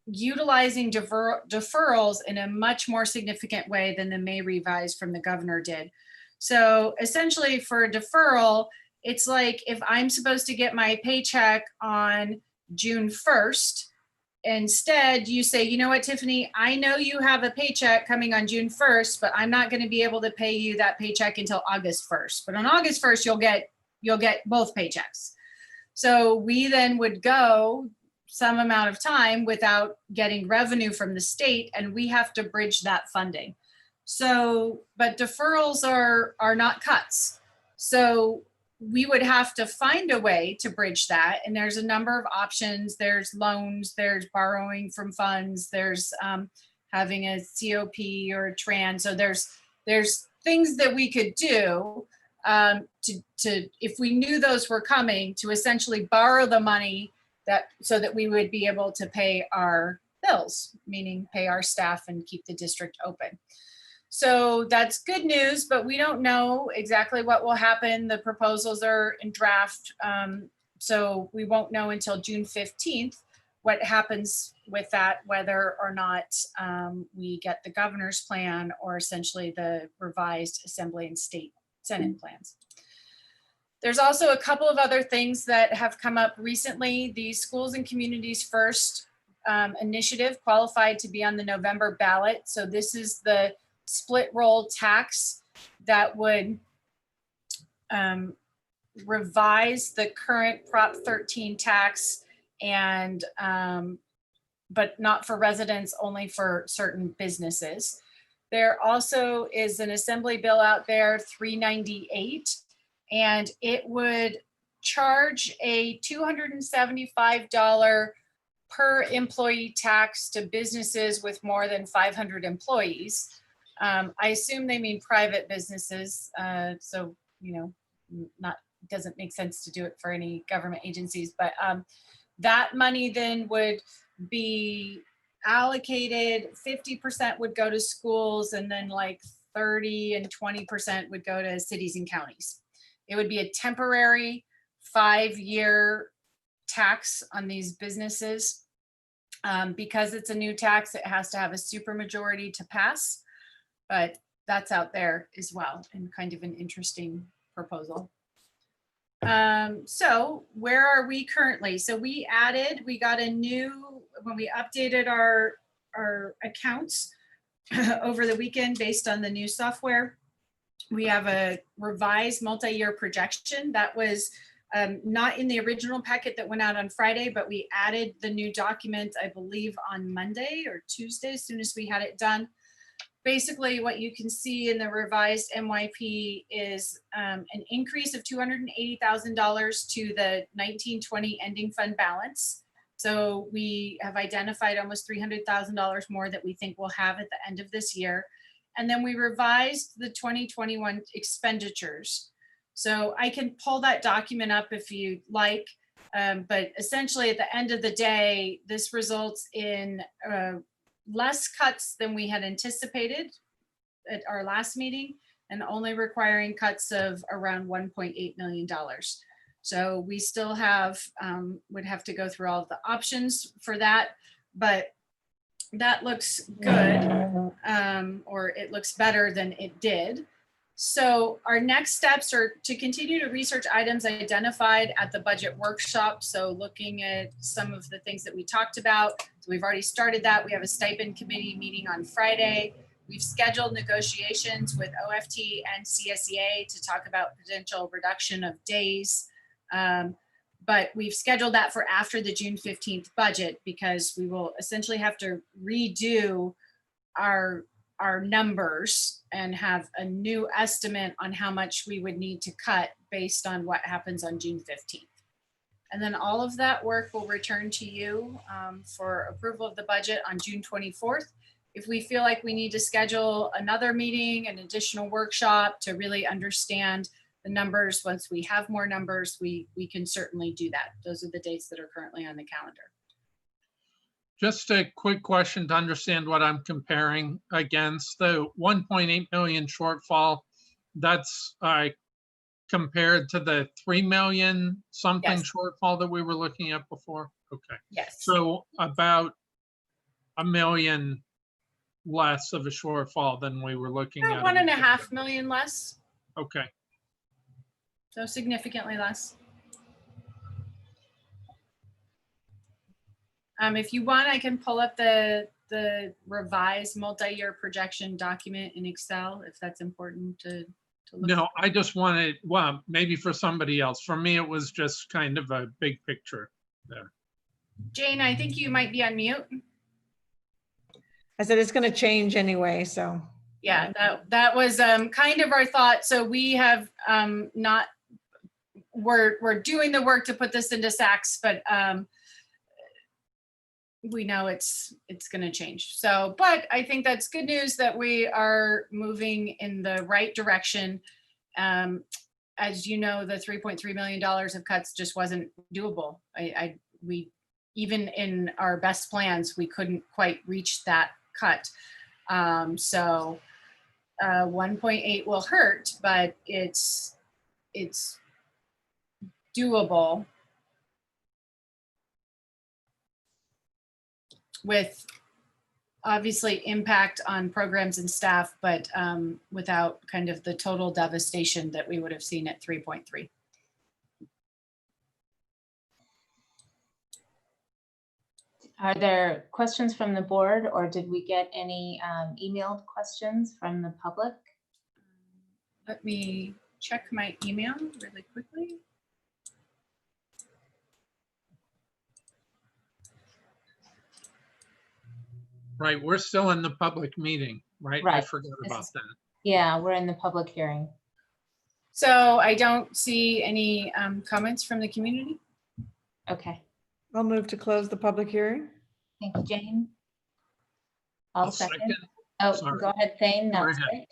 utilizing deferrals in a much more significant way than the May revise from the governor did. So essentially for a deferral, it's like if I'm supposed to get my paycheck on June 1st, instead you say, you know what, Tiffany, I know you have a paycheck coming on June 1st, but I'm not going to be able to pay you that paycheck until August 1st. But on August 1st, you'll get both paychecks. So we then would go some amount of time without getting revenue from the state, and we have to bridge that funding. So, but deferrals are not cuts. So we would have to find a way to bridge that. And there's a number of options. There's loans, there's borrowing from funds, there's having a COP or a TRAN. So there's things that we could do to if we knew those were coming, to essentially borrow the money so that we would be able to pay our bills, meaning pay our staff and keep the district open. So that's good news, but we don't know exactly what will happen. The proposals are in draft. So we won't know until June 15th what happens with that, whether or not we get the governor's plan or essentially the revised Assembly and State Senate plans. There's also a couple of other things that have come up recently. The Schools and Communities First initiative qualified to be on the November ballot. So this is the split roll tax that would revise the current Prop 13 tax, and but not for residents, only for certain businesses. There also is an assembly bill out there, 398, and it would charge a $275 per employee tax to businesses with more than 500 employees. I assume they mean private businesses, so doesn't make sense to do it for any government agencies, but that money then would be allocated. 50% would go to schools, and then like 30 and 20% would go to cities and counties. It would be a temporary 5-year tax on these businesses. Because it's a new tax, it has to have a supermajority to pass, but that's out there as well, and kind of an interesting proposal. So where are we currently? So we got a new, when we updated our accounts over the weekend based on the new software, we have a revised multi-year projection that was not in the original packet that went out on Friday, but we added the new document, I believe, on Monday or Tuesday, as soon as we had it done. Basically, what you can see in the revised MYP is an increase of $280,000 to the 1920 ending fund balance. So we have identified almost $300,000 more that we think we'll have at the end of this year. And then we revised the 2021 expenditures. So I can pull that document up if you like, but essentially at the end of the day, this results in less cuts than we had anticipated at our last meeting, and only requiring cuts of around $1.8 million. So we still have, would have to go through all of the options for that, but that looks good, or it looks better than it did. So our next steps are to continue to research items identified at the budget workshop. So looking at some of the things that we talked about. So we've already started that. We have a stipend committee meeting on Friday. We've scheduled negotiations with OFT and CSEA to talk about potential reduction of days. But we've scheduled that for after the June 15th budget, because we will essentially have to redo our numbers and have a new estimate on how much we would need to cut based on what happens on June 15th. And then all of that work will return to you for approval of the budget on June 24th. If we feel like we need to schedule another meeting, an additional workshop to really understand the numbers, once we have more numbers, we can certainly do that. Those are the dates that are currently on the calendar. Just a quick question to understand what I'm comparing against. The 1.8 million shortfall, that's compared to the 3 million something Yes. shortfall that we were looking at before? Okay. Yes. So about 1 million less of a shortfall than we were looking at. About 1.5 million less, Okay. so significantly less. If you want, I can pull up the revised multi-year projection document in Excel if that's important to look No, at. I just wanted, well, maybe for somebody else. For me, it was just kind of a big picture there. Jane, I think you might be on mute. I said it's going to change anyway, so. Yeah, that was kind of our thought. So we have not, we're doing the work to put this into SACs, but we know it's going to change. So, but I think that's good news that we are moving in the right direction. As you know, the $3.3 million of cuts just wasn't doable. We even in our best plans, we couldn't quite reach that cut. So 1.8 will hurt, but it's doable with obviously impact on programs and staff, but without kind of the total devastation that we would have seen at 3.3. Are there questions from the board, or did we get any emailed questions from the public? Let me check my email really quickly. Right, we're still in the public meeting, right? I Right. forgot about that. Yeah, we're in the public hearing. So I don't see any comments from the community. Okay, I'll move to close the public hearing. thank you, Jane. I'll I'll second. second. Oh, Sorry. go ahead, Thane. Go That's ahead. great.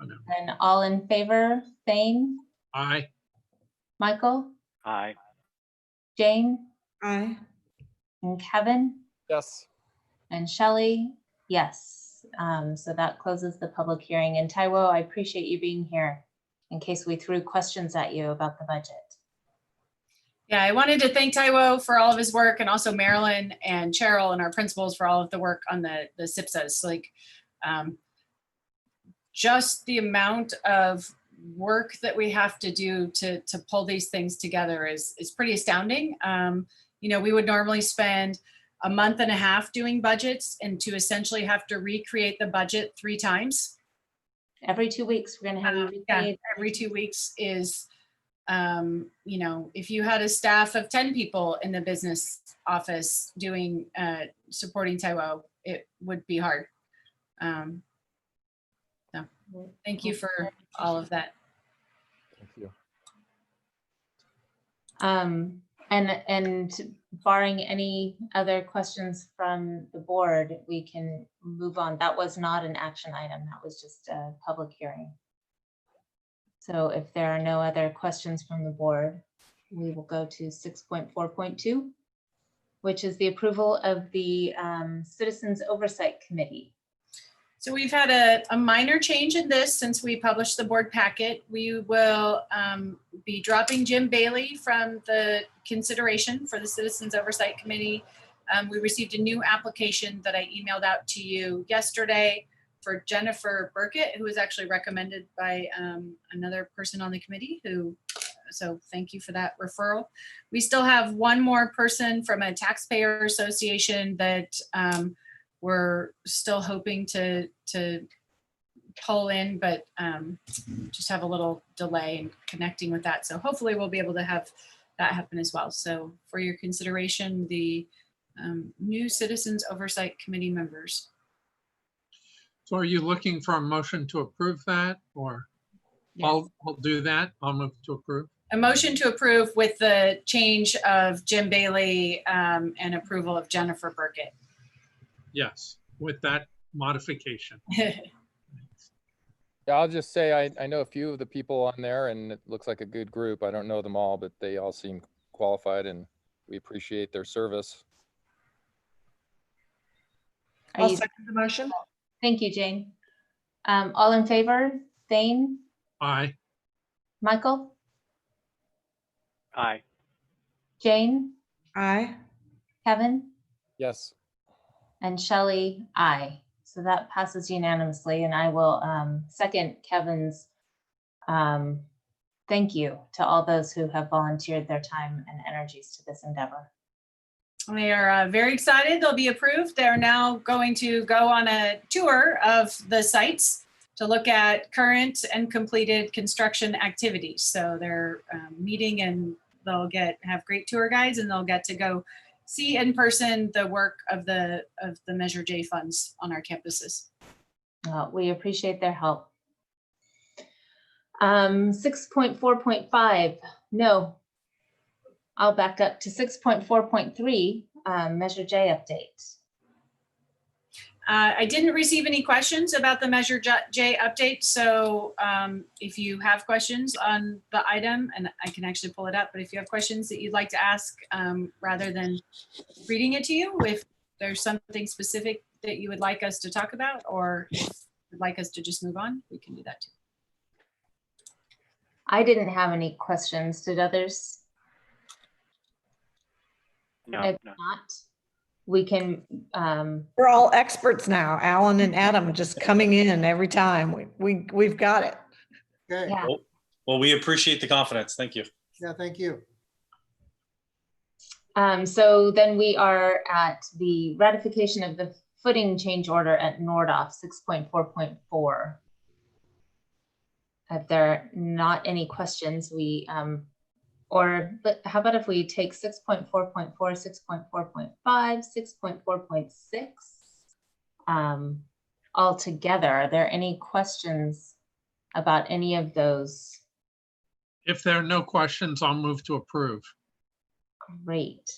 Oh, no. And all in favor, Thane, Aye. Michael, Aye. Jane, Aye. and Kevin, Yes. and Shelley, yes. So that closes the public hearing. And Taiwo, I appreciate you being here in case we threw questions at you about the budget. Yeah, I wanted to thank Taiwo for all of his work, and also Marilyn and Cheryl and our principals for all of the work on the SIPSAs. Like, just the amount of work that we have to do to pull these things together is pretty astounding. You know, we would normally spend a month and a half doing budgets, and to essentially have to recreate the budget 3 times. Every 2 weeks, we're gonna have you recreate. Every 2 weeks is, you know, if you had a staff of 10 people in the business office doing, supporting Taiwo, it would be hard. So thank you for all of that. Thank you. And barring any other questions from the board, we can move on. That was not an action item. That was just a public hearing. So if there are no other questions from the board, we will go to 6.4.2, which is the approval of the Citizens Oversight Committee. So we've had a minor change in this since we published the board packet. We will be dropping Jim Bailey from the consideration for the Citizens Oversight Committee. We received a new application that I emailed out to you yesterday for Jennifer Burkett, who was actually recommended by another person on the committee so thank you for that referral. We still have one more person from a taxpayer association that we're still hoping to pull in, but just have a little delay in connecting with that. So hopefully we'll be able to have that happen as well. So for your consideration, the new Citizens Oversight Committee members. So are you looking for a motion to approve that, or? Yes. I'll do that. I'll move to approve. A motion to approve with the change of Jim Bailey and approval of Jennifer Burkett. Yes, with that modification. Yeah, I'll just say I know a few of the people on there, and it looks like a good group. I don't know them all, but they all seem qualified, and we appreciate their service. Are I'll you- second the motion. Thank you, Jane. All in favor? Thane, Aye. Michael, Aye. Jane, Aye. Kevin, Yes. and Shelley, aye. So that passes unanimously, and I will second Kevin's thank you to all those who have volunteered their time and energies to this endeavor. They are very excited. They'll be approved. They're now going to go on a tour of the sites to look at current and completed construction activities. So they're meeting, and they'll have great tour guides, and they'll get to go see in person the work of the Measure J funds on our campuses. We appreciate their help. 6.4.5, no. I'll back up to 6.4.3, Measure J update. I didn't receive any questions about the Measure J update. So if you have questions on the item, and I can actually pull it up, but if you have questions that you'd like to ask, rather than reading it to you, if there's something specific that you would like us to talk about, or if you'd like us to just move on, we can do that too. I didn't have any questions. Did others? No, If no. not, we can. We're all experts now. Alan and Adam are just coming in every time. We've got it. Okay. Yeah. Well, we appreciate the confidence. Thank you. Yeah, thank you. So then we are at the ratification of the footing change order at Nordoff, 6.4.4. If there are not any questions, but how about if we take 6.4.4, 6.4.5, 6.4.6 all together? Are there any questions about any of those? If there are no questions, I'll move to approve. Great.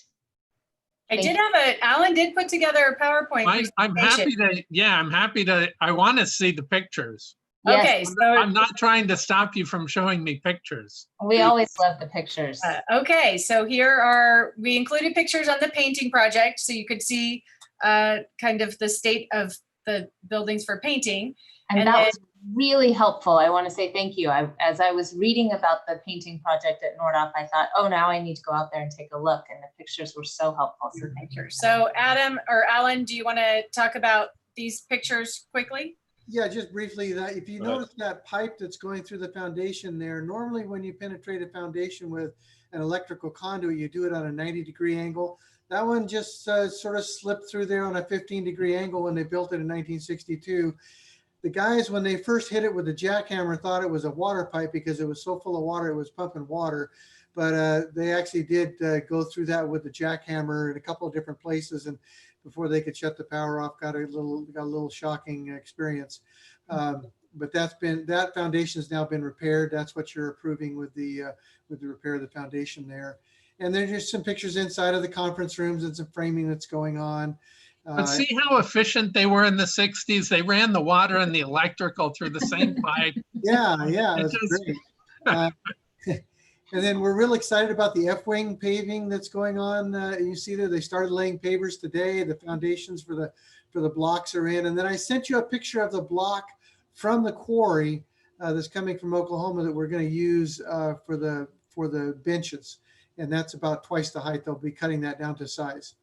Alan did put together a PowerPoint. I'm happy to, yeah, I'm happy to, I want to see the pictures. Okay, Yes. so I'm not trying to stop you from showing me pictures. We always love the pictures. okay, so we included pictures on the painting project, so you could see kind of the state of the buildings for painting. And that was really helpful. I want to say thank you. As I was reading about the painting project at Nordoff, I thought, oh, now I need to go out there and take a look. And the pictures were so helpful. So thank you. So Adam or Alan, do you want to talk about these pictures quickly? Yeah, just briefly, that if you notice that pipe that's going through the foundation there, normally when you penetrate a foundation with an electrical conduit, you do it on a 90-degree angle. That one just sort of slipped through there on a 15-degree angle when they built it in 1962. The guys, when they first hit it with a jackhammer, thought it was a water pipe because it was so full of water, it was pumping water. But they actually did go through that with the jackhammer in a couple of different places, and before they could shut the power off, got a little shocking experience. But that foundation has now been repaired. That's what you're approving with the repair of the foundation there. And there's just some pictures inside of the conference rooms and some framing that's going on. But see how efficient they were in the 60s? They ran the water and the electrical through the same pipe. Yeah, that's great. And then we're real excited about the F-wing paving that's going on. You see there, they started laying pavers today. The foundations for the blocks are in. And then I sent you a picture of the block from the quarry that's coming from Oklahoma that we're going to use for the benches. And that's about twice the height. They'll be cutting that down to size.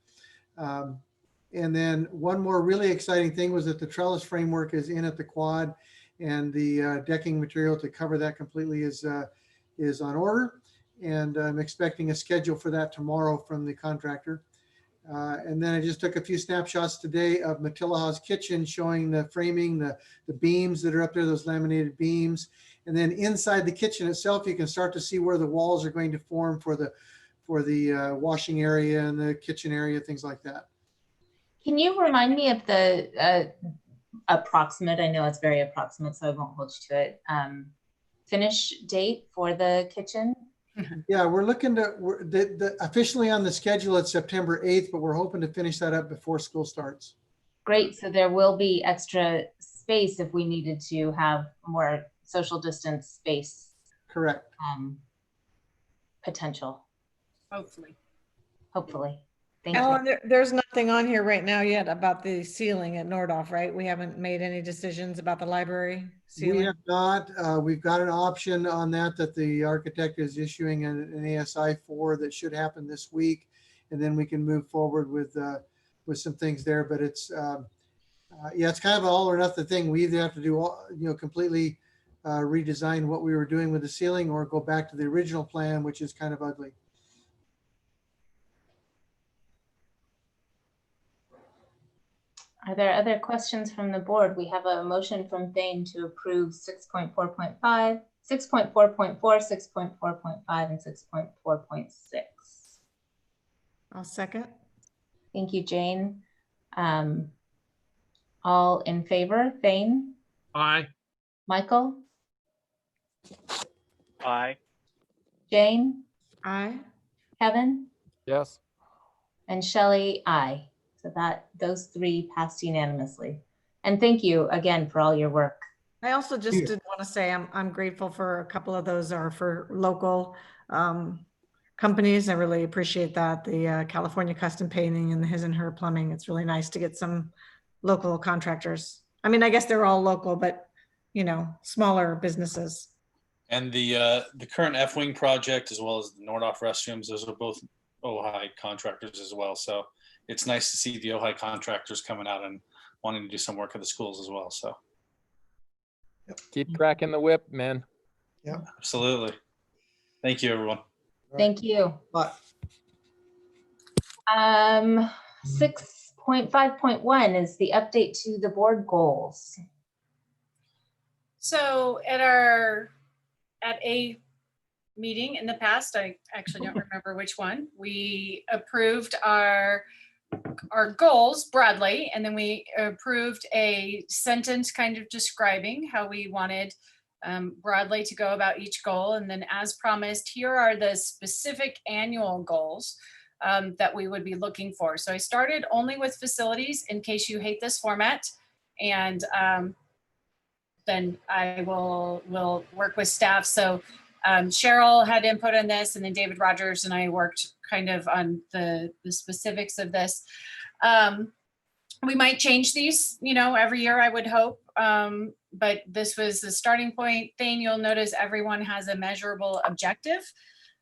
And then one more really exciting thing was that the trellis framework is in at the quad, and the decking material to cover that completely is on order. And I'm expecting a schedule for that tomorrow from the contractor. And then I just took a few snapshots today of Matilaha's kitchen, showing the framing, the beams that are up there, those laminated beams. And then inside the kitchen itself, you can start to see where the walls are going to form for the washing area and the kitchen area, things like that. Can you remind me of the approximate, I know it's very approximate, so I won't hold you to it, finish date for the kitchen? Yeah, we're looking to, officially on the schedule, it's September 8th, but we're hoping to finish that up before school starts. Great, so there will be extra space if we needed to have more social distance space. Correct. Potential. Hopefully. Hopefully. Thank you. Ellen, there's nothing on here right now yet about the ceiling at Nordhoff, right? We haven't made any decisions about the library We ceiling. have not, we've got an option on that the architect is issuing an ASI for that should happen this week. And then we can move forward with some things there, but it's, yeah, it's kind of an all or nothing thing. We either have to do, completely redesign what we were doing with the ceiling or go back to the original plan, which is kind of ugly. Are there other questions from the board? We have a motion from Thane to approve 6.4.5, 6.4.4, 6.4.5, and 6.4.6. I'll second. Thank you, Jane. All in favor? Thane? Aye. Michael? Aye. Jane? Aye. Kevin? Yes. And Shelley? Aye. So those three passed unanimously. And thank you again for all your work. I also just did want to say I'm grateful for a couple of those are for local companies. I really appreciate that. The California Custom Painting and the His and Her Plumbing. It's really nice to get some local contractors. I mean, I guess they're all local, but smaller businesses. And the current F-Wing project, as well as the Nordhoff restrooms, those are both Ojai contractors as well. So it's nice to see the Ojai contractors coming out and wanting to do some work at the schools as well. So Keep cracking the whip, man. Yeah, absolutely. Thank you, everyone. Thank you. Bye. 6.5.1 is the update to the board goals. So at a meeting in the past, I actually don't remember which one, we approved our goals broadly, and then we approved a sentence kind of describing how we wanted broadly to go about each goal. And then as promised, here are the specific annual goals that we would be looking for. So I started only with facilities in case you hate this format. And then I will work with staff. So Cheryl had input on this, and then David Rogers and I worked kind of on the specifics of this. We might change these, every year, I would hope. But this was the starting point thing. You'll notice everyone has a measurable objective.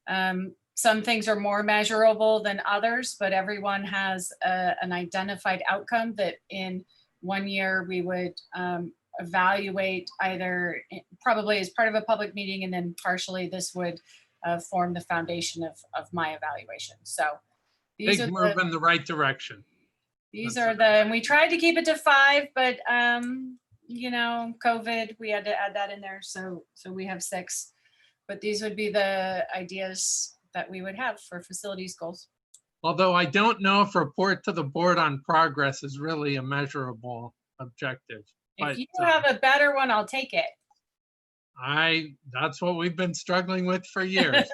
Some things are more measurable than others, but everyone has an identified outcome that in 1 year we would evaluate either probably as part of a public meeting, and then partially this would form the foundation of my evaluation. So these Big are move in the right direction. and we tried to keep it to 5, but COVID, we had to add that in there. So we have 6, but these would be the ideas that we would have for facilities goals. Although I don't know if report to the board on progress is really a measurable objective. If you have a better one, I'll take it. That's what we've been struggling with for years.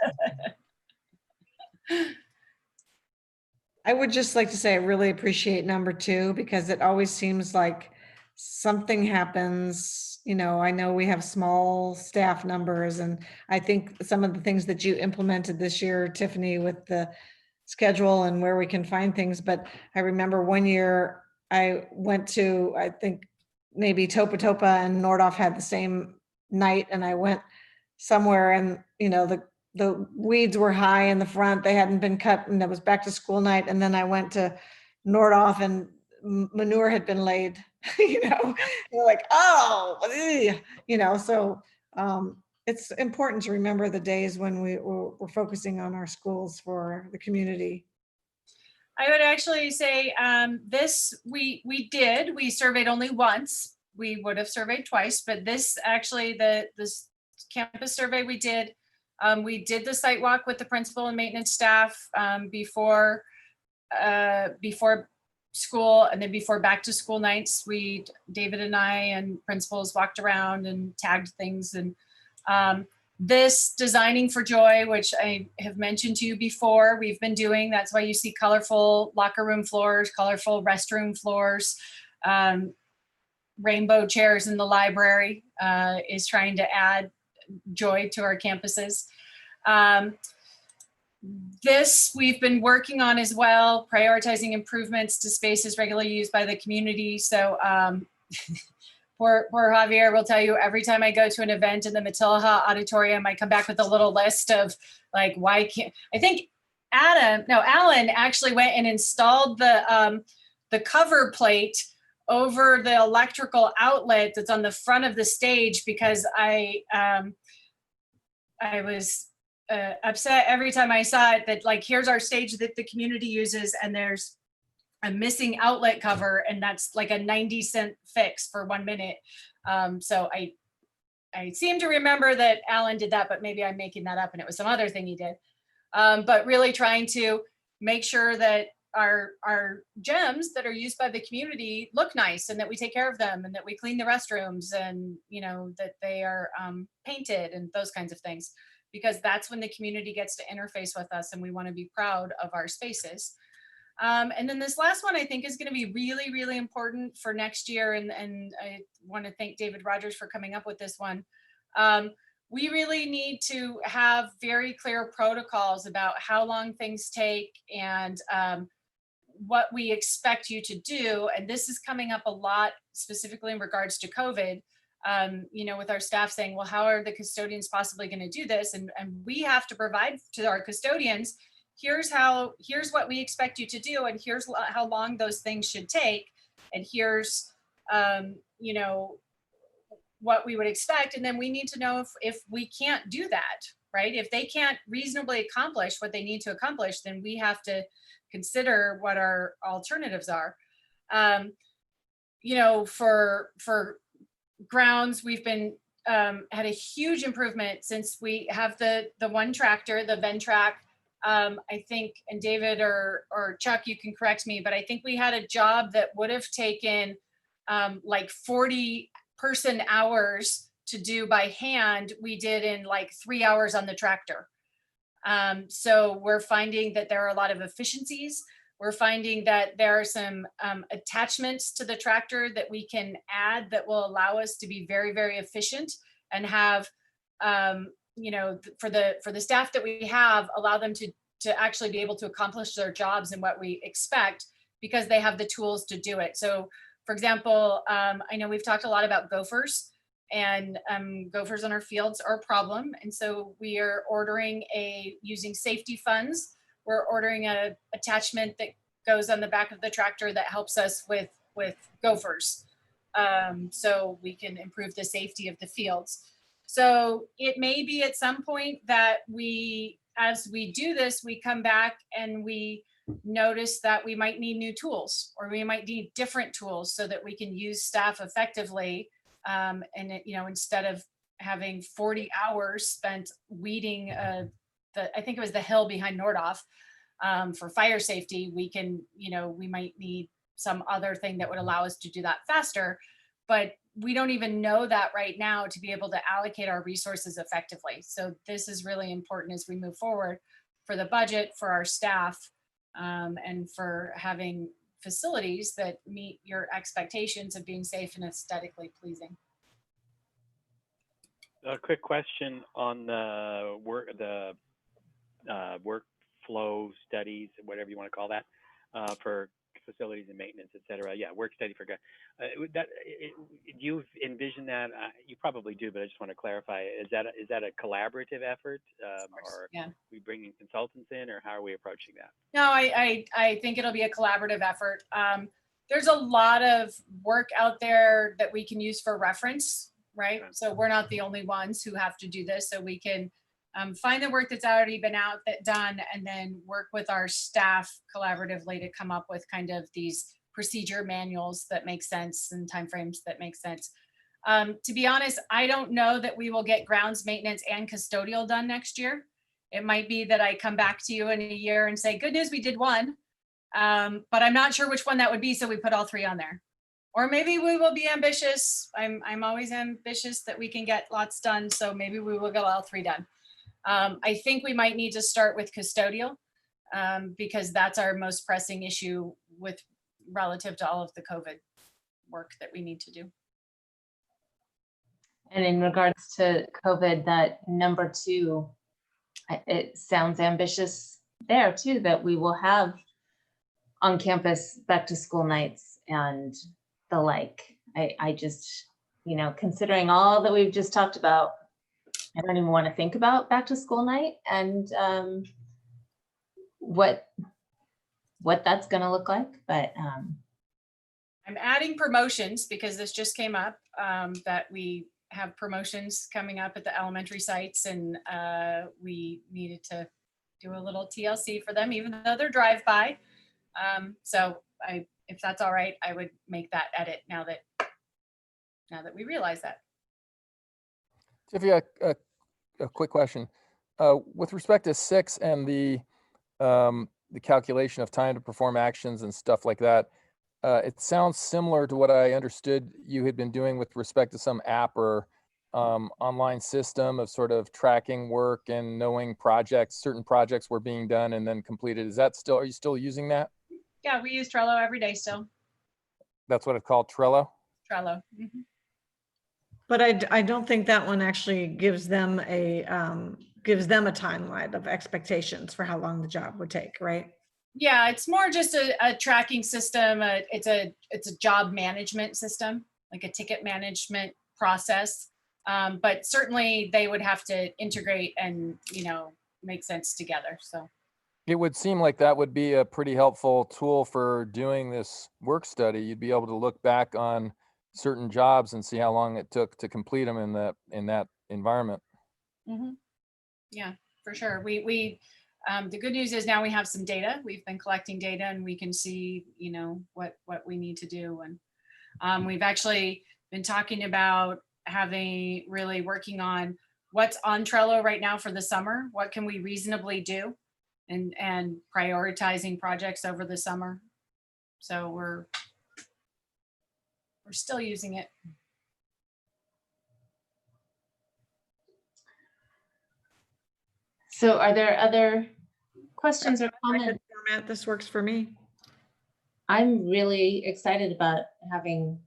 I would just like to say I really appreciate number 2 because it always seems like something happens. I know we have small staff numbers, and I think some of the things that you implemented this year, Tiffany, with the schedule and where we can find things. But I remember 1 year I went to, I think maybe Topa Topa and Nordhoff had the same night, and I went somewhere and the weeds were high in the front. They hadn't been cut, and it was back to school night. And then I went to Nordhoff and manure had been laid, you're like, oh, so it's important to remember the days when we're focusing on our schools for the community. I would actually say this, we surveyed only once. We would have surveyed twice, but this actually, this campus survey we did the site walk with the principal and maintenance staff before school, and then before back to school nights, David and I and principals walked around and tagged things. And this designing for joy, which I have mentioned to you before, we've been doing. That's why you see colorful locker room floors, colorful restroom floors, rainbow chairs in the library, is trying to add joy to our campuses. This we've been working on as well, prioritizing improvements to spaces regularly used by the community. So poor Javier will tell you every time I go to an event in the Matilha Auditorium, I come back with a little list of like, why can't, I think Alan actually went and installed the cover plate over the electrical outlet that's on the front of the stage because I was upset every time I saw it that like, here's our stage that the community uses and there's a missing outlet cover and that's like a 90-cent fix for 1 minute. So I seem to remember that Alan did that, but maybe I'm making that up and it was some other thing he did. But really trying to make sure that our gems that are used by the community look nice and that we take care of them and that we clean the restrooms and, you know, that they are painted and those kinds of things, because that's when the community gets to interface with us and we want to be proud of our spaces. And then this last one I think is going to be really, really important for next year. And I want to thank David Rogers for coming up with this one. We really need to have very clear protocols about how long things take and what we expect you to do. And this is coming up a lot, specifically in regards to COVID, you know, with our staff saying, well, how are the custodians possibly going to do this? And we have to provide to our custodians, here's what we expect you to do. And here's how long those things should take. And here's, you know, what we would expect. And then we need to know if we can't do that, right? If they can't reasonably accomplish what they need to accomplish, then we have to consider what our alternatives are. You know, for grounds, we've been had a huge improvement since we have the one tractor, the Ventrac. I think, and David or Chuck, you can correct me, but I think we had a job that would have taken like 40 person hours to do by hand. We did in like 3 hours on the tractor. So we're finding that there are a lot of efficiencies. We're finding that there are some attachments to the tractor that we can add that will allow us to be very, very efficient and have, you know, for the staff that we have, allow them to actually be able to accomplish their jobs and what we expect because they have the tools to do it. So for example, I know we've talked a lot about gophers and gophers on our fields are a problem. And so we are ordering using safety funds, we're ordering a attachment that goes on the back of the tractor that helps us with gophers. So we can improve the safety of the fields. So it may be at some point that as we do this, we come back and we notice that we might need new tools or we might need different tools so that we can use staff effectively. And you know, instead of having 40 hours spent weeding I think it was the hill behind Nordhoff for fire safety, we can, you know, we might need some other thing that would allow us to do that faster, but we don't even know that right now to be able to allocate our resources effectively. So this is really important as we move forward for the budget, for our staff, and for having facilities that meet your expectations of being safe and aesthetically pleasing. A quick question on the workflow studies, whatever you want to call that, for facilities and maintenance, et cetera. Yeah, work study for do you envision that? You probably do, but I just want to clarify. Is that a collaborative effort, or yeah. are we bringing consultants in, or how are we approaching that? No, I think it'll be a collaborative effort. There's a lot of work out there that we can use for reference, right? Okay. So we're not the only ones who have to do this. So we can find the work that's already been done, and then work with our staff collaboratively to come up with kind of these procedure manuals that make sense and timeframes that make sense. To be honest, I don't know that we will get grounds maintenance and custodial done next year. It might be that I come back to you in a year and say, good news, we did one, but I'm not sure which one that would be. So we put all three on there. Or maybe we will be ambitious. I'm always ambitious that we can get lots done. So maybe we will get all three done. I think we might need to start with custodial because that's our most pressing issue relative to all of the COVID work that we need to do. And in regards to COVID, that number 2, it sounds ambitious there too, that we will have on-campus back-to-school nights and the like. I just, you know, considering all that we've just talked about, I don't even want to think about back-to-school night and what that's going to look like. But I'm adding promotions because this just came up, that we have promotions coming up at the elementary sites, and we needed to do a little TLC for them, even though they're drive-by. So if that's all right, I would make that edit now that we realize that. Tiffy, a quick question. With respect to 6 and the calculation of time to perform actions and stuff like that, it sounds similar to what I understood you had been doing with respect to some app or online system of sort of tracking work and knowing certain projects were being done and then completed. Are you still using that? Yeah, we use Trello every day still. That's what it's called, Trello? Trello. Mm-hmm. But I don't think that one actually gives them a timeline of expectations for how long the job would take, right? Yeah, it's more just a tracking system. It's a job management system, like a ticket management process. But certainly they would have to integrate and, you know, make sense together. So It would seem like that would be a pretty helpful tool for doing this work study. You'd be able to look back on certain jobs and see how long it took to complete them in that environment. mm-hmm. Yeah, for sure. We the good news is now we have some data. We've been collecting data and we can see, you know, what we need to do. And we've actually been talking about really working on what's on Trello right now for the summer. What can we reasonably do, and prioritizing projects over the summer. So we're still using it. so are there other questions or comments? Format, this works for me. I'm really excited about having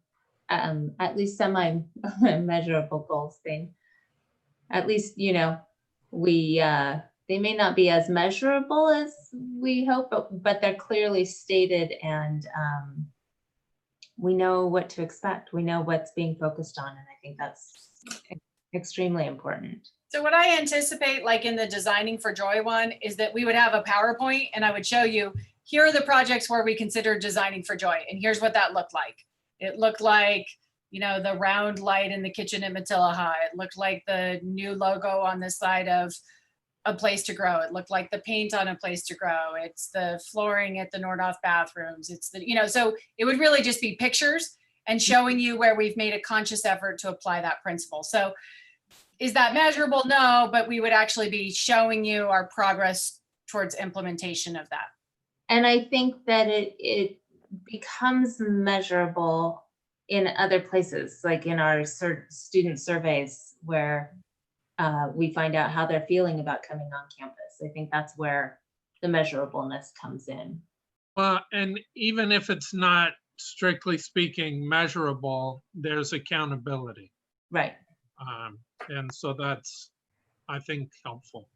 at least semi-measurable goals thing. At least, you know, they may not be as measurable as we hope, but they're clearly stated, and we know what to expect. We know what's being focused on, and I think that's extremely important. So what I anticipate, like in the Designing for Joy one, is that we would have a PowerPoint and I would show you, here are the projects where we consider Designing for Joy. And here's what that looked like. It looked like, you know, the round light in the kitchen at Matilla High. It looked like the new logo on the side of A Place to Grow. It looked like the paint on A Place to Grow. It's the flooring at the Nordhoff bathrooms. It's the, you know, so it would really just be pictures and showing you where we've made a conscious effort to apply that principle. So is that measurable? No, but we would actually be showing you our progress towards implementation of that. And I think that it becomes measurable in other places, like in our student surveys, where we find out how they're feeling about coming on campus. I think that's where the measurableness comes in. Well, and even if it's not strictly speaking measurable, there's accountability. Right. And so that's, I think, helpful.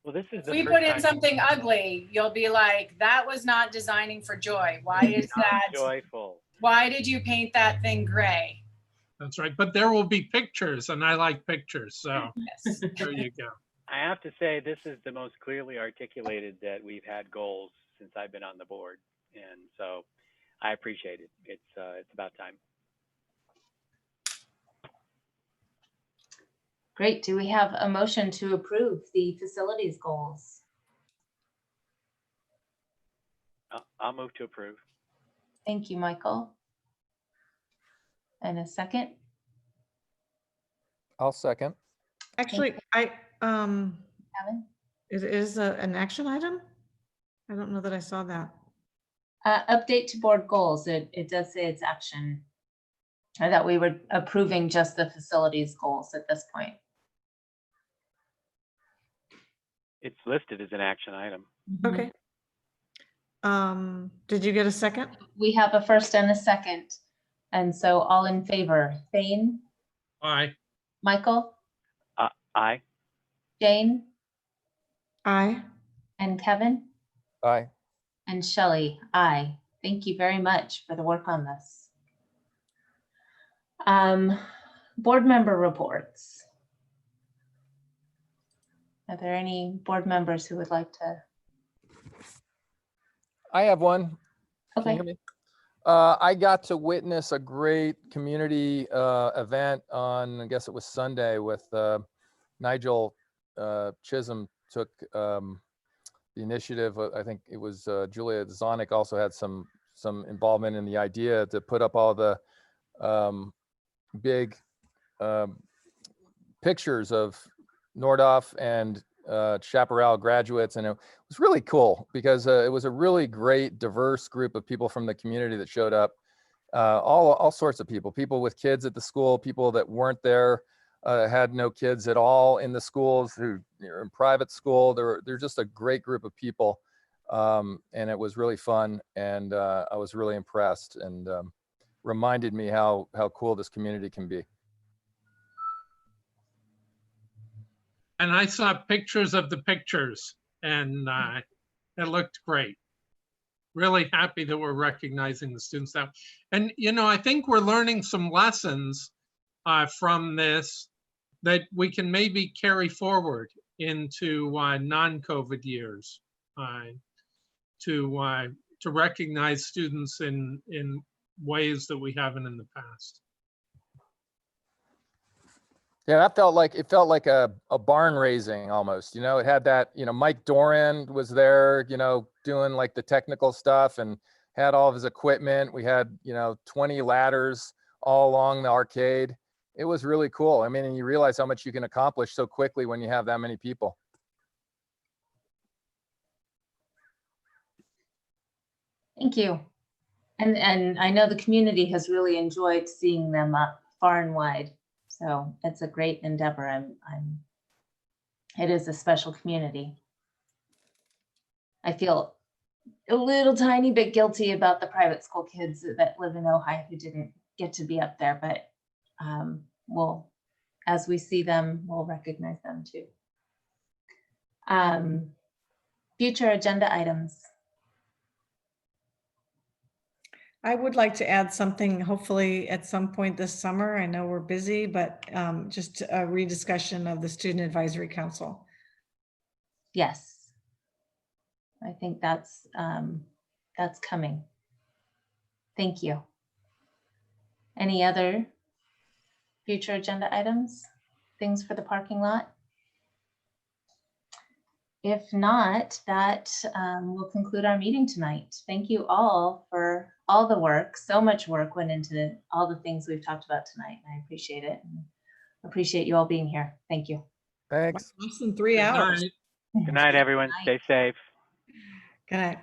Well, this is if we put in something ugly, you'll be like, that was not Designing for Joy. Why is that joyful? Why did you paint that thing gray? That's right. But there will be pictures, and I like pictures. So yes. There you go. I have to say, this is the most clearly articulated that we've had goals since I've been on the board. And so I appreciate it. It's about time. Great. Do we have a motion to approve the facilities goals? I'll move to approve. Thank you, Michael. And a second? I'll second. Actually, Kevin? is an action item? I don't know that I saw that. Update to board goals. It does say it's action. I thought we were approving just the facilities goals at this point. It's listed as an action item. Okay. Did you get a second? We have a first and a second. And so all in favor, Thane? Aye. Michael? Aye. Jane? Aye. And Kevin? Aye. And Shelley, aye. Thank you very much for the work on this. Board member reports. Are there any board members who would like to? I have one. Can you Okay. hear me? I got to witness a great community event on, I guess it was Sunday, with Nigel Chisholm took the initiative. I think it was Julia Zonic also had some involvement in the idea to put up all the big pictures of Nordhoff and Chaparral graduates, and it was really cool because it was a really great, diverse group of people from the community that showed up. All sorts of people with kids at the school, people that weren't there, had no kids at all in the schools, who are in private school. They're just a great group of people, and it was really fun. And I was really impressed, and reminded me how cool this community can be. And I saw pictures of the pictures, and it looked great. Really happy that we're recognizing the students now. And, you know, I think we're learning some lessons from this that we can maybe carry forward into non-COVID years to recognize students in ways that we haven't in the past. Yeah, that felt like a barn raising almost. You know, it had that, you know, Mike Doran was there, you know, doing like the technical stuff and had all of his equipment. We had, you know, 20 ladders all along the arcade. It was really cool. I mean, and you realize how much you can accomplish so quickly when you have that many people. Thank you. And I know the community has really enjoyed seeing them up far and wide. So it's a great endeavor. It is a special community. I feel a little tiny bit guilty about the private school kids that live in Ojai who didn't get to be up there, but we'll, as we see them, we'll recognize them too. Future agenda items. I would like to add something, hopefully at some point this summer. I know we're busy, but just a rediscussion of the Student Advisory Council. Yes, I think that's coming. Thank you. Any other future agenda items? Things for the parking lot? If not, that will conclude our meeting tonight. Thank you all for all the work. So much work went into all the things we've talked about tonight. I appreciate it. And appreciate you all being here. Thank you. Thanks. Less than 3 hours. Good night, everyone. Stay safe. Good night.